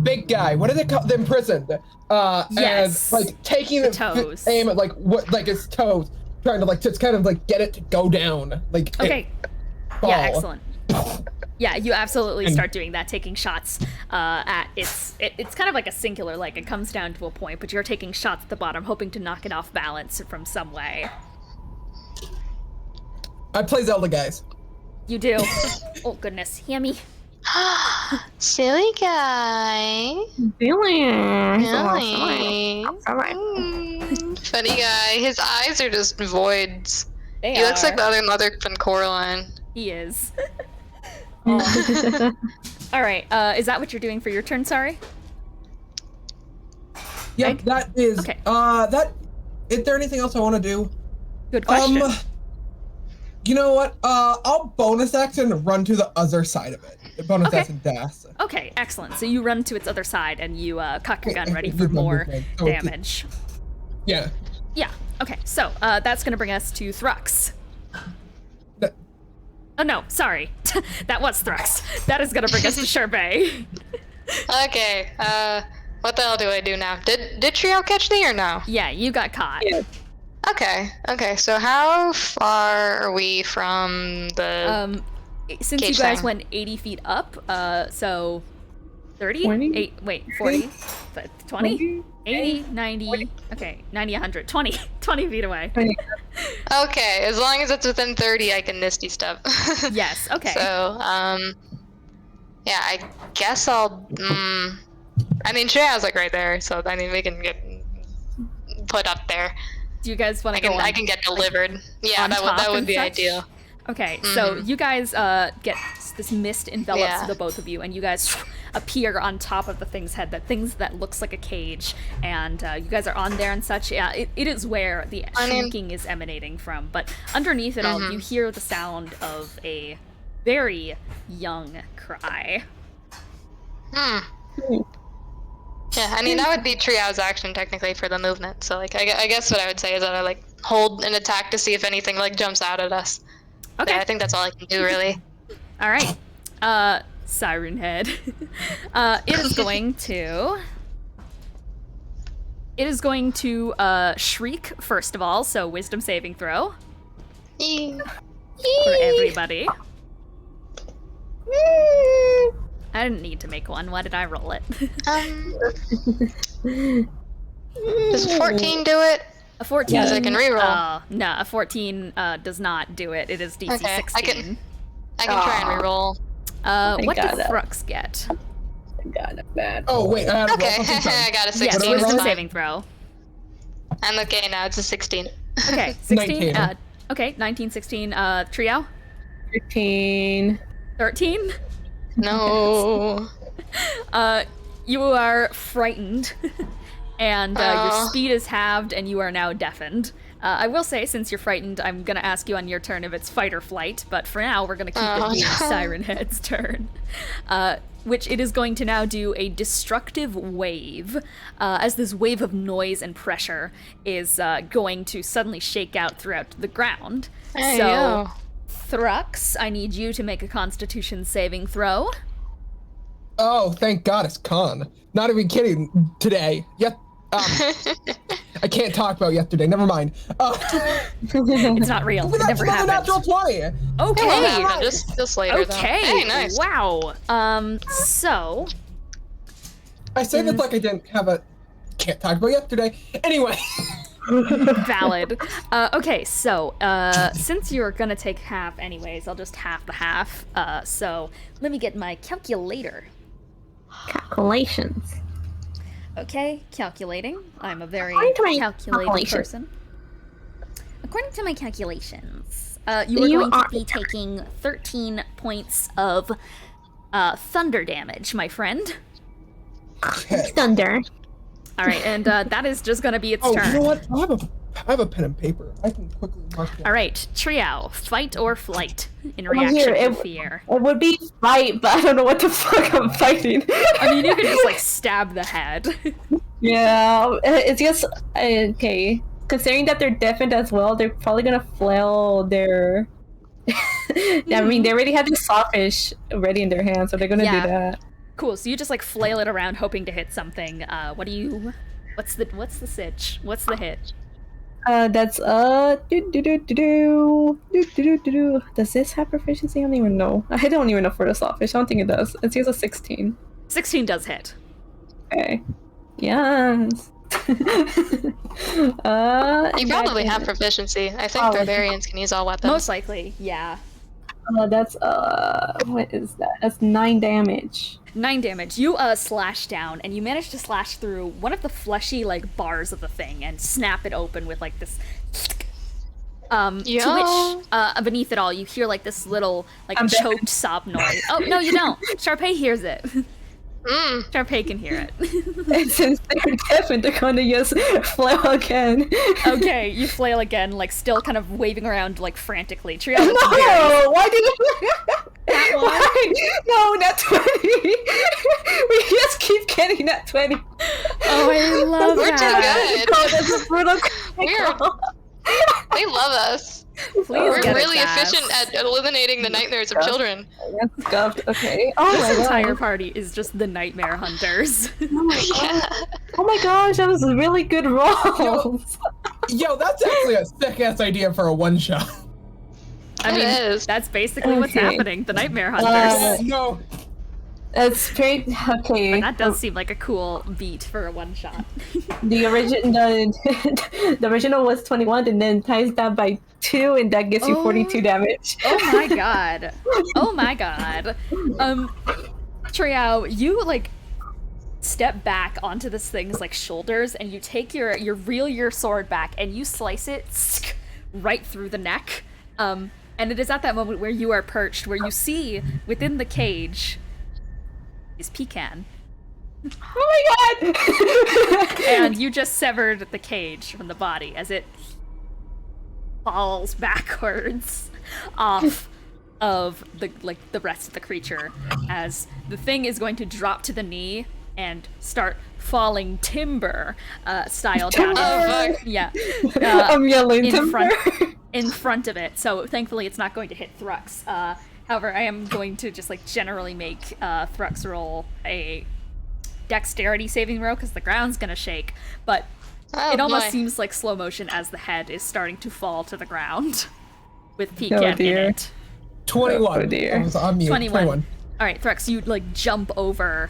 big guy. What do they call them? Imprisoned.
Yes.
And like taking
The toes.
aim at like his toes, trying to like just kind of like get it to go down. Like
Okay.
fall.
Yeah, excellent. Yeah, you absolutely start doing that, taking shots at it's kind of like a singular, like it comes down to a point, but you're taking shots at the bottom, hoping to knock it off balance from some way.
I play Zelda, guys.
You do. Oh goodness, hear me.
Silly guy.
Really?
Funny guy. His eyes are just voids.
They
He looks
are.
like the other mother from Coraline.
He is. All right. Is that what you're doing for your turn? Sorry.
Yeah,
Meg?
that is.
Okay.
Is there anything else I want to do?
Good question.
You know what? I'll bonus action and run to the other side of it. Bonus
Okay.
action dash.
Okay, excellent. So you run to its other side and you cock your gun ready for
Good
more
movement. So
damage.
Yeah.
Yeah. Okay. So that's gonna bring us to Thrux.
That-
Oh no, sorry. That was Thrux. That is gonna bring us to Charpay.
Okay, what the hell do I do now? Did Trio catch me or no?
Yeah, you got caught.
Yeah.
Okay, so how far are we from the...
Since you
Cage
guys
thing.
went 80 feet up, so 30?
20?
40? 20? 80, 90, okay, 90, 100, 20, 20 feet away.
Okay, as long as it's within 30, I can Misty step.
Yes, okay.
So, yeah, I guess I'll, I mean, Tria's like right there, so I mean, we can get put up there.
Do you guys want to go on?
I can get delivered. Yeah,
on
that
top
would
and
be
such?
ideal.
Okay, so you guys get this mist envelops
Yeah.
the both of you, and you guys appear on top of the thing's head, that looks like a cage, and you guys are on there and such. Yeah, it is where the shrieking is emanating from, but underneath it all, you hear the sound of a very young cry.
Yeah, I mean, that would be Trio's action technically for the movement, so like, I guess what I would say is that I like hold an attack to see if anything like jumps out at us.
Okay.
Yeah, I think that's all I can do really.
All right. Siren Head. It is going to shriek first of all, so wisdom saving throw
Yee.
for everybody. I didn't need to make one. Why did I roll it?
Does 14 do it?
A 14.
Yes,
I can reroll.
No, a 14 does not do it. It is DC
Okay,
16.
I can try and
Aw.
reroll.
What
got
did
it.
Thrux get?
God, that's bad.
Oh wait, I had
Okay,
a roll.
I got a 16.
Yes,
What do I
wisdom
roll?
saving throw.
I'm okay now, it's a 16.
Okay, 16.
19.
Okay, 19, 16. Trio?
13.
13?
No.
You are frightened, and your
Aw.
speed is halved, and you are now deafened. I will say, since you're frightened, I'm gonna ask you on your turn if it's fight or flight, but for now, we're gonna keep it being
no.
Siren Head's turn. Which it is going to now do a destructive wave, as this wave of noise and pressure is going to suddenly shake out throughout the ground.
There you
So,
go.
Thrux, I need you to make a Constitution saving throw.
Oh, thank God it's Con. Not even kidding. Today. Yep. I can't talk about yesterday. Never mind.
It's not real. It never happened.
Natural 20.
Okay.
Yeah, just later though.
Okay.
Hey, nice.
Wow. So
I say this like I didn't have a. Can't talk about yesterday. Anyway.
valid. Okay. So since you're gonna take half anyways, I'll just half the half. So let me get my calculator.
Calculations.
Okay, calculating. I'm a very
According to my
calculating
calculation.
person. According to my calculations, you are
You
going to
are-
be taking 13 points of thunder damage, my friend.
Okay.
Thunder.
All right, and that is just going to be its
Oh,
turn.
you know what? I have a pen and paper. I can quickly mark down.
All right, Triao, fight or flight in
Well,
reaction
here,
to
it-
fear.
It would be fight, but I don't know what the fuck I'm fighting.
I mean, you could just like stab the head.
Yeah, it's just okay. Considering that they're deafened as well, they're probably gonna flail their. I mean, they already had the sawfish ready in their hands, so they're gonna
Yeah.
do that.
Cool. So you just like flail it around, hoping to hit something. What's the sitch? What's the hit?
That's Does this have proficiency? I don't even know. I don't even know for the sawfish. I don't think it does. It says a 16.
16 does hit.
Okay. Yes.
You probably have proficiency. I think barbarians can use all weapons.
Most likely, yeah.
That's what is that? That's 9 damage.
9 damage. You slash down, and you manage to slash through one of the fleshy like bars of the thing and snap it open with like this. To which, beneath it all, you hear like this little like choked sob noise. Oh no, you don't. Charpay hears it. Charpay can hear it.
And since they're deafened, they're gonna just flail again.
Okay, you flail again, like still kind of waving around like frantically. Triao,
No! Why did you... Why? No, not 20! We just keep getting that 20.
Oh, I love
We're
that.
too good.
That's a brutal
They love us.
Please
We're
get
really
it fast.
efficient at eliminating the nightmares of children.
That's scuffed. Okay. Oh my
This entire
god.
party is just the nightmare hunters.
Yeah.
Oh my gosh, that was really good rolls.
Yo, that's actually a sick-ass idea for a one-shot.
I mean,
It is.
that's basically what's
Okay.
happening. The nightmare hunters.
No.
That's great. Okay.
But that does seem like a cool beat for a one shot.
The original was 21 and then times that by 2 and that gives you 42 damage.
Oh my god. Oh my god. Triao, you like step back onto this thing's like shoulders and you take you reel your sword back and you slice it right through the neck. And it is at that moment where you are perched, where you see within the cage is Pecan.
Oh my god!
And you just severed the cage from the body as it falls backwards off of the rest of the creature, as the thing is going to drop to the knee and start falling timber style down.
Oh, fuck.
Yeah.
I'm yelling
in front of it. So thankfully it's not going to hit Thrux. However, I am going to just like generally make Thrux roll a dexterity saving throw because the ground's gonna shake. But it almost seems like slow motion as the head is starting to fall to the ground with Pecan in it.
21.
Oh dear.
I was on mute.
21. All right, Thrux, you like jump over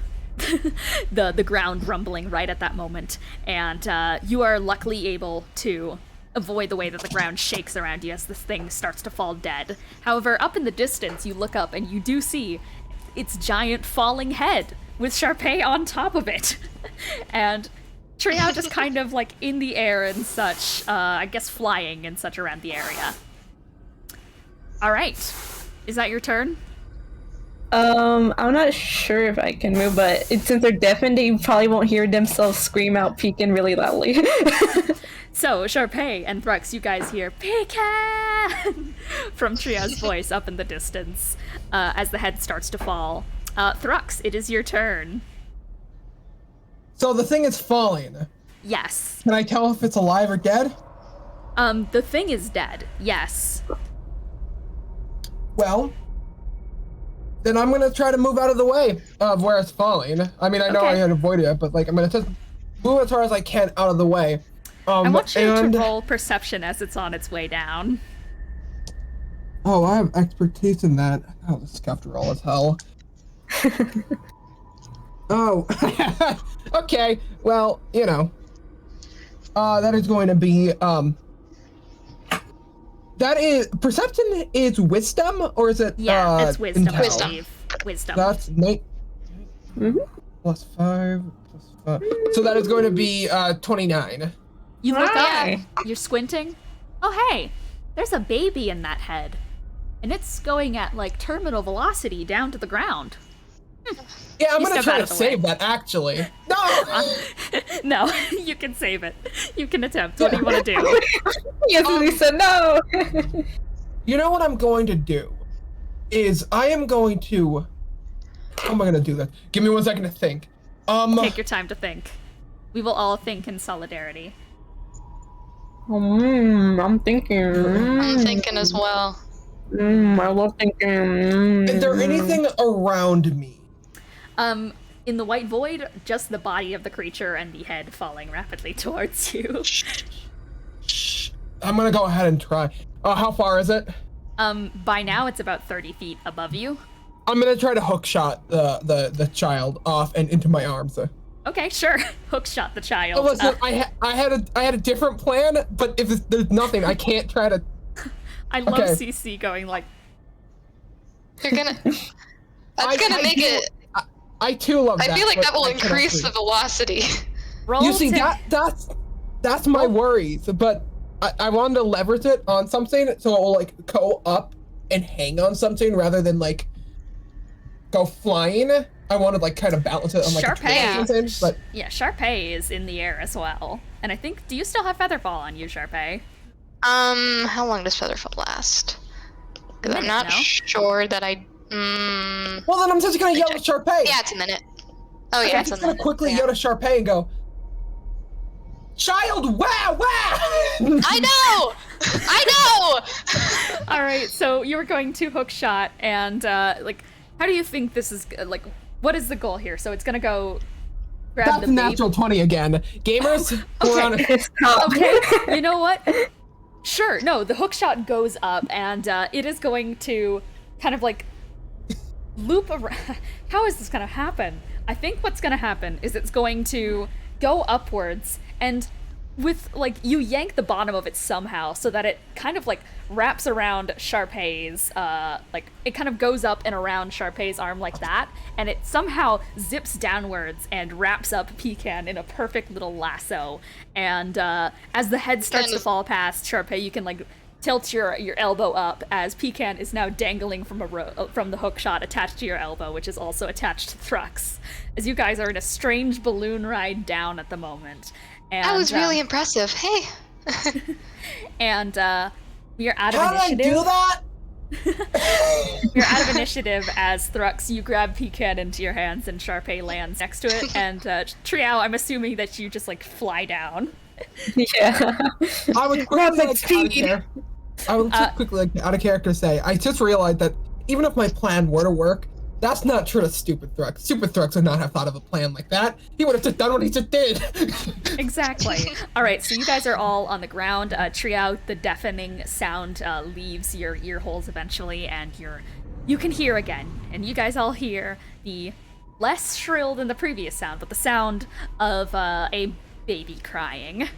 the ground rumbling right at that moment, and you are luckily able to avoid the way that the ground shakes around you as this thing starts to fall dead. However, up in the distance, you look up and you do see its giant falling head with Charpay on top of it. And Triao just kind of like in the air and such, I guess flying and such around the area. All right. Is that your turn?
I'm not sure if I can move, but since they're deafened, they probably won't hear themselves scream out Pecan really loudly.
So, Charpay and Thrux, you guys hear Pecan from Tria's voice up in the distance as the head starts to fall. Thrux, it is your turn.
So the thing is falling.
Yes.
Can I tell if it's alive or dead?
The thing is dead. Yes.
Well, then I'm gonna try to move out of the way of where it's falling. I mean, I know I had avoided it, but like I'm gonna just move as far as I can out of the way.
I want you to roll perception as it's on its way down.
Oh, I have expertise in that. Oh, the scuffed roll as hell. Oh, okay. Well, you know, that is going to be that is perception is wisdom, or is it?
Yeah, it's wisdom.
intel?
I believe. Wisdom.
That's plus 5. So that is going to be 29.
You look
Hi.
up. You're squinting. Oh, hey, there's a baby in that head, and it's going at like terminal velocity down to the ground.
Yeah, I'm
You
gonna
step
try
out
to
of the
save
way.
that. Actually, no.
No, you can save it. You can attempt. What do you want to do?
Yes, he said no.
You know what I'm going to do is I am going to. How am I gonna do that? Give me 1 second to think.
Take your time to think. We will all think in solidarity.
I'm thinking.
I'm thinking as well.
I love thinking.
Is there anything around me?
In the white void, just the body of the creature and the head falling rapidly towards you.
Shh. I'm gonna go ahead and try. How far is it?
By now it's about 30 feet above you.
I'm gonna try to hook shot the child off and into my arms.
Okay, sure. Hook shot the child.
Oh, listen, I had a different plan, but if there's nothing, I can't try to.
I love
Okay.
CC going like,
You're gonna. That's gonna make it.
I too love that.
I feel like
but
that will
I cannot
increase
see.
the velocity.
roll
You see,
to...
that's my worries, but I wanted to leverage it on something so it will like go up and hang on something rather than like go flying. I wanted like kind of balance it on like a twist
Charpay.
or something, but
Yeah, Charpay is in the air as well. And I think, do you still have Featherfall on you, Charpay?
How long does Featherfall last? Because I'm
minute,
not
no?
sure that I.
well then I'm just gonna yell at Charpay.
Yeah, it's a minute. Oh
Okay.
yeah,
I'm
it's a
just gonna
minute.
quickly
yeah.
yell at Charpay and go, "Child, wow!"
I know! I know!
All right, so you were going to hook shot, and like, how do you think this is like? What is the goal here? So it's gonna go grab
That's
the
a natural 20 again. Gamers, we're on
Okay.
a-
Okay, you know what? Sure. No, the hook shot goes up, and it is going to kind of like loop around. How is this gonna happen? I think what's gonna happen is it's going to go upwards, and with like you yank the bottom of it somehow so that it kind of like wraps around Charpay's like it kind of goes up and around Charpay's arm like that, and it somehow zips downwards and wraps up Pecan in a perfect little lasso. And as the head starts to fall past Charpay, you can like tilt your elbow up as Pecan is now dangling from from the hook shot attached to your elbow, which is also attached to Thrux, as you guys are in a strange balloon ride down at the moment. And,
That was really impressive. Hey!
and we are out of
How did I
initiative.
do that?
You're out of initiative as Thrux, you grab Pecan into your hands and Charpay lands next to it. And Triao, I'm assuming that you just like fly down.
Yeah.
I would quickly
Rapid
like, out of
speed.
char- I would just quickly like out of character say I just realized that even if my plan were to work, that's not true to Stupid Thrux. Stupid Thrux would not have thought of a plan like that. He would have just done what he just did.
Exactly. All right, so you guys are all on the ground. Triao, the deafening sound leaves your ear holes eventually, and you can hear again. And you guys all hear the less shrill than the previous sound, but the sound of a baby crying.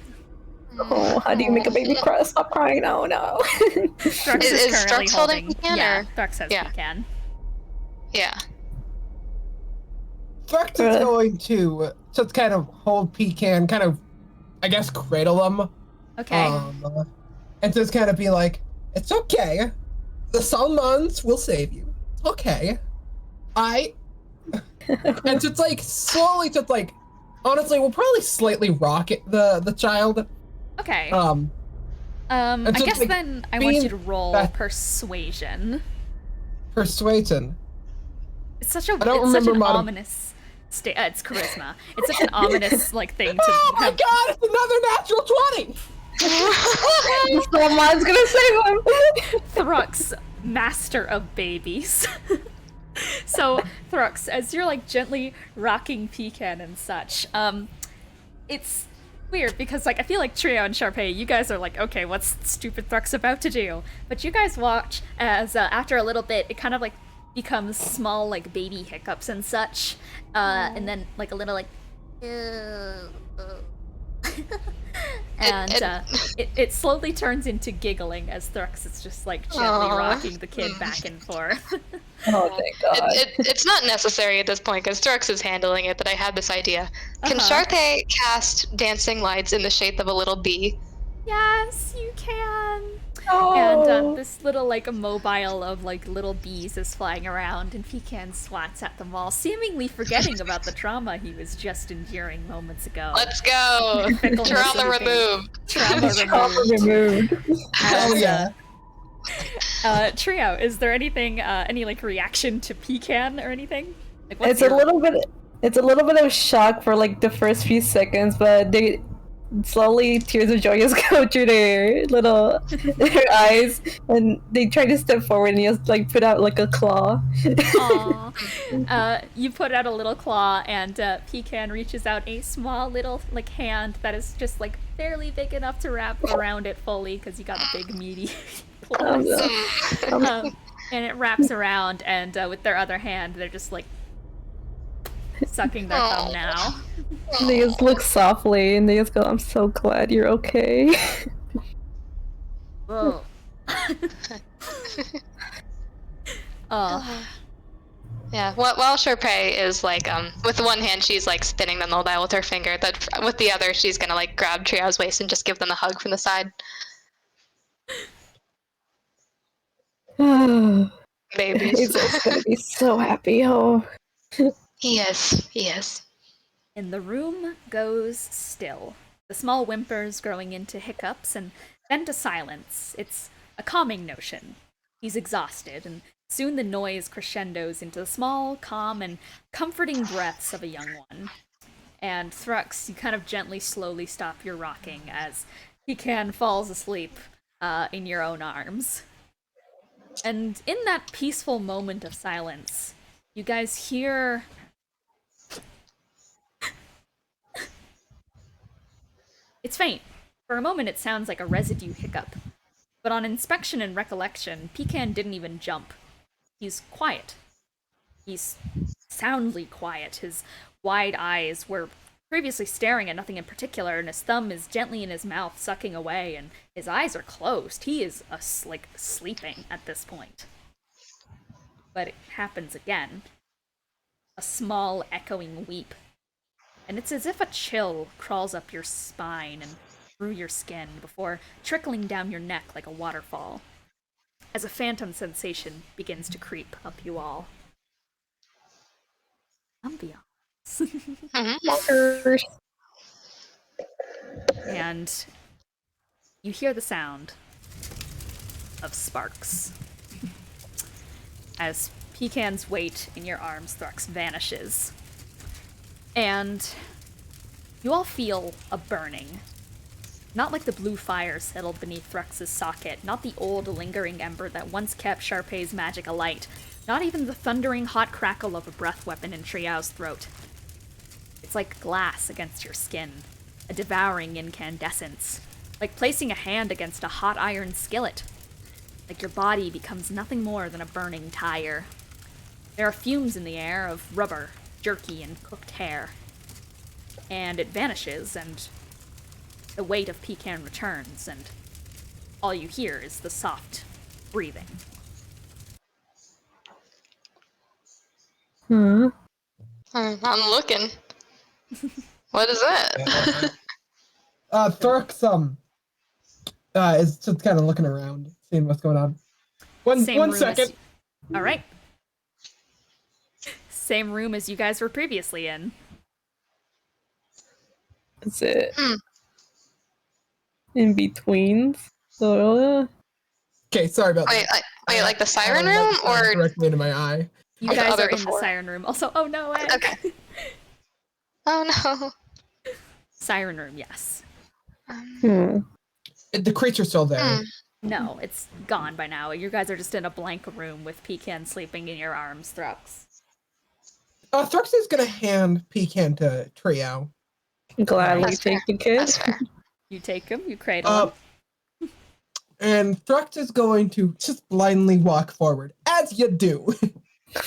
Oh, how do you make a baby cry? Stop crying! Oh no.
Thrux
Is
currently
Thrux holding Pecan,
Yeah,
or-
Thrux has
Yeah.
Pecan.
Yeah.
Thrux is going to just kind of hold Pecan, kind of, I guess, cradle him.
Okay.
And just kind of be like, it's okay. The Salmons will save you. It's okay. And just like, slowly, just like, honestly, we'll probably slightly rock it, the child.
Okay.
And
I
just,
guess
like,
then I want
being
you to roll
that-
persuasion.
Persuasion.
It's such a
don't
it's such
remember
an
mod-
ominous it's charisma. It's such an ominous like thing to
Oh my
have.
god, it's another natural 20!
Someone's gonna save him.
Thrux, master of babies. So Thrux, as you're like gently rocking Pecan and such, it's weird because like I feel like Trio and Charpay, you guys are like, okay, what's stupid Thrux about to do? But you guys watch as after a little bit, it kind of like becomes small like baby hiccups and such, and then like a little like, and it slowly turns into giggling as Thrux is just like gently
Aw.
rocking the kid back and forth.
Oh thank God.
It's not necessary at this point because Thrux is handling it, but I had this idea. Can
Uh-huh.
Charpay cast dancing lights in the shape of a little bee?
Yes, you can.
Oh.
And this little like mobile of like little bees is flying around, and Pecan swats at them all, seemingly forgetting about the trauma he was just enduring moments ago.
Let's go!
Fickleness
Trauma
of the
removed.
Trauma
Trauma
removed.
removed.
Hell yeah.
Trio, is there anything, any like reaction to Pecan or anything? Like, what's
It's a
your-
little bit of shock for like the first few seconds, but slowly tears of joy just go through their eyes, and they try to step forward, and he just like put out like a claw.
Aw. You put out a little claw, and Pecan reaches out a small little like hand that is just like barely big enough to wrap around it fully because you got a big meaty claws. And it wraps around, and with their other hand, they're just like sucking their thumb now.
They just look softly, and they just go, "I'm so glad you're okay."
Whoa. Oh.
Yeah, while Charpay is like, with one hand she's like spinning the mobile with her finger, that with the other she's gonna like grab Triao's waist and just give them a hug from the side. Babies.
He's gonna be so happy. Oh.
He is.
And the room goes still. The small whimpers growing into hiccups and then to silence. It's a calming notion. He's exhausted, and soon the noise crescendos into the small, calm, and comforting breaths of a young one. And Thrux, you kind of gently, slowly stop your rocking as Pecan falls asleep in your own arms. And in that peaceful moment of silence, you guys hear it's faint. For a moment, it sounds like a residue hiccup. But on inspection and recollection, Pecan didn't even jump. He's quiet. He's soundly quiet. His wide eyes were previously staring at nothing in particular, and his thumb is gently in his mouth, sucking away, and his eyes are closed. He is, sleeping at this point. But it happens again. A small, echoing weep. And it's as if a chill crawls up your spine and through your skin before trickling down your neck like a waterfall, as a phantom sensation begins to creep up you all. Ambiance. And you hear the sound of sparks. As Pecan's weight in your arms, Thrux, vanishes. And you all feel a burning. Not like the blue fire settled beneath Thrux's socket, not the old lingering ember that once kept Charpay's magic alight, not even the thundering hot crackle of a breath weapon in Triao's throat. It's like glass against your skin, a devouring incandescence, like placing a hand against a hot iron skillet, like your body becomes nothing more than a burning tire. There are fumes in the air of rubber, jerky, and cooked hair. And it vanishes, and the weight of Pecan returns, and all you hear is the soft breathing.
I'm looking. What is it?
Thrux is just kind of looking around, seeing what's going on. One second.
All right. Same room as you guys were previously in.
That's it. In between. So.
Okay, sorry about that.
Wait, like the siren room, or
directly into my eye?
You guys are in the siren room. Also, oh no,
okay. Oh no.
Siren room, yes.
The creature's still there.
No, it's gone by now. You guys are just in a blank room with Pecan sleeping in your arms, Thrux.
Thrux is gonna hand Pecan to Triao.
Gladly take the kid.
That's fair.
You take him, you cradle him.
And Thrux is going to just blindly walk forward, as you do.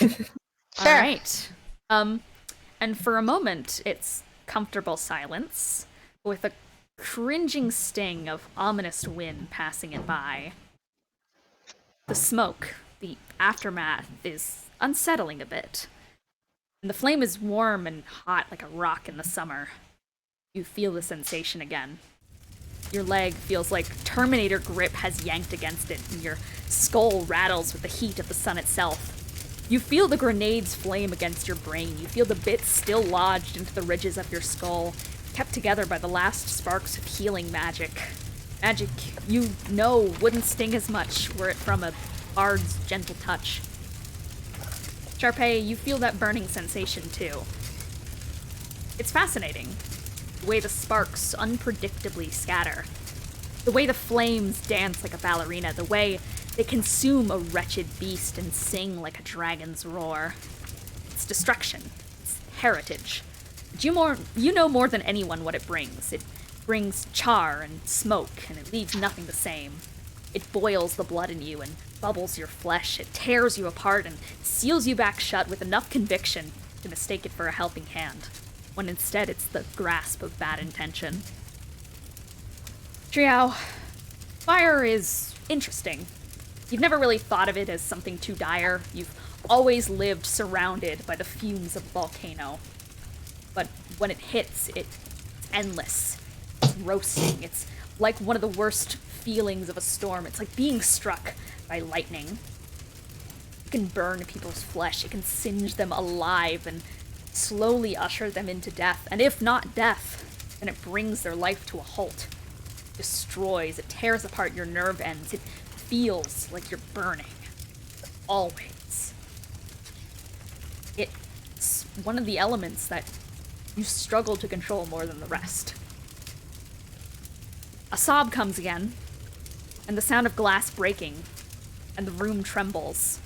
All right. And for a moment, it's comfortable silence, with a cringing sting of ominous wind passing it by. The smoke, the aftermath, is unsettling a bit. And the flame is warm and hot like a rock in the summer. You feel the sensation again. Your leg feels like Terminator grip has yanked against it, and your skull rattles with the heat of the sun itself. You feel the grenades flame against your brain. You feel the bits still lodged into the ridges of your skull, kept together by the last sparks of healing magic. Magic you know wouldn't sting as much were it from a bard's gentle touch. Charpay, you feel that burning sensation too. It's fascinating. The way the sparks unpredictably scatter. The way the flames dance like a ballerina. The way they consume a wretched beast and sing like a dragon's roar. It's destruction. It's heritage. But you know more than anyone what it brings. It brings char and smoke, and it leaves nothing the same. It boils the blood in you and bubbles your flesh. It tears you apart and seals you back shut with enough conviction to mistake it for a helping hand, when instead it's the grasp of bad intention. Triao, fire is interesting. You've never really thought of it as something too dire. You've always lived surrounded by the fumes of a volcano. But when it hits, it's endless. It's roasting. It's like one of the worst feelings of a storm. It's like being struck by lightning. It can burn people's flesh. It can singe them alive and slowly usher them into death. And if not death, then it brings their life to a halt. It destroys. It tears apart your nerve ends. It feels like you're burning. Always. It's one of the elements that you struggle to control more than the rest. A sob comes again, and the sound of glass breaking, and the room trembles.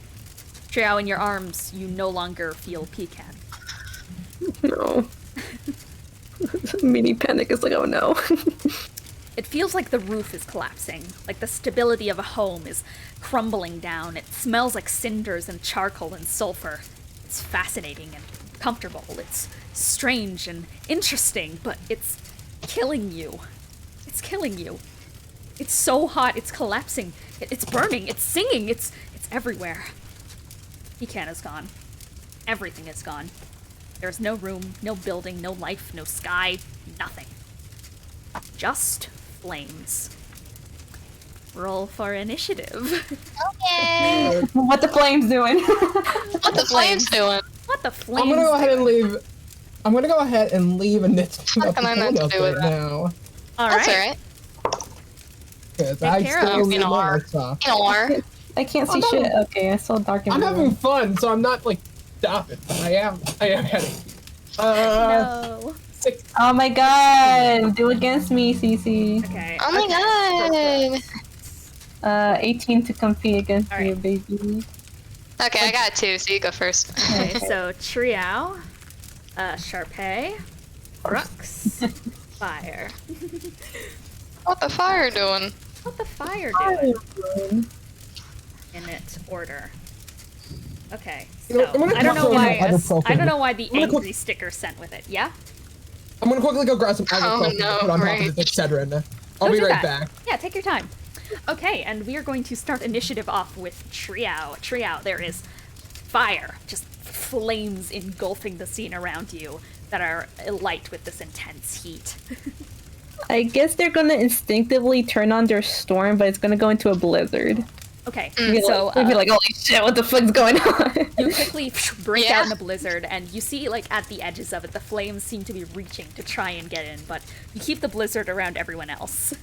Triao, in your arms, you no longer feel Pecan.
No. Mini panic is like, oh no.
It feels like the roof is collapsing, like the stability of a home is crumbling down. It smells like cinders and charcoal and sulfur. It's fascinating and comfortable. It's strange and interesting, but it's killing you. It's killing you. It's so hot, it's collapsing. It's burning, it's singing, it's everywhere. Pecan is gone. Everything is gone. There's no room, no building, no life, no sky, nothing. Just flames. Roll for initiative.
Okay.
What the flames doing?
What the flames doing?
What the flames?
I'm gonna go ahead and leave. I'm gonna go ahead and leave a nit
What am I meant to do with that?
now.
Alright.
That's alright.
Because
Take
I
care
still
of
need
Pinot.
more stuff.
Or
I can't see
I'm
shit.
having-
Okay, I saw dark and
I'm
blue.
having fun, so I'm not like stopping. I am heading.
No.
6.
Oh my god! Do against me, Cece.
Okay.
oh my god.
18 to compete against
Alright.
you, baby.
Okay, I got 2, so you go first.
Okay, so Triao, Charpay, Thrux, Fire.
What the fire doing?
What the fire doing? In its order. Okay,
You know,
so
I'm gonna
I don't know
quickly
why
grab ibuprofen.
I don't know why the
I'm gonna
angry sticker sent with it. Yeah.
I'm gonna quickly go grab some ibuprofen
no,
and put on top
right.
of the Excedrin. I'll
Go
be
do
right
that.
back.
Yeah, take your time. Okay, and we are going to start initiative off with Triao. Triao, there is fire, just flames engulfing the scene around you that are alight with this intense heat.
I guess they're gonna instinctively turn on their storm, but it's gonna go into a blizzard.
Okay,
Be
so
like, be like, holy shit, what the fuck's going on?
you quickly break
Yeah.
out in a blizzard, and you see, like, at the edges of it, the flames seem to be reaching to try and get in, but you keep the blizzard around everyone else.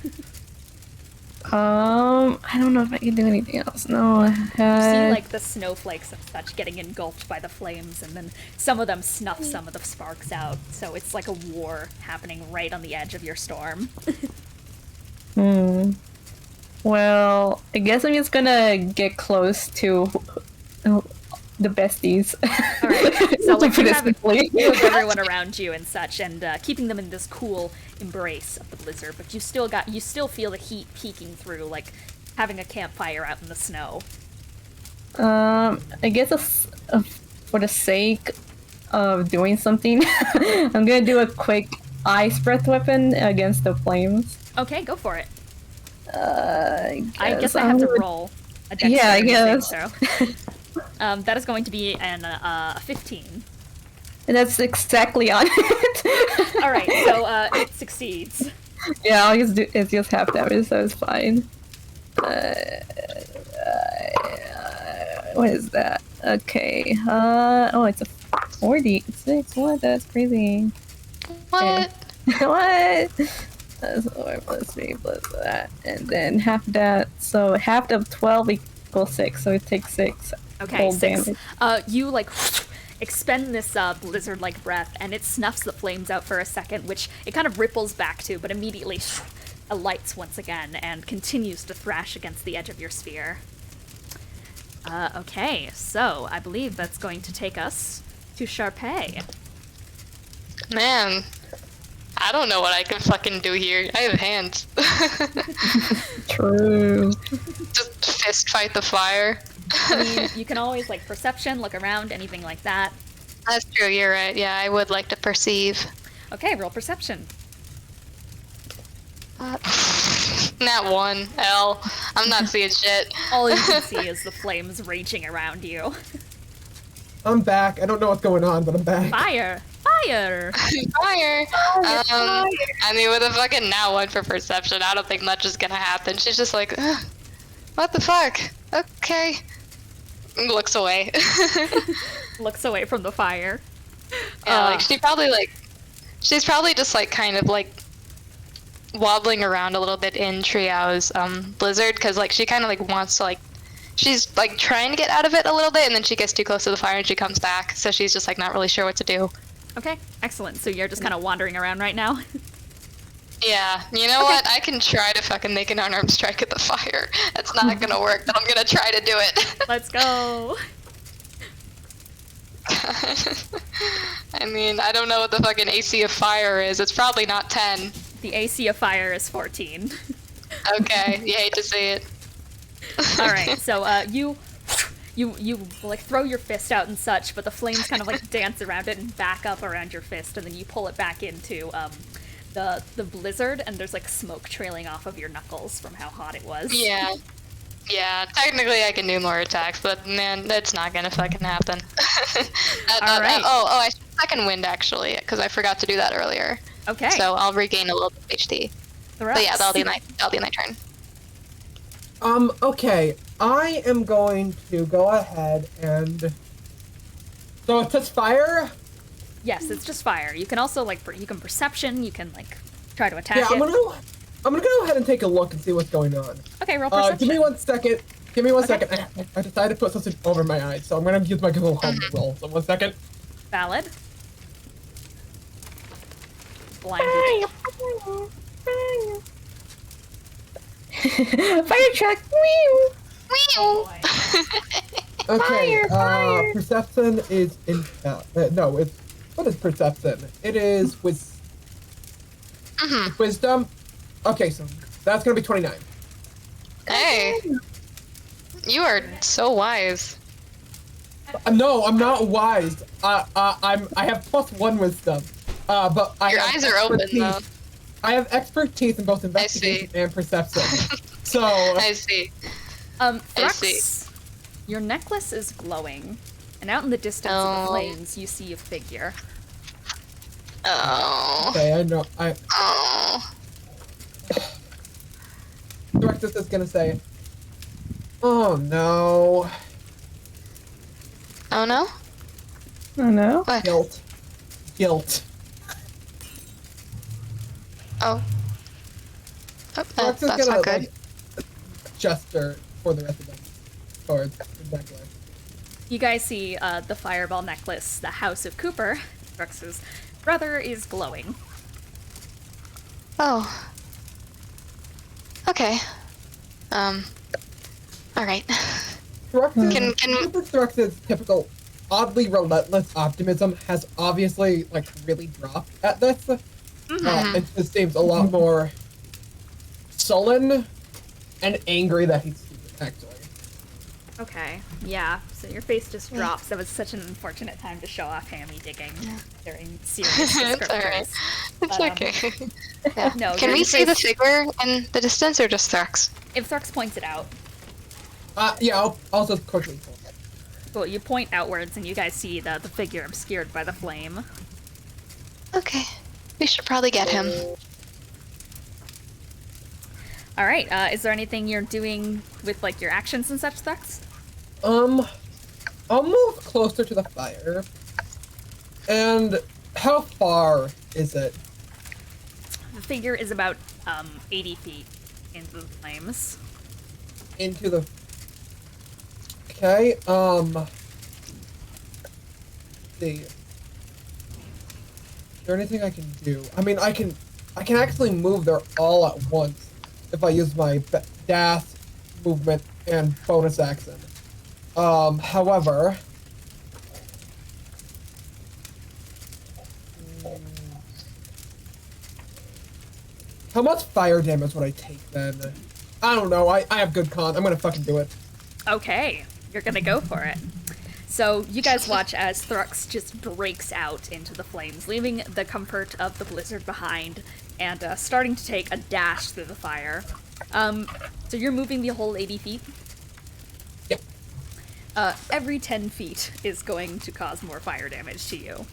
I don't know if I can do anything else. No.
You see, like, the snowflakes and such getting engulfed by the flames, and then some of them snuff some of the sparks out, so it's like a war happening right on the edge of your storm.
Well, I guess I'm just gonna get close to the besties.
Alright, so, like,
Put
you
it
have
simply.
everyone around you and such, and keeping them in this cool embrace of the blizzard, but you still feel the heat peeking through, like having a campfire out in the snow.
I guess for the sake of doing something, I'm gonna do a quick ice breath weapon against the flames.
Okay, go for it.
I
I have to roll a dexterity
Yeah, I
saving
guess.
throw. That is going to be an 15.
And that's exactly on it.
Alright, so it succeeds.
Yeah, it's just half damage, so it's fine. What is that? Okay. Oh, it's a 46. What? That's crazy.
What?
What? That's 4 plus 3 plus that, and then half that. So half of 12 equals 6. So it takes 6.
Okay,
cold
6.
damage.
You, like, expend this blizzard-like breath, and it snuffs the flames out for a second, which it kind of ripples back to, but immediately alights once again and continues to thrash against the edge of your sphere. Okay, so I believe that's going to take us to Charpay.
Man, I don't know what I can fucking do here. I have hands.
True.
Just fist fight the fire.
I mean, you can always, like, perception, look around, anything like that.
That's true, you're right. Yeah, I would like to perceive.
Okay, roll perception.
Nat 1, L. I'm not seeing shit.
All you can see is the flames raging around you.
I'm back. I don't know what's going on, but I'm back.
Fire! Fire!
Fire! I mean, with a fucking nat 1 for perception, I don't think much is gonna happen. She's just like, "Ugh, what the fuck? Okay. Looks away.
Looks away from the fire.
Yeah, like, she's probably just, like, kind of, like, wobbling around a little bit in Triao's, blizzard, because, like, she kind of, like, wants to, like, she's, like, trying to get out of it a little bit, and then she gets too close to the fire and she comes back, so she's just, like, not really sure what to do.
Okay, excellent. So you're just kind of wandering around right now?
Yeah, you know what? I can try to fucking make an unarmed strike at the fire. That's not gonna work, but I'm gonna try to do it.
Let's go!
I mean, I don't know what the fucking AC of fire is. It's probably not 10.
The AC of fire is 14.
Okay, you hate to see it.
Alright, so you like throw your fist out and such, but the flames kind of like dance around it and back up around your fist, and then you pull it back into the blizzard, and there's like smoke trailing off of your knuckles from how hot it was.
Yeah. Yeah, technically I can do more attacks, but man, that's not gonna fucking happen.
Alright.
I should second wind actually, because I forgot to do that earlier.
Okay.
So I'll regain a little bit of HP.
Thrux.
But yeah, that'll be my turn.
Okay. I am going to go ahead and... So it says fire?
Yes, it's just fire. You can also like you can perception. You can like try to attack
Yeah,
it.
I'm gonna go ahead and take a look and see what's going on.
Okay, roll perception.
Give me 1 second. Give me one
Okay.
second. I decided to put something over my eyes, so I'm gonna use my Google Home roll. So 1 second.
Valid. Blinded.
Fire truck. Whew.
Okay.
Fire.
Perception is in. No, it's what is perception? It is with wisdom. Okay, so that's gonna be 29.
Hey, you are so wise.
No, I'm not wise. I have +1 wisdom. But
Your eyes are open though.
I have expertise in both investigation and perception. So
I see.
Thrux, your necklace is glowing, and out in the distance of the flames, you see a figure.
Oh.
okay, I know.
Oh.
Directus is gonna say, "Oh no,
Oh no?
Oh no.
What?
guilt."
Oh. Oh,
Directus is
that's
gonna
not good.
like gesture for the rest of them towards the necklace.
You guys see the fireball necklace, the House of Cooper, Thrux's brother, is glowing.
Oh. Okay. Alright.
Directus' typical oddly relentless optimism has obviously like really dropped at this. It just seems a lot more sullen and angry that he's stupid, actually.
Okay, yeah. So your face just drops. That was such an unfortunate time to show off hammy digging during serious
It's alright.
descriptors.
It's
But,
okay. Yeah.
No,
Can
your
we see the
face-
figure in the distance or just Thrux?
If Thrux points it out,
Yeah, I'll just quickly pull it.
well, you point outwards and you guys see the figure obscured by the flame.
Okay. We should probably get him.
All right. Is there anything you're doing with like your actions and such, Thrux?
I'll move closer to the fire. And how far is it?
The figure is about 80 feet into the flames.
Into the... Okay, see. Is there anything I can do? I mean, I can actually move there all at once if I use my dash, movement, and bonus action. However, how much fire damage would I take then? I don't know. I have good con. I'm gonna fucking do it.
Okay, you're gonna go for it. So you guys watch as Thrux just breaks out into the flames, leaving the comfort of the blizzard behind, and starting to take a dash through the fire. So you're moving the whole 80 feet?
Yep.
Every 10 feet is going to cause more fire damage to you.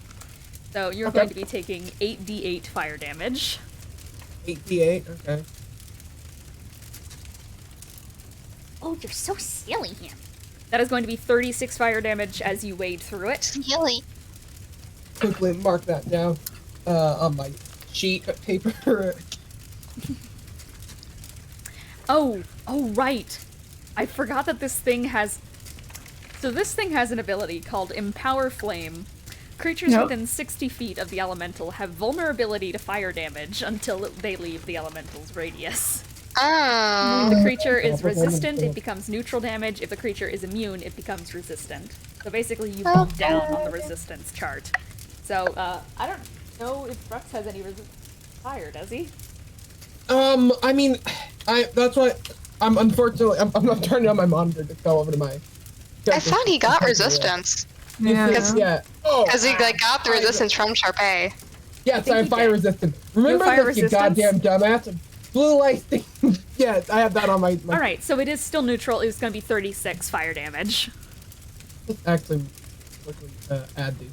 So you're
Okay.
going to be taking 8d8 fire damage.
8d8. Okay.
Oh, you're so silly, him.
That is going to be 36 fire damage as you wade through it.
Silly.
Quickly mark that down on my sheet of paper.
Oh, right. I forgot that this thing has... So this thing has an ability called Empower Flame. Creatures
Nope.
within 60 feet of the elemental have vulnerability to fire damage until they leave the elemental's radius.
Oh.
If the creature is resistant, it becomes neutral damage. If the creature is immune, it becomes resistant. So basically, you bump down on the resistance chart. So, I don't know if Thrux has any resistance to fire, does he?
I mean, that's why I'm unfortunately I'm not turning on my monitor to go over to my.
I thought he got resistance.
Yeah.
Yeah. Oh.
Because he got the resistance from Charpay.
Yes,
think
I'm
he
fire
did.
resistant. Remember
fire
this, you
resistance?
goddamn dumbass. Blue light thing. Yeah, I have that on my.
Alright, so it is still neutral. It's going to be 36 fire damage.
Let's actually quickly add these.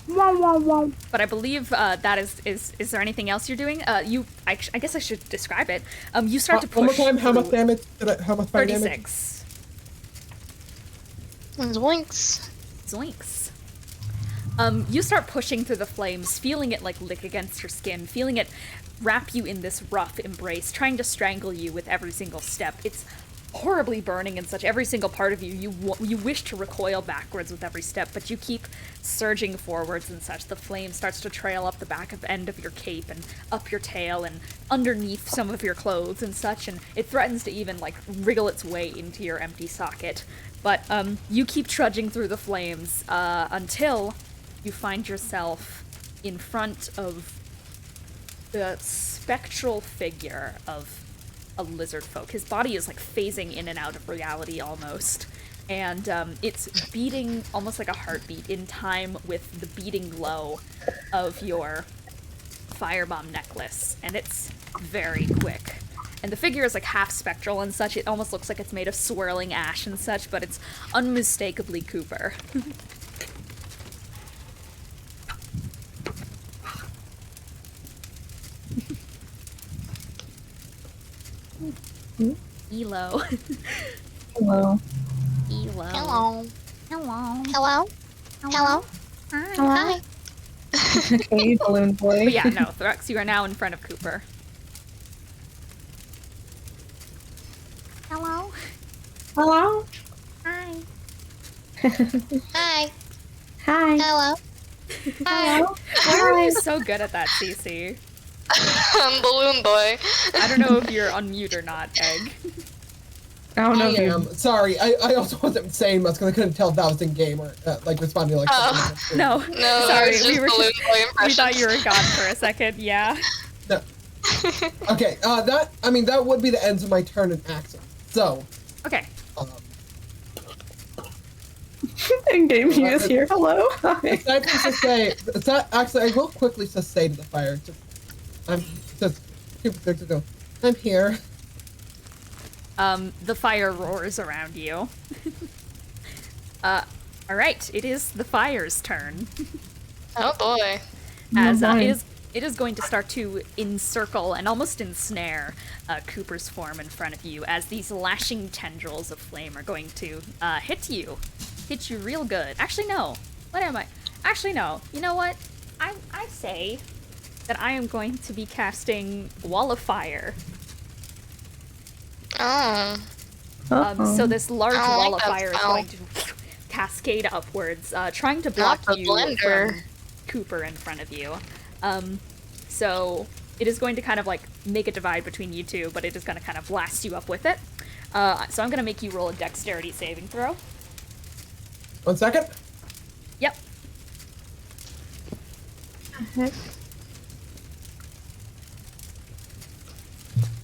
But I believe that is there anything else you're doing? I guess I should describe it. You start to push
One more time. How much
through
damage? How much fire damage?
36.
Zoinks.
Zoinks. You start pushing through the flames, feeling it like lick against your skin, feeling it wrap you in this rough embrace, trying to strangle you with every single step. It's horribly burning and such. Every single part of you, you wish to recoil backwards with every step, but you keep surging forwards and such. The flame starts to trail up the back of end of your cape and up your tail and underneath some of your clothes and such, and it threatens to even like wriggle its way into your empty socket. But you keep trudging through the flames until you find yourself in front of the spectral figure of a lizard folk. His body is like phasing in and out of reality almost, and it's beating almost like a heartbeat in time with the beating glow of your firebomb necklace, and it's very quick. And the figure is like half spectral and such. It almost looks like it's made of swirling ash and such, but it's unmistakably Cooper. Elo.
Hello.
Elo.
Hello.
Hello.
Hello. Hello.
Hi.
Hi.
Okay, balloon boy.
But yeah, no, Thrux, you are now in front of Cooper.
Hello.
Hello.
Hi.
Hi.
Hi.
Hello. Hi.
Why are you so good at that, Cece?
Balloon boy.
I don't know if you're on mute or not, Egg.
I don't know
I
if you.
am. Sorry, I also wasn't saying much because I couldn't tell if that was in game or like responding to like.
Oh.
something.
No,
No,
sorry,
it's just
we were
balloon boy
we
impressions.
thought you were gone for a second. Yeah.
No. Okay. That would be the end of my turn in action. So.
Okay.
In game, he is here. Hello. Hi.
Aside from to say, it's not actually. I will quickly just say to the fire. I'm here.
The fire roars around you. All right, it is the fire's turn.
Oh boy.
As
mine.
it is going to start to encircle and almost ensnare Cooper's form in front of you as these lashing tendrils of flame are going to hit you real good. Actually, no. What am I? Actually, no. You know what? I say that I am going to be casting Wall of Fire.
Oh.
So this large
I don't
wall
like
of
that
fire is
spell.
going to cascade upwards, trying to block
Not the
you
blender.
from Cooper in front of you. So it is going to kind of like make a divide between you two, but it is going to kind of blast you up with it. So I'm going to make you roll a dexterity saving throw.
1 second.
Yep.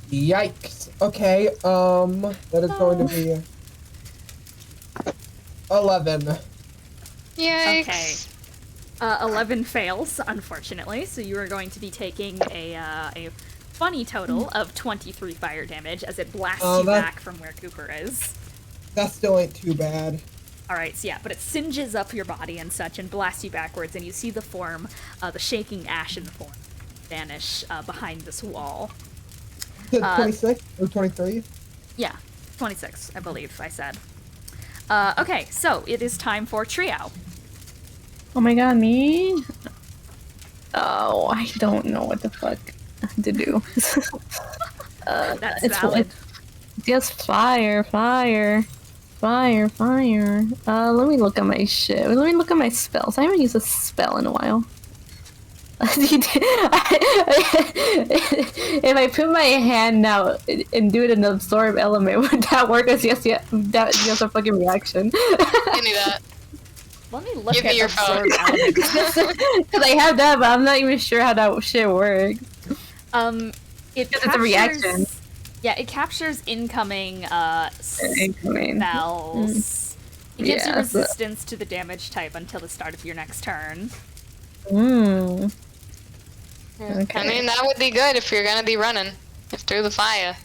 Yikes. Okay, that is going to be 11.
Yikes.
Okay. 11 fails, unfortunately, so you are going to be taking a funny total of 23 fire damage as it blasts you back from where Cooper is.
That still ain't too bad.
Alright, so yeah, but it singes up your body and such and blasts you backwards, and you see the form, the shaking ashen form, vanish behind this wall.
26 or 23?
Yeah, 26, I believe I said. Okay, so it is time for Trio.
Oh my god, me? Oh, I don't know what the fuck to do.
That's
it's
valid.
just fire. Let me look at my shit. Let me look at my spells. I haven't used a spell in a while. If I put my hand out and do it in absorb element, would that work as just a fucking reaction?
Give me that.
Let me look
Give
at
me your phone.
absorb element.
Because I have that, but I'm not even sure how that shit works.
It's
a reaction.
Yeah, it captures incoming
Incoming.
spells. It gives you
Yeah,
resistance to the damage type until the start of your next turn.
Okay.
I mean, that would be good if you're gonna be running. If through the fire.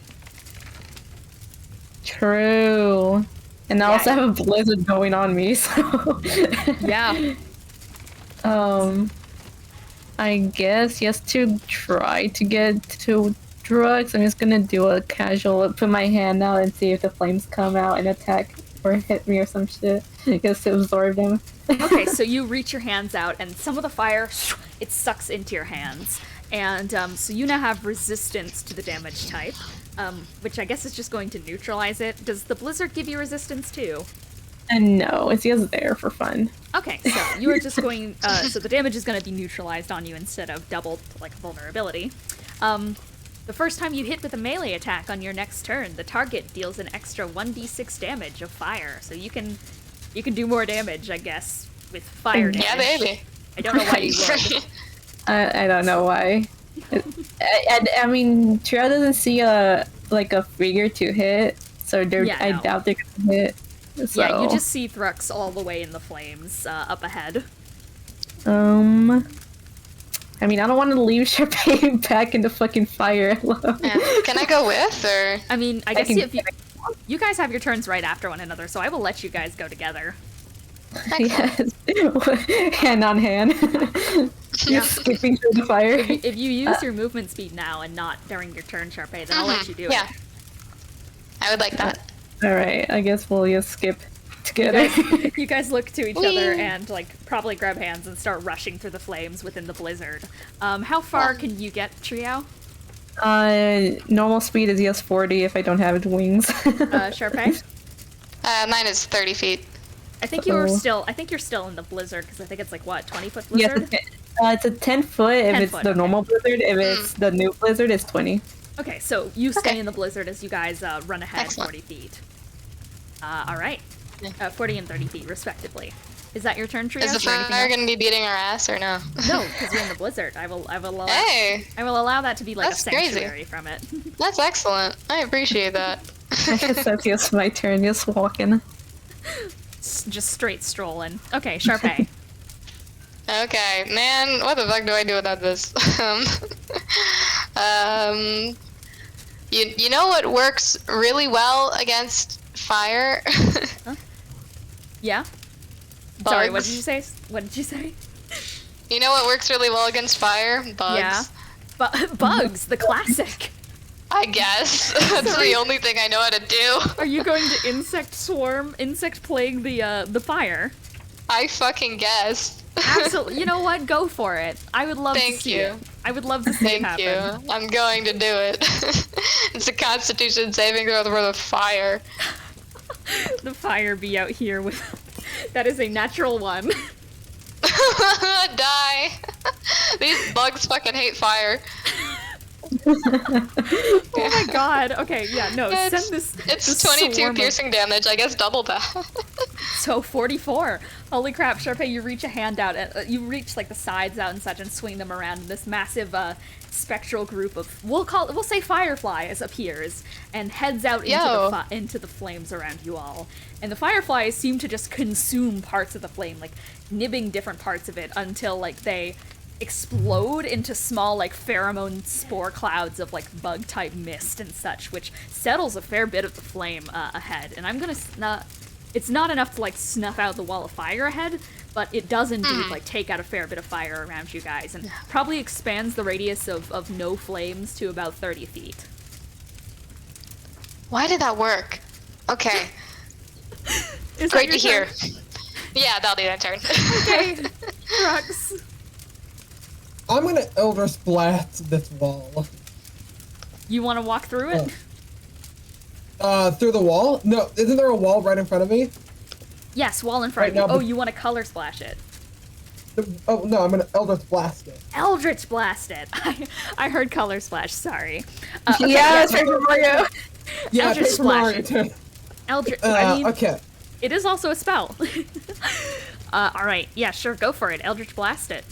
True. And I
Yeah.
also have a blizzard going on me, so
Yeah.
I guess just to try to get to drugs, I'm just gonna do a casual put my hand out and see if the flames come out and attack or hit me or some shit. Just to absorb them.
Okay, so you reach your hands out, and some of the fire, it sucks into your hands. And so you now have resistance to the damage type, which I guess is just going to neutralize it. Does the blizzard give you resistance too?
And no, it's just there for fun.
Okay, so you are just going, so the damage is going to be neutralized on you instead of doubled, like vulnerability. The first time you hit with a melee attack on your next turn, the target deals an extra 1d6 damage of fire. So you can do more damage, I guess, with fire damage.
Yeah, baby.
I don't know why you would.
I don't know why. I mean, Triao doesn't see a figure to hit, so
Yeah,
I
no.
doubt they're gonna hit. So.
Yeah, you just see Thrux all the way in the flames up ahead.
I mean, I don't want to leave Charpay back in the fucking fire alone.
Yeah. Can I go with, or?
I mean, I guess
can-
if you guys have your turns right after one another, so I will let you guys go together.
Yes. Hand on hand. Just skipping through the fire.
If you use your movement speed now and not during your turn, Charpay, then I'll let you do
Yeah.
it.
I would like that.
Alright, I guess we'll just skip together.
You guys look to each other and probably grab hands and start rushing through the flames within the blizzard. How far can you get, Trio?
Normal speed is just 40 if I don't have wings.
Sharpay?
Mine is 30 feet.
I think you're still in the blizzard because I think it's 20-foot blizzard.
Yes, it's a 10 foot if
10
it's
foot,
the
okay.
normal blizzard. If it's the new blizzard, it's 20.
Okay, so you stay
Okay.
in the blizzard as you guys run ahead
Excellent.
40 feet. All right. 40 and 30 feet, respectively. Is that your turn, Trio?
Is the
Is there anything
fire
else?
gonna be beating our ass or no?
No, because you're in the blizzard. I will allow.
Hey,
I will allow that to be like
That's
a
crazy.
sanctuary from it.
that's excellent. I appreciate that.
I guess that's just my turn, just walking.
Just straight strolling. Okay, Sharpay.
Okay, man, what the fuck do I do without this? You know what works really well against fire?
Yeah. Sorry, what
Bugs.
did you say? What did you say?
You know what works really well against fire? Bugs.
Yeah. Bugs, the classic.
I guess. That's
Sorry.
the only thing I know how to do.
Are you going to insect plague the fire?
I fucking guess.
Absolutely. You know what? Go for it. I would love to
Thank
see
you.
it. I would love to see it
Thank
happen.
you. I'm going to do it. It's a Constitution saving throw for the fire.
The fire be out here with That is a natural 1.
Die. These bugs fucking hate fire.
Oh my god. Okay, yeah, no,
Yeah,
send this.
It's
this
22
swarm of-
piercing damage. I guess double that.
So 44. Holy crap, Charpay, you reach a hand out, you reach like the sides out and such and swing them around, and this massive spectral group of, we'll say fireflies appears and heads out into the flames around you all. And the fireflies seem to just consume parts of the flame, like nibbing different parts of it until like they explode into small like pheromone spore clouds of like bug type mist and such, which settles a fair bit of the flame ahead. And I'm gonna it's not enough to like snuff out the wall of fire ahead, but it does indeed like take out a fair bit of fire around you guys, and probably expands the radius of no flames to about 30 feet.
Why did that work? Okay.
Is that
Great
your
to hear.
turn?
Yeah, that'll do that turn.
Okay, Rux.
I'm gonna Eldritch Blast this wall.
You want to walk through it?
Through the wall? No, isn't there a wall right in front of me?
Yes, wall in front
Right
of
now,
you. Oh,
but-
you want to color splash it?
Oh, no, I'm gonna Eldritch Blast it.
Eldritch blast it. I heard color splash. Sorry.
Yeah, it's Paper Mario.
Yeah,
Eldritch
Paper Mario
Splash.
too.
Eldritch. I mean,
Okay.
it is also a spell. All right. Yeah, sure. Go for it. Eldritch blast it.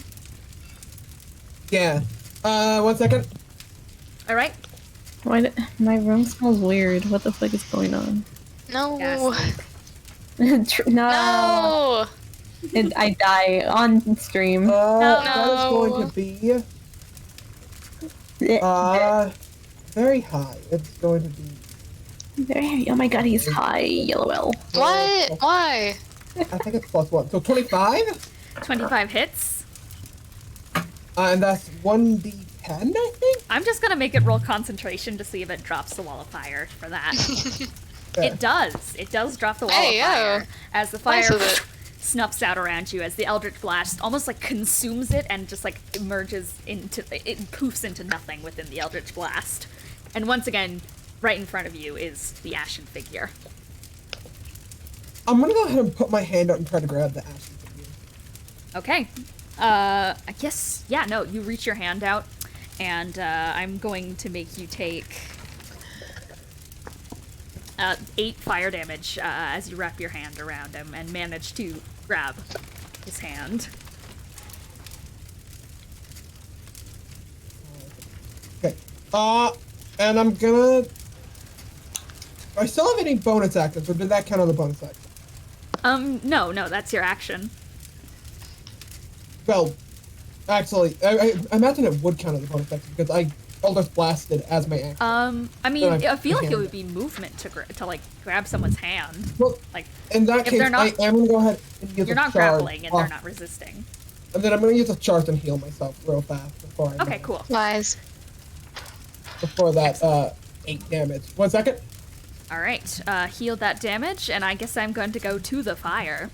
Yeah. 1 second.
All right.
Why my room smells weird. What the fuck is going on?
No.
Ghastly.
No.
No.
And I die on stream.
That is going to be very high. It's going to be.
Oh my god, he's high. Yellow.
What? Why?
I think it's +1. So 25?
25 hits.
And that's 1d10, I think?
I'm just gonna make it roll concentration to see if it drops the wall of fire for that.
Yeah.
It does. It does drop the wall
Hey,
of fire.
yo.
As the fire
Nice of it.
snuffs out around you, as the Eldritch Blast almost like consumes it and just like emerges into, it poofs into nothing within the Eldritch Blast. And once again, right in front of you is the ashen figure.
I'm gonna go ahead and put my hand out and try to grab the ashen figure.
Okay. I guess, yeah, no, you reach your hand out, and I'm going to make you take 8 fire damage as you wrap your hand around him and manage to grab his hand.
Okay. And I'm gonna. I still have any bonus actions, or did that count on the bonus action?
No, that's your action.
Well, actually, I imagine it would count as a bonus action because I Eldritch Blasted as my action.
I mean,
Then
I feel like it
hand
would be movement to like grab someone's hand.
Well,
Like,
in that
if
case,
they're not-
I am gonna go ahead and use
you're
a
not
charge
grappling and they're
off-
not resisting.
And then I'm gonna use a charge and heal myself real fast before I
Okay, cool.
Wise.
before that 8 damage. 1 second.
All right, heal that damage, and I guess I'm going to go to the fire,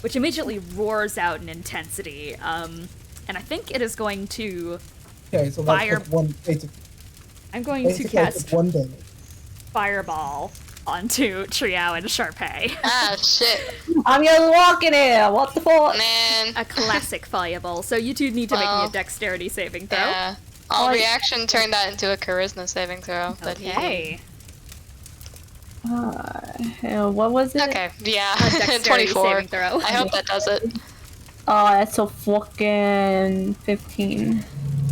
which immediately roars out in intensity, and I think it is going to.
Okay, so
Fire-
that's one basic.
I'm going to
Basically, I took
cast
1 damage.
Fireball onto Triao and Charpay.
Ah, shit.
I'm just walking here. What the fuck?
Man.
A classic fireball. So you two need to make me
Well,
a dexterity saving throw.
Yeah. I'll
Oh,
reaction turn that into a charisma saving throw. That
Okay.
What was it?
Okay, yeah.
A dexterity
24.
saving throw.
I hope that does it.
Oh, that's a fucking 15.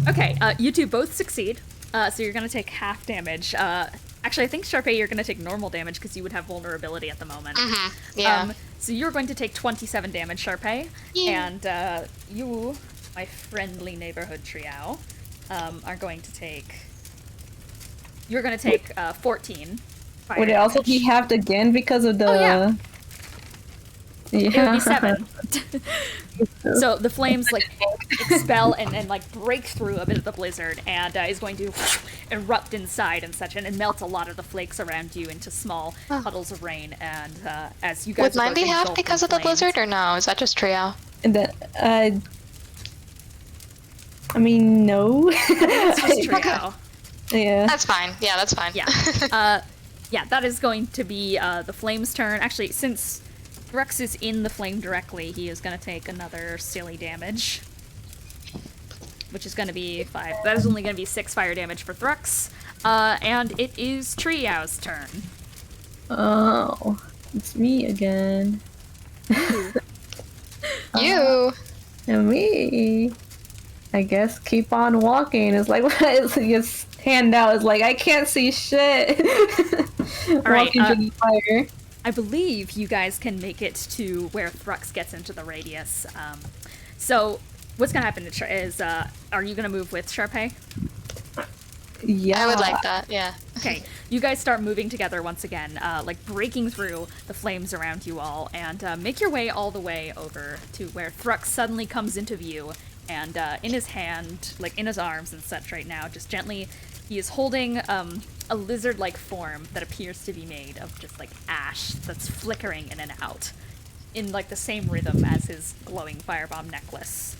Okay, you two both succeed. So you're gonna take half damage. Actually, I think Charpay, you're gonna take normal damage because you would have vulnerability at the moment.
Yeah.
So you're going to take 27 damage, Charpay,
Yeah.
and you, my friendly neighborhood Triao, are going to take. You're gonna take 14. Fire
Would it also
damage.
be halved again because of the?
Oh, yeah.
Yeah.
It would be 7. So the flames like expel and like break through a bit of the blizzard and is going to erupt inside and such and melt a lot of the flakes around you into small puddles of rain. And as you guys
Would
are
mine
both
be half
engulfed in
because of the
flames-
blizzard, or no? Is that just Trio?
And then, I mean, no.
It's just Trio.
Yeah.
That's fine. Yeah, that's fine.
Yeah. Yeah, that is going to be the flames' turn. Actually, since Thrux is in the flame directly. He is going to take another silly damage, which is going to be 5. That is only going to be 6 fire damage for Thrux. And it is Triao's turn.
Oh, it's me again.
You.
And me. I guess keep on walking. It's like it's his hand out. It's like I can't see shit.
right,
Walking through the fire.
I believe you guys can make it to where Thrux gets into the radius. So what's going to happen is, are you going to move with Charpay?
Yeah.
I would like that, yeah.
Okay, you guys start moving together once again, like breaking through the flames around you all, and make your way all the way over to where Thrux suddenly comes into view, and in his hand, like in his arms and such right now, just gently, he is holding a lizard-like form that appears to be made of just like ash that's flickering in and out, in like the same rhythm as his glowing firebomb necklace.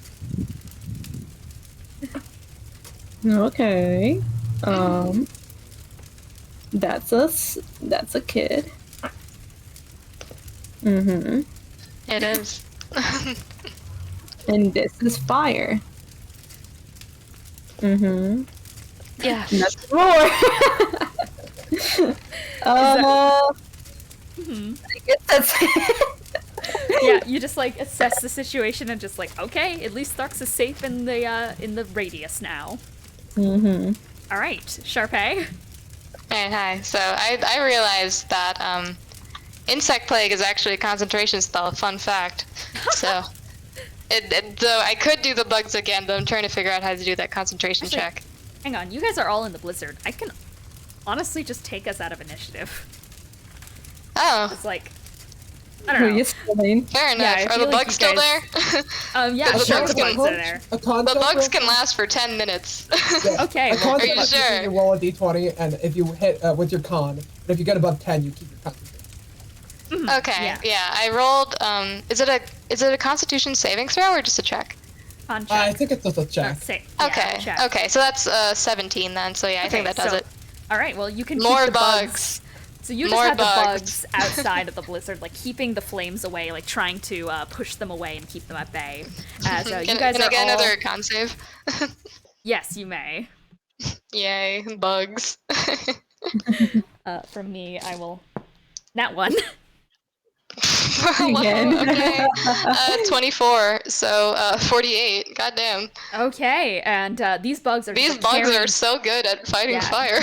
Okay. That's a kid. Mm-hmm.
It is.
And this is fire. Mm-hmm.
Yeah.
That's more. I guess that's
Yeah, you just like assess the situation and just like, okay, at least Thrux is safe in the radius now.
Mm-hmm.
All right, Charpay.
Hey, hi. So I realized that insect plague is actually a concentration spell. Fun fact. So, though I could do the bugs again, but I'm trying to figure out how to do that concentration
Actually,
check.
Hang on, you guys are all in the blizzard. I can honestly just take us out of initiative.
Oh,
It's like, I
Who
don't know.
you spelling?
fair enough.
Yeah, I
Are
feel
the
like
bugs
you
still
guys-
there?
Yeah,
The
sure,
bugs
the
can-
bugs are there.
A concept
The bugs
real
can
quick?
last for 10 minutes.
Yeah.
Okay,
A
well,
concept
Are you
is
sure?
You roll a d20, and if you hit with your con, but if you get above 10, you keep your concentration.
Okay,
Yeah.
I rolled. Is it a Constitution saving throw or just a check?
on
I
check.
think it's just a check.
Okay,
check.
okay, so that's 17 then. So yeah, I think
Okay,
that does
so-
it.
All right, well, you can
More
keep the
bugs.
So you just
More
had the
bugs.
bugs outside of the blizzard, like keeping the flames away, like trying to push them away and keep them at bay. As you
Can,
guys
can I
are
get
all...
another con save?
Yes, you may.
Yay, bugs.
From me, I will... That one.
Again.
Okay. 24, so 48. Goddamn.
Okay, and these bugs are just,
These
like,
bugs
carrying-
are so good at fighting
Yeah.
fire.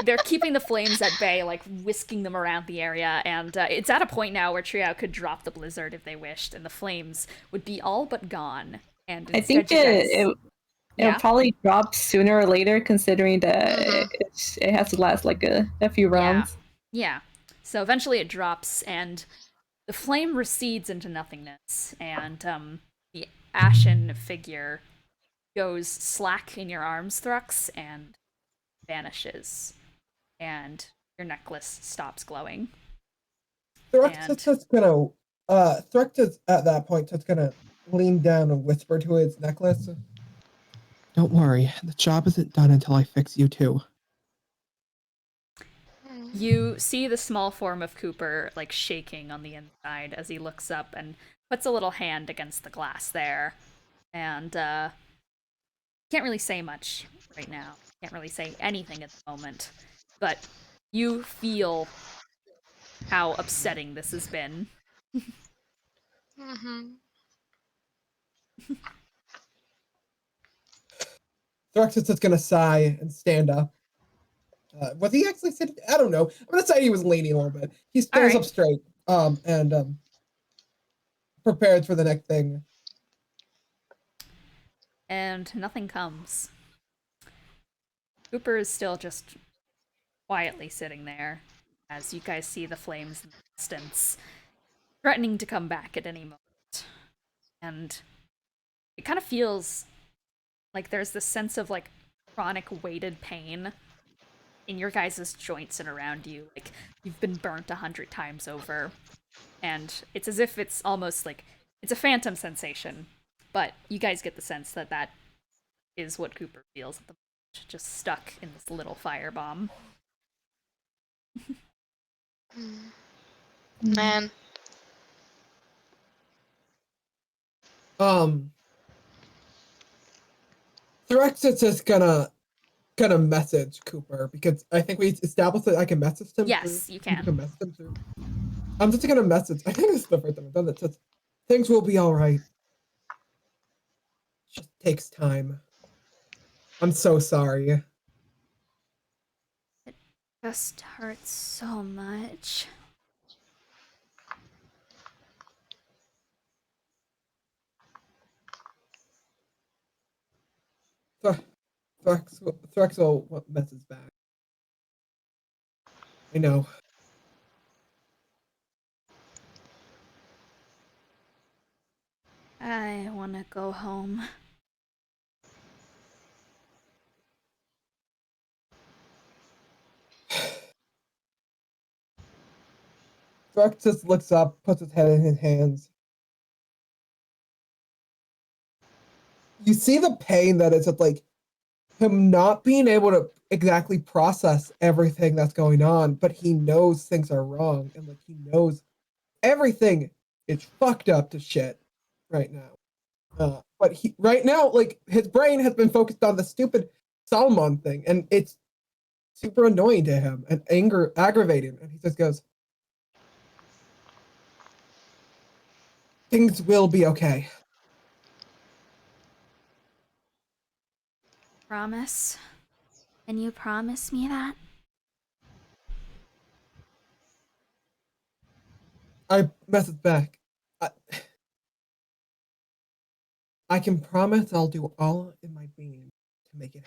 They're keeping the flames at bay, like whisking them around the area, and it's at a point now where Triao could drop the blizzard if they wished, and the flames would be all but gone. And
I think
instead you guys...
it'll
Yeah?
probably drop sooner or later, considering that
Mhm.
it has to last like a few rounds.
Yeah. So eventually it drops, and the flame recedes into nothingness, and the ashen figure goes slack in your arms, Thrux, and vanishes. And your necklace stops glowing.
Thrux
And-
is just gonna, Thrux is at that point just gonna lean down and whisper to his necklace. Don't worry, the job isn't done until I fix you too.
You see the small form of Cooper, like, shaking on the inside as he looks up and puts a little hand against the glass there. And, can't really say much right now. Can't really say anything at the moment. But you feel how upsetting this has been.
Mhm.
Thrux is just gonna sigh and stand up. Was he actually sitting? I don't know. I'm gonna say he was leaning a little bit. He stands
Alright.
up straight, and prepared for the next thing.
And nothing comes. Cooper is still just quietly sitting there as you guys see the flames in the distance, threatening to come back at any moment. And it kind of feels like there's this sense of like chronic weighted pain in your guys' joints and around you. Like you've been burnt 100 times over. And it's as if it's almost like it's a phantom sensation. But you guys get the sense that that is what Cooper feels at the moment, just stuck in this little firebomb.
Man.
Threx is just gonna message Cooper because I think we established that I can message him.
Yes,
through,
you can.
Cooper message him through. I'm just gonna message. I think this is the first time I've done that. Just, things will be all right. Just takes time. I'm so sorry.
Just hurts so much.
Threx will message back. I know.
I want to go home.
Threx just looks up, puts his head in his hands. You see the pain that is at like him not being able to exactly process everything that's going on, but he knows things are wrong and like he knows everything is fucked up to shit right now. But he right now, like his brain has been focused on the stupid Sal-mond thing, and it's super annoying to him and aggravating, and he just goes, "Things will be okay."
Promise? Can you promise me that?
I messaged back. I can promise I'll do all in my being to make it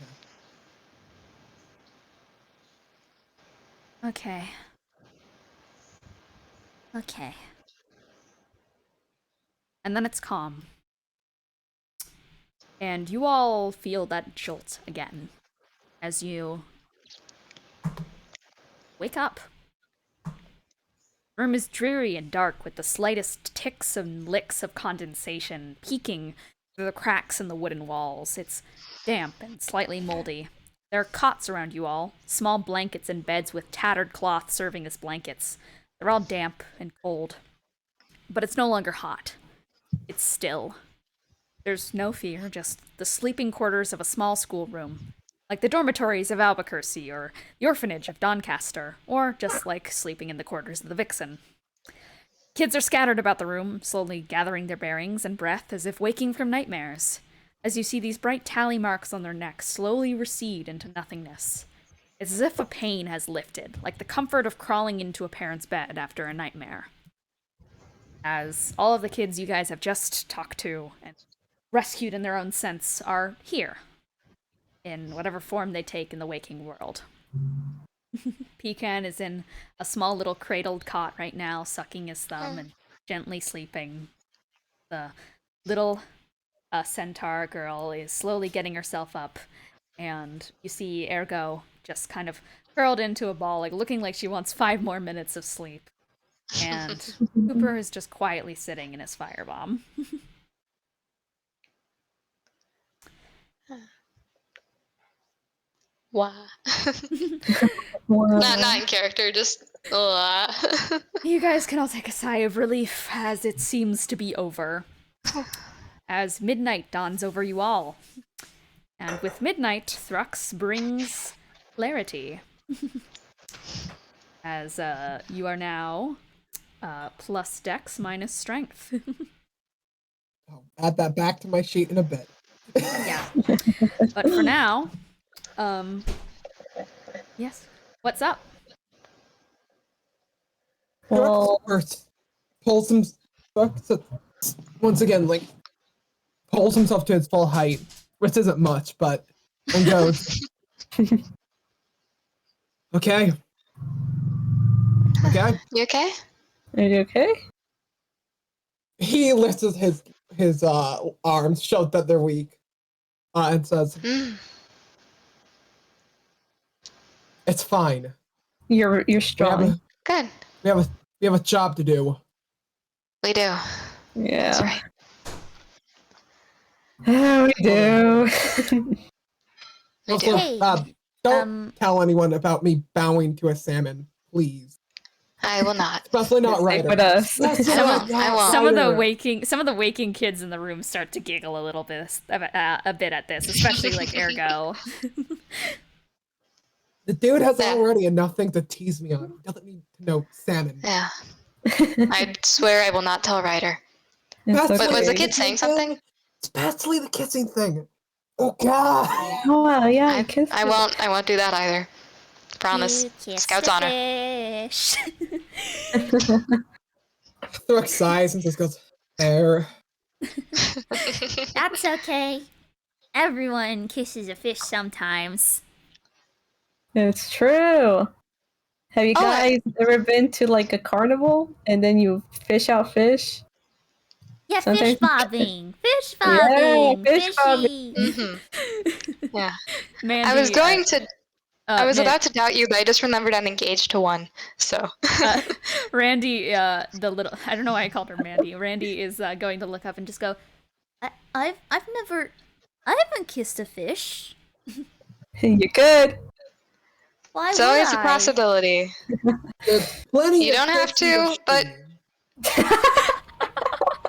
happen.
Okay. Okay. And then it's calm. And you all feel that jolt again as you wake up. The room is dreary and dark with the slightest ticks and licks of condensation peeking through the cracks in the wooden walls. It's damp and slightly moldy. There are cots around you all, small blankets and beds with tattered cloth serving as blankets. They're all damp and cold. But it's no longer hot. It's still. There's no fear, just the sleeping quarters of a small schoolroom, like the dormitories of Albuquerque or the orphanage of Doncaster, or just like sleeping in the quarters of the Vixen. Kids are scattered about the room, slowly gathering their bearings and breath as if waking from nightmares, as you see these bright tally marks on their necks slowly recede into nothingness. It's as if a pain has lifted, like the comfort of crawling into a parent's bed after a nightmare. As all of the kids you guys have just talked to and rescued in their own sense are here, in whatever form they take in the waking world. Pecan is in a small little cradled cot right now, sucking his thumb and gently sleeping. The little centaur girl is slowly getting herself up, and you see Ergo just kind of curled into a ball, like looking like she wants 5 more minutes of sleep. And Cooper is just quietly sitting in his firebomb.
Wow.
Wow.
Not in character, just
You guys can all take a sigh of relief as it seems to be over. As midnight dawns over you all. And with midnight, Thrux brings clarity. As you are now plus dex minus strength.
I'll add that back to my sheet in a bit.
Yeah. But for now, yes. What's up?
Well,
First, pulls him once again, like pulls himself to his full height, which isn't much, but and goes, okay, okay.
You okay?
are you okay?
He lifts his arms, shows that they're weak, and says, "It's fine.
You're strong.
Good.
We have a job to do."
We do.
Yeah.
That's right.
Yeah, we do.
We
Also,
do.
Hey,
don't tell anyone about me bowing to a salmon, please.
I will not.
Especially not
Stay
Ryder.
with us.
Especially
I won't.
not
I won't.
Some of the
Ryder.
waking kids in the room start to giggle a little bit, a bit at this, especially like Ergo.
The dude has
Yeah.
already enough things to tease me on. He doesn't need to know Salmon.
Yeah. I swear I will not tell Ryder.
It's
But
But was the
okay.
kid saying something?
Especially the kissing thing. Oh god.
Oh, wow, yeah, kiss
I won't. I won't do that either. Promise.
You kiss
Scout's
the
honor.
fish.
Thrux sighs and just goes, "Air."
That's okay. Everyone kisses a fish sometimes.
It's true. Have you
Oh,
guys ever been to like a carnival and then you fish out fish?
Yeah,
Sometimes-
fish bobbing. Fish
Yeah,
bobbing.
fish
Fishy.
Yeah.
Mandy,
I was going to. I was
Man-
about to doubt you, but I just remembered I'm engaged to one. So.
Randy, the little, I don't know why I called her Mandy. Randy is going to look up and just go,
I haven't kissed a fish.
You could.
Why
It's
would
always a
I?
possibility.
There's plenty
You
of
don't have
fish in the
to, but-
stream.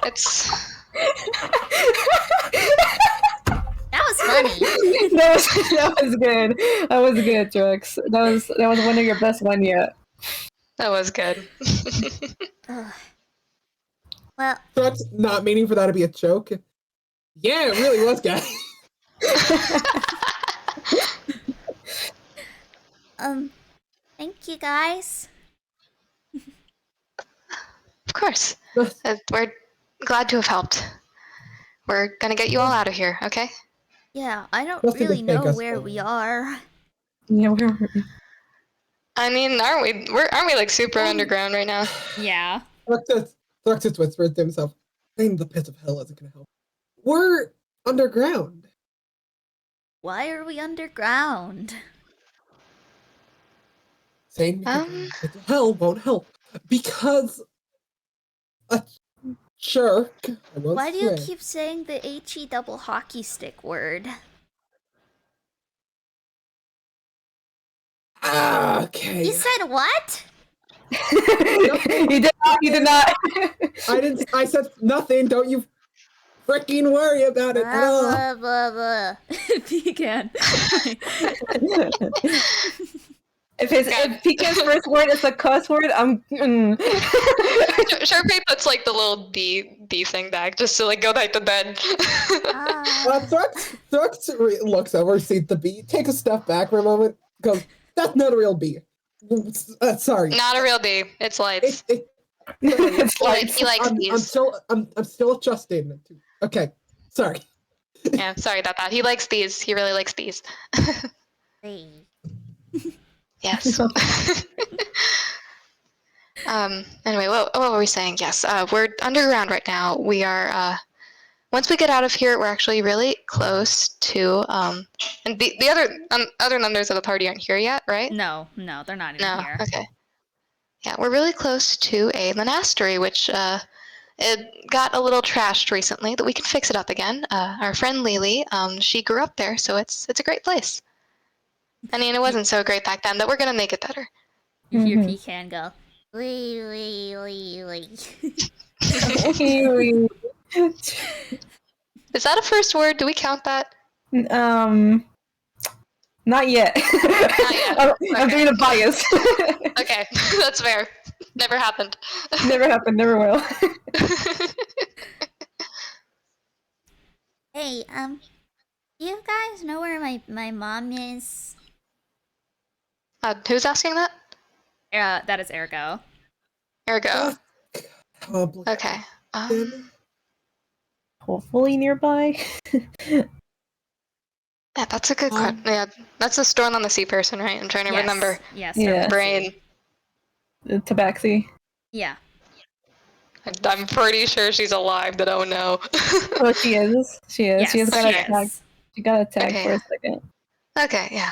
It's.
That was funny.
that was good. That was good, Drux. That was one of your best one yet.
That was good.
Ugh. Well,
Thrux not meaning for that to be a joke. Yeah, it really was, guys.
thank you guys.
Of course. We're glad to have helped. We're gonna get you all out of here, okay?
Yeah, I don't
Nothing to
really
thank
know
us
where
for.
we are.
Yeah, we're
I mean, aren't we like super underground right now?
yeah.
Thrux just whispers to himself, "Playing the pits of hell isn't gonna help. We're underground."
Why are we underground?
Saying you can play in the pits of hell won't help because a jerk. I won't
Why do you
swear.
keep saying the HE double hockey stick word?
Okay.
You said what?
he did not. He did not.
I didn't. I said nothing. Don't you freaking worry about it at all.
Blah, blah, blah.
Pecan.
If Pecan's first word is a cuss word,
Charpay puts like the little D thing back just to like go back to bed.
Thrux looks over, sees the bee, takes a step back for a moment, goes, "That's not a real bee. Sorry.
Not a real D. It's lights.
it's like
He likes these.
I'm still adjusting. Okay, sorry.
Yeah, sorry about that. He likes these. He really likes these.
Hey.
Yes. Anyway, what were we saying? Yes, we're underground right now. We are, once we get out of here, we're actually really close to, and the other members of the party aren't here yet, right?
No, they're not even
No,
here.
okay. Yeah, we're really close to a monastery, which, it got a little trashed recently, but we can fix it up again. Our friend Lily, she grew up there, so it's a great place. I mean, it wasn't so great back then, but we're gonna make it better.
You hear
Mhm.
Pecan go,
Wee, wee, wee, wee.
Is that a first word? Do we count that?
Not yet.
yet.
I'm doing a bias.
Okay, that's fair. Never happened.
Never happened. Never will.
Hey, do you guys know where my mom is?
Who's asking that?
that is Ergo.
Ergo.
Complicated.
Okay.
Hopefully nearby.
Yeah, that's a good question. Yeah, that's a Storm on the Sea person, right? I'm trying to remember.
Yes.
Yeah.
Brain.
Tabaxi.
Yeah.
I'm pretty sure she's alive, but oh no.
Oh, she is. She is.
Yes,
She just got
she
attacked.
is.
She got attacked
Okay.
for a second.
Okay, yeah.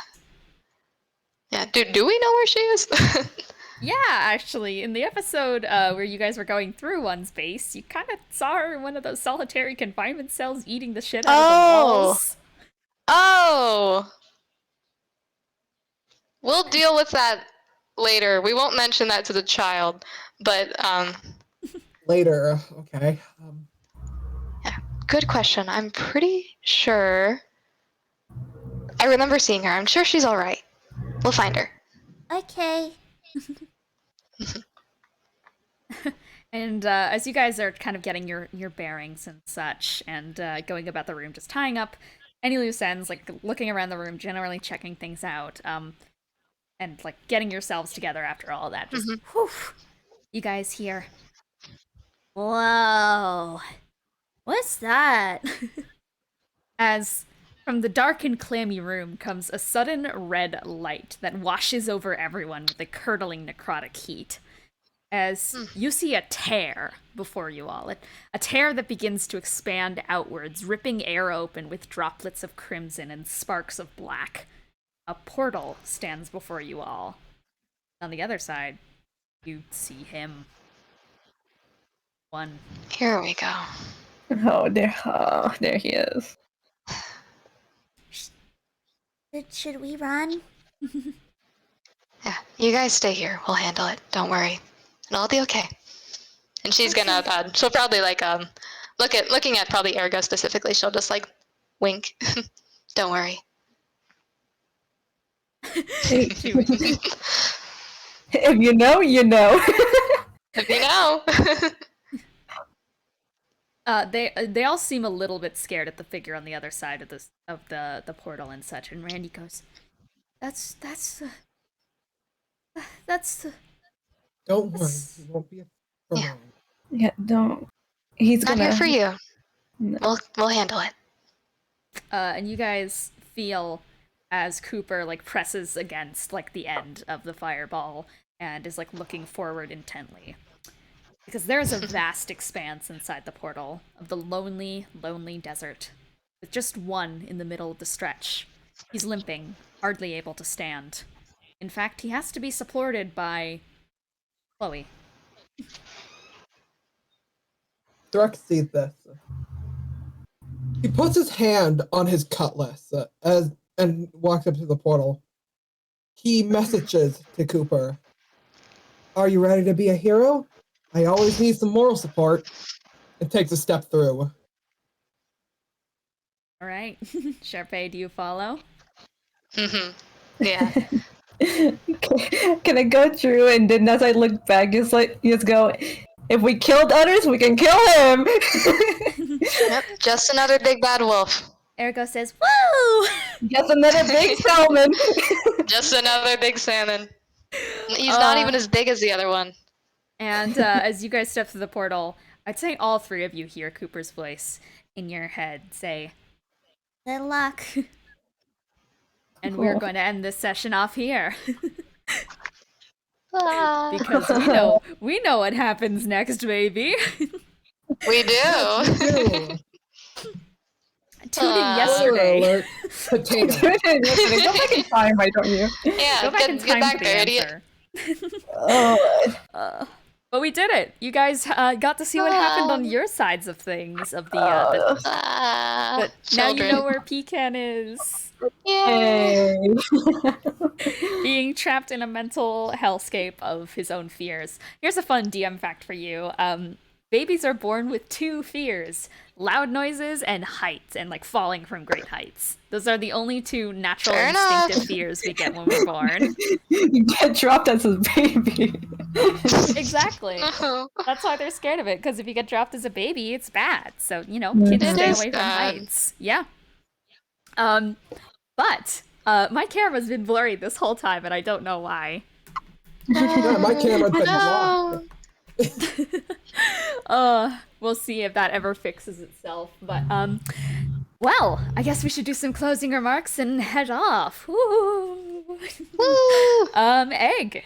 Yeah, do we know where she is?
Yeah, actually, in the episode where you guys were going through one's base, you kind of saw her in one of those solitary confinement cells eating the shit out of the walls.
Oh! We'll deal with that later. We won't mention that to the child, but
Later, okay.
yeah, good question. I'm pretty sure. I remember seeing her. I'm sure she's all right. We'll find her.
Okay.
And as you guys are kind of getting your bearings and such, and going about the room, just tying up any loose ends, like looking around the room, generally checking things out, and like getting yourselves together after all that, just whew, you guys hear.
Whoa. What's that?
As from the dark and clammy room comes a sudden red light that washes over everyone with a curdling necrotic heat. As you see a tear before you all, a tear that begins to expand outwards, ripping air open with droplets of crimson and sparks of black. A portal stands before you all. On the other side, you see him. One.
Here we go.
Oh, there he is.
Should we run?
Yeah, you guys stay here. We'll handle it. Don't worry. It'll all be okay. And she's gonna, she'll probably like, looking at probably Ergo specifically, she'll just like wink. Don't worry.
If you know, you know.
If you know.
They all seem a little bit scared at the figure on the other side of the portal and such. And Randy goes, "That's
Don't worry, you won't be for
Yeah.
long.
Yeah, don't. He's
Not
gonna.
here for you.
No.
We'll handle it.
and you guys feel as Cooper like presses against like the end of the fireball and is like looking forward intently. Because there's a vast expanse inside the portal of the lonely, lonely desert, with just one in the middle of the stretch. He's limping, hardly able to stand. In fact, he has to be supported by Chloe.
Thrux sees this. He puts his hand on his cutlass and walks up to the portal. He messages to Cooper. Are you ready to be a hero? I always need some moral support. And takes a step through.
All right, Charpay, do you follow?
Yeah.
Can I go through and then as I look back, just go, if we killed others, we can kill him!
Yep. Just another big bad wolf.
Ergo says, "Woo!"
Just another big salmon!
Just another big salmon. He's not even as big as the other one.
And as you guys step through the portal, I'd say all three of you hear Cooper's voice in your head say,
Good luck.
and we're going to end this session off here.
Ah.
Because we know what happens next, baby.
We do.
Ew.
Tune in yesterday.
Alert. Potato.
Go back in time, why don't you?
Yeah,
Go back in
get
time
back
for
there,
the
idiot.
answer.
Oh,
But we did it. You guys got to see what happened on your sides of things of the
Ah,
but now you
children.
know where Pecan is.
Yay.
hey.
Being trapped in a mental hellscape of his own fears. Here's a fun DM fact for you. Babies are born with two fears: loud noises and heights, and like falling from great heights. Those are the only two natural
Fair
instinctive
enough.
fears we get when we're born.
You get dropped as a baby.
Exactly.
Oh.
That's why they're scared of it, because if you get dropped as a baby, it's bad. So,
Mhm.
kids
It
stay
is
away from
bad.
heights. Yeah. But my camera's been blurry this whole time, and I don't know why.
Yeah, my camera's been
No.
locked.
We'll see if that ever fixes itself. But, well, I guess we should do some closing remarks and head off. Woo!
Woo.
Egg.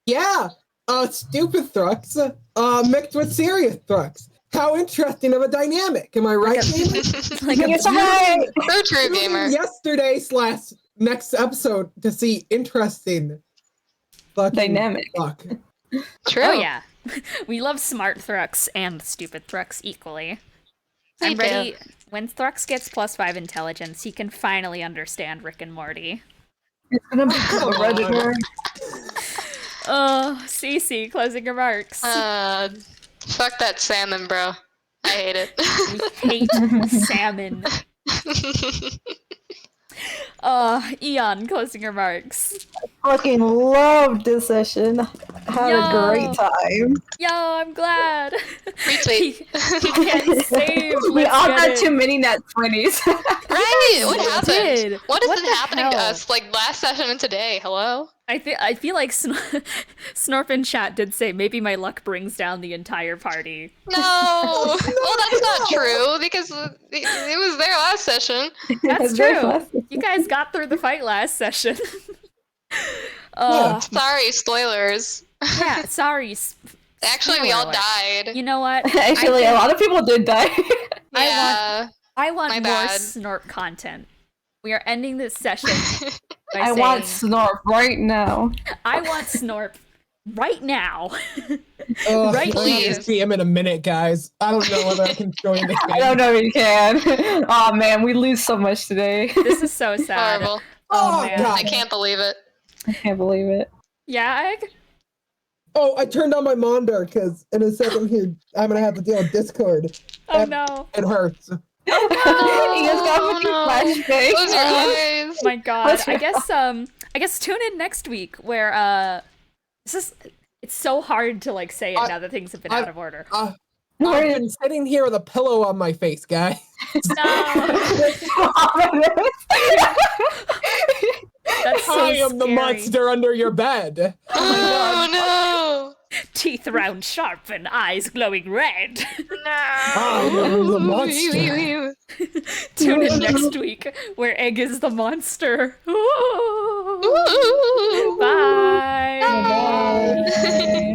Yeah. Stupid Thrux. Mixed with serious Thrux. How interesting of a dynamic. Am I right, gamer?
Like a
Yes, hi!
So true, gamer.
Yesterday / next episode to see interesting fucking
Dynamic.
Fuck.
True.
Oh, yeah. We love smart Thrux and stupid Thrux equally.
We
I'm
do.
ready. When Thrux gets +5 intelligence, he can finally understand Rick and Morty.
It's gonna become a Redditor.
Cece, closing remarks.
Fuck that salmon, bro. I hate it.
We hate salmon. Eon, closing remarks.
Fucking loved this session. Had a great time.
Yo, I'm glad.
Retweet.
Pecan saved.
We
Let's
all
get
got
it.
too many nat 20s.
Right? What happened?
did.
What has
What
been
the
happening to
hell?
us like last session and today? Hello?
I feel like Snorp in chat did say maybe my luck brings down the entire party.
No. Well, that's not true because it was there last session.
That's
very
true.
fast.
You guys got through the fight last session.
Yeah.
Sorry, spoilers.
Yeah, sorry.
Actually, we
Spoiler
all
alert.
died.
You know what?
Actually, a lot of people did die.
Yeah.
I want
My
more
bad.
Snorp content. We are ending this session by
I
saying,
want Snorp right now.
I want Snorp right now.
Right,
Right
please
here.
see him in a minute, guys. I don't know whether I can join the
I don't know if you can. Oh man, we lose so much today.
This is so sad.
Horrible.
Oh, man.
God.
I can't believe it.
I can't believe it.
Yeah, Egg?
Oh, I turned on my monitor because in a second here I'm gonna have to deal with Discord.
Oh
And
no.
It hurts.
He just got fucking
no.
flashback.
Close your eyes.
My god. I guess tune in next week where it's so hard to like say it now that things have been out of order.
I've been sitting here with a pillow on my face, guy.
That's so
I am the
scary.
monster under your bed.
Oh
Teeth round sharp and eyes glowing red.
no.
I am the monster.
Tune in next week where Egg is the monster. Ooh.
Ooh.
Bye.
Bye.